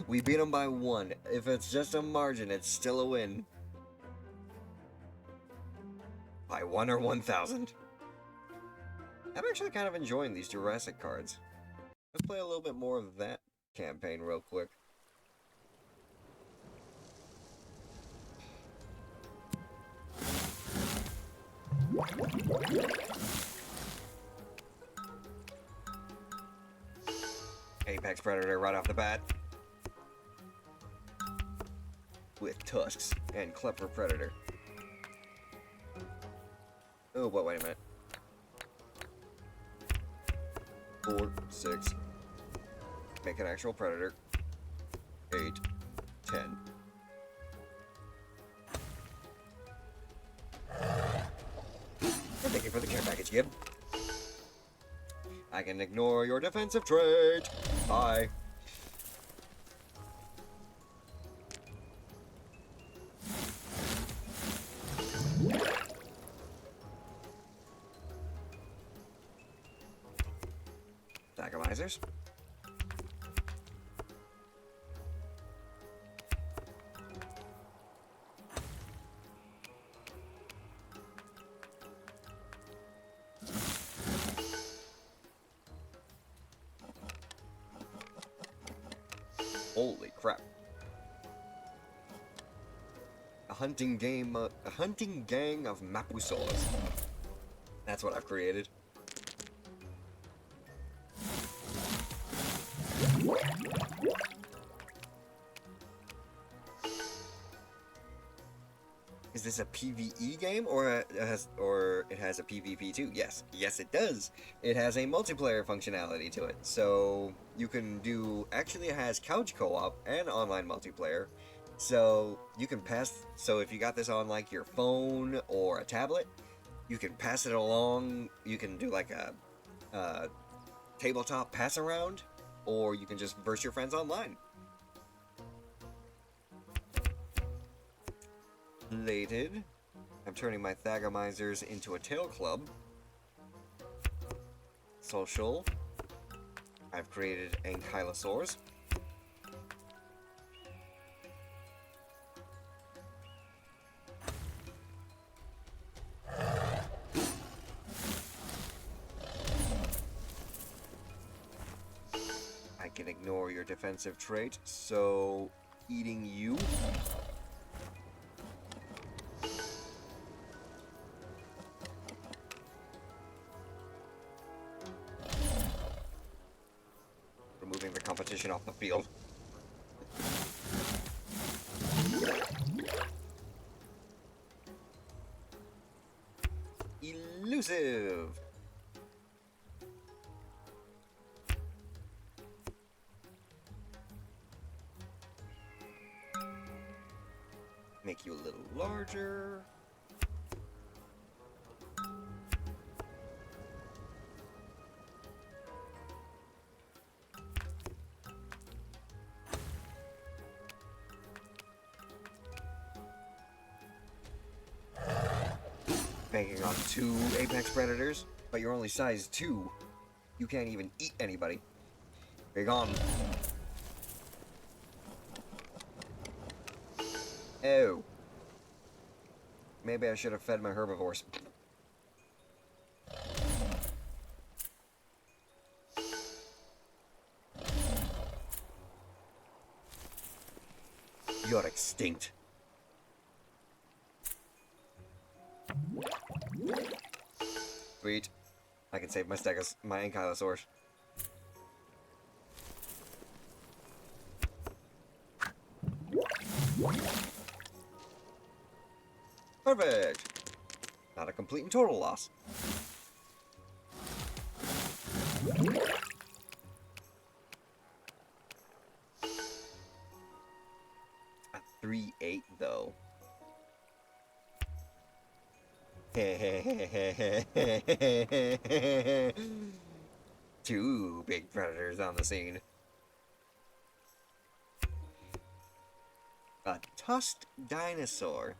S1: We beat him by one. If it's just a margin, it's still a win. By 1 or 1,000. I'm actually kind of enjoying these Jurassic cards. Let's play a little bit more of that campaign real quick. Apex Predator right off the bat. With tusks and Klepper Predator. Oh, but wait a minute. 4, 6. Make an actual predator. 8, 10. Thank you for the care package, Gib. I can ignore your defensive trait. Bye. Atomizers. Holy crap. A hunting gang of Mapusolas. That's what I've created. Is this a PvE game or it has a PvP too? Yes, it does. It has a multiplayer functionality to it, so you can do. Actually, it has couch co-op and online multiplayer. So you can pass. So if you got this on like your phone or a tablet, you can pass it along. You can do like a tabletop pass around, or you can just verse your friends online. Plated. I'm turning my Thagamizers into a tail club. Social. I've created Ankylosaurs. can ignore your defensive trait, so eating you. Removing the competition off the field. Elusive! Make you a little larger. Banking on 2 apex predators, but you're only size 2. You can't even eat anybody. You're gone. Oh. Maybe I should have fed my herbivores. You're extinct. Sweet. I can save my Ankylosaurus. Perfect! Not a complete and total loss. At 3-8 though. 2 big predators on the scene. A tusked dinosaur.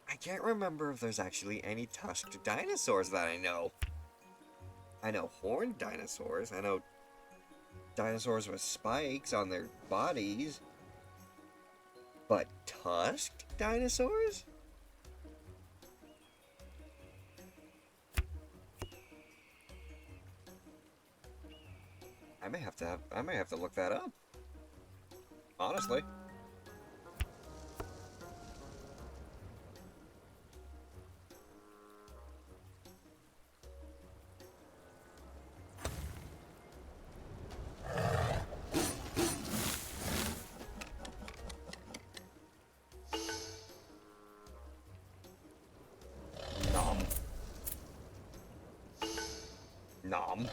S1: I can't remember if there's actually any tusked dinosaurs that I know. I know horned dinosaurs. I know dinosaurs with spikes on their bodies. But tusked dinosaurs? I may have to look that up. Honestly. Nom. Nom.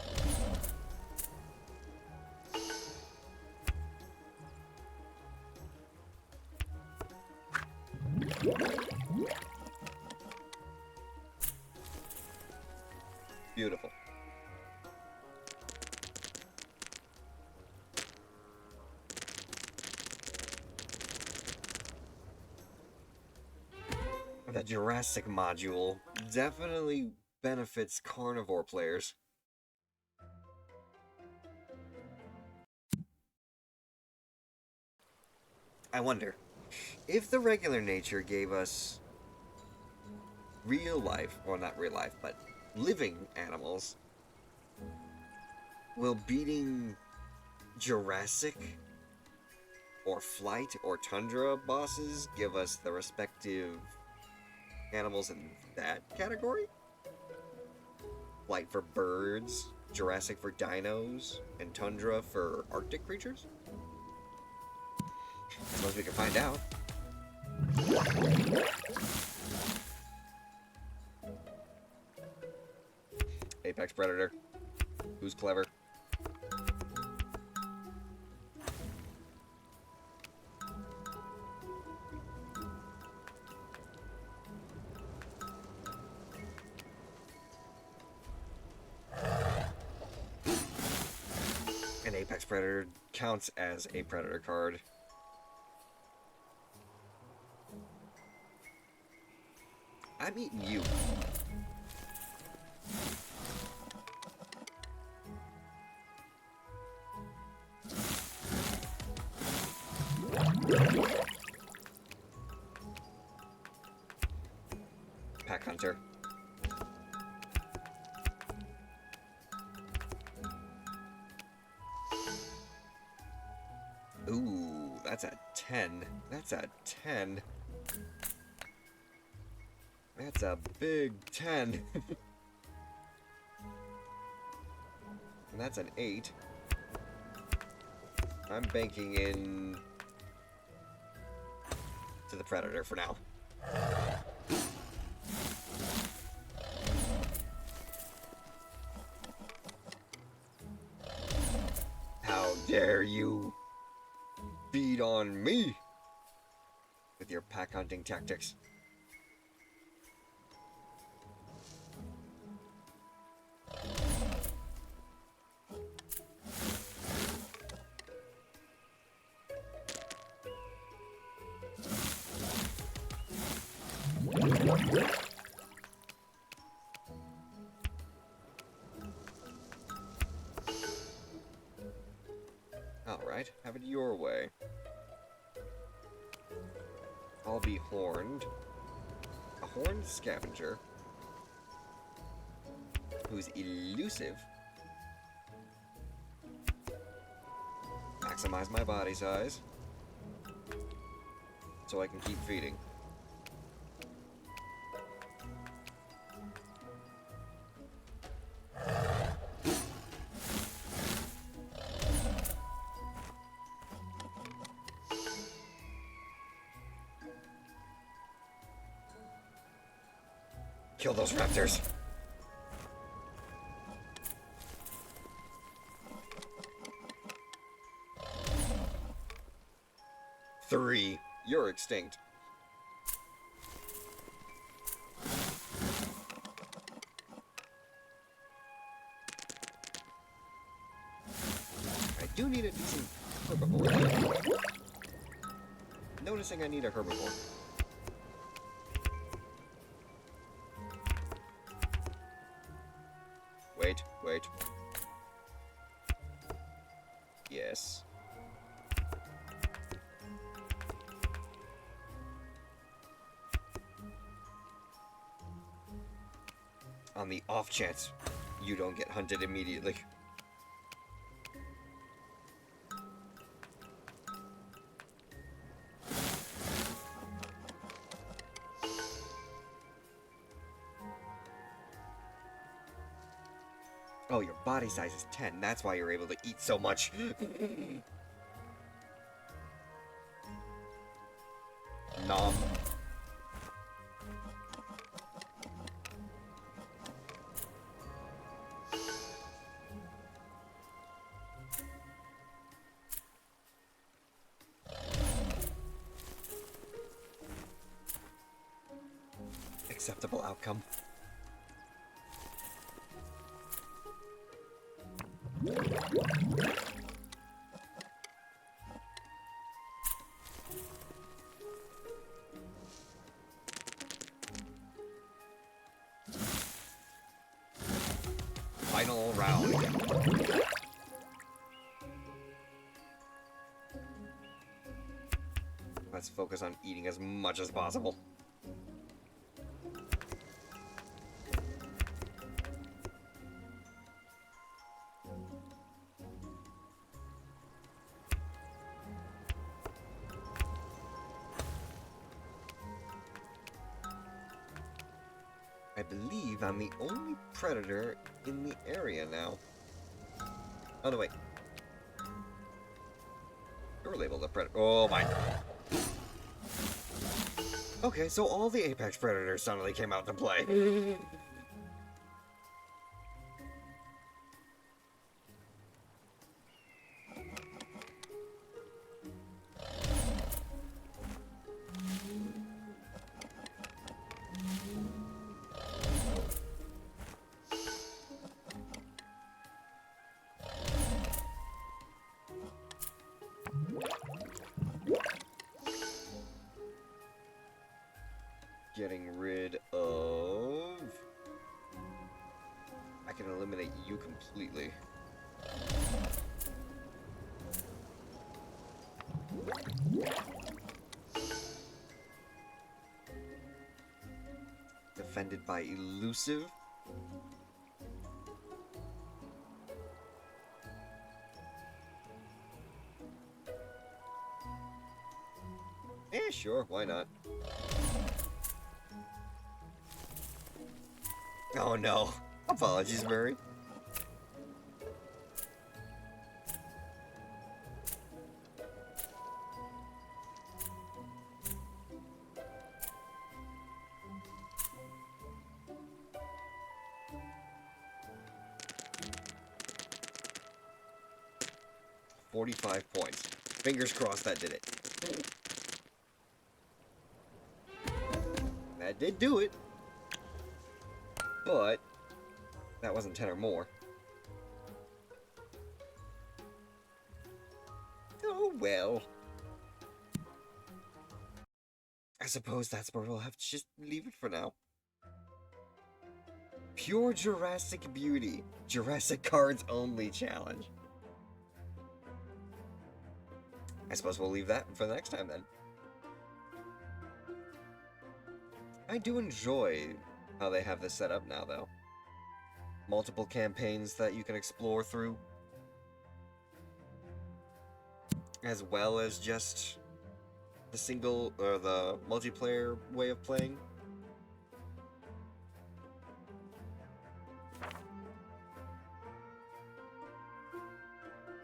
S1: Beautiful. The Jurassic module definitely benefits carnivore players. I wonder, if the regular nature gave us real life, well not real life, but living animals, will beating Jurassic or Flight or Tundra bosses give us the respective animals in that category? Flight for birds, Jurassic for dinos, and Tundra for Arctic creatures? I suppose we can find out. Apex Predator. Who's clever? An Apex Predator counts as a Predator card. I'm eating you. Pack Hunter. That's a 10. That's a 10. That's a big 10. And that's an 8. I'm banking in to the Predator for now. How dare you feed on me with your pack hunting tactics? Alright, have it your way. I'll be horned. A horned scavenger who's elusive. Maximize my body size so I can keep feeding. Kill those raptors. Three. You're extinct. I do need a decent herbivore. Noticing I need a herbivore. Wait. Yes. On the off chance you don't get hunted immediately. Oh, your body size is 10. That's why you're able to eat so much. Nom. Acceptable outcome. Final round. Let's focus on eating as much as possible. I believe I'm the only predator in the area now. Oh, no, wait. You're labeled a predator. Oh, my. Okay, so all the apex predators suddenly came out to play. Getting rid of... I can eliminate you completely. Defended by elusive. Sure, why not? Oh no. Apologies, Murray. $45 points. Fingers crossed that did it. That did do it. But that wasn't 10 or more. Oh well. I suppose that's where we'll have to just leave it for now. Pure Jurassic Beauty. Jurassic Cards Only Challenge. I suppose we'll leave that for the next time then. I do enjoy how they have this set up now, though. Multiple campaigns that you can explore through. As well as just the single, or the multiplayer way of playing.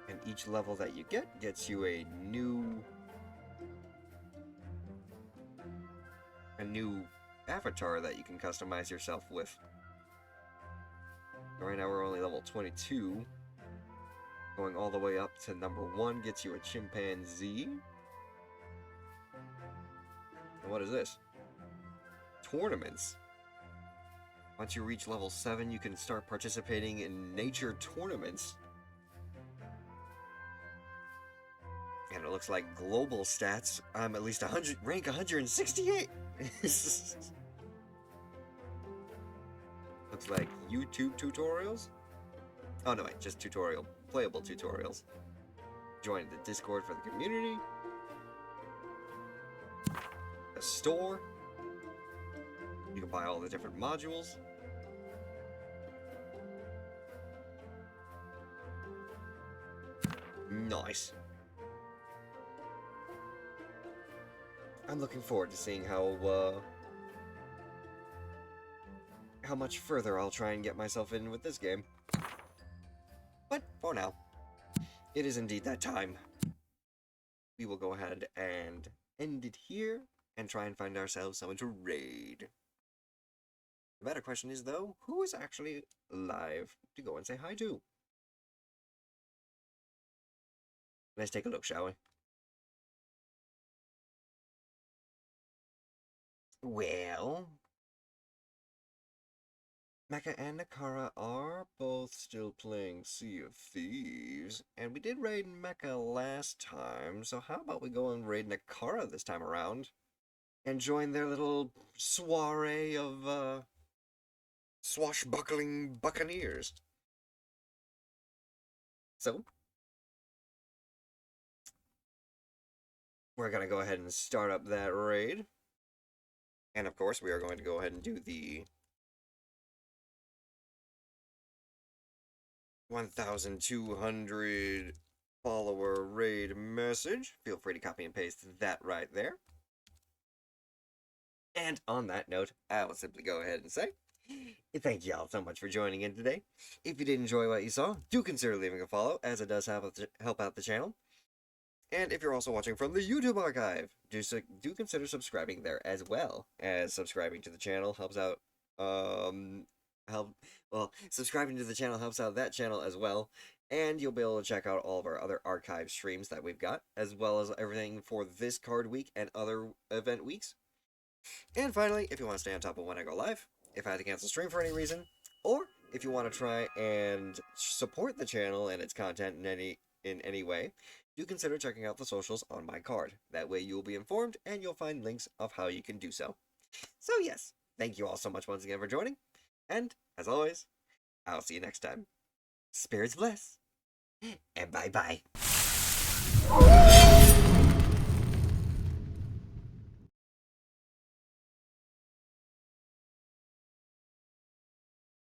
S1: And each level that you get gets you a new avatar that you can customize yourself with. Right now we're only level 22. Going all the way up to number 1 gets you a chimpanzee. And what is this? Tournaments. Once you reach level 7, you can start participating in nature tournaments. And it looks like global stats, I'm at least rank 168. Looks like YouTube tutorials. Oh no, wait, just playable tutorials. Join the Discord for the community. A store. You can buy all the different modules. Nice. I'm looking forward to seeing how much further I'll try and get myself in with this game. But for now, it is indeed that time. We will go ahead and end it here and try and find ourselves someone to raid. The better question is, though, who is actually alive to go and say hi to? Let's take a look, shall we? Well, Mecha and Nakara are both still playing Sea of Thieves, and we did raid Mecha last time, so how about we go and raid Nakara this time around, and join their little soiree of, swashbuckling buccaneers. So, we're gonna go ahead and start up that raid. And of course, we are going to go ahead and do the 1,200 follower raid message. Feel free to copy and paste that right there. And on that note, I will simply go ahead and say, thank you all so much for joining in today. If you did enjoy what you saw, do consider leaving a follow, as it does help out the channel. And if you're also watching from the YouTube archive, do consider subscribing there as well, as subscribing to the channel helps out, subscribing to the channel helps out that channel as well, and you'll be able to check out all of our other archive streams that we've got, as well as everything for this card week and other event weeks. And finally, if you want to stay on top of when I go live, if I had to cancel stream for any reason, or if you want to try and support the channel and its content in any way, do consider checking out the socials on my card. That way you will be informed and you'll find links of how you can do so. So yes, thank you all so much once again for joining, and as always, I'll see you next time. Spirits bless, and bye-bye.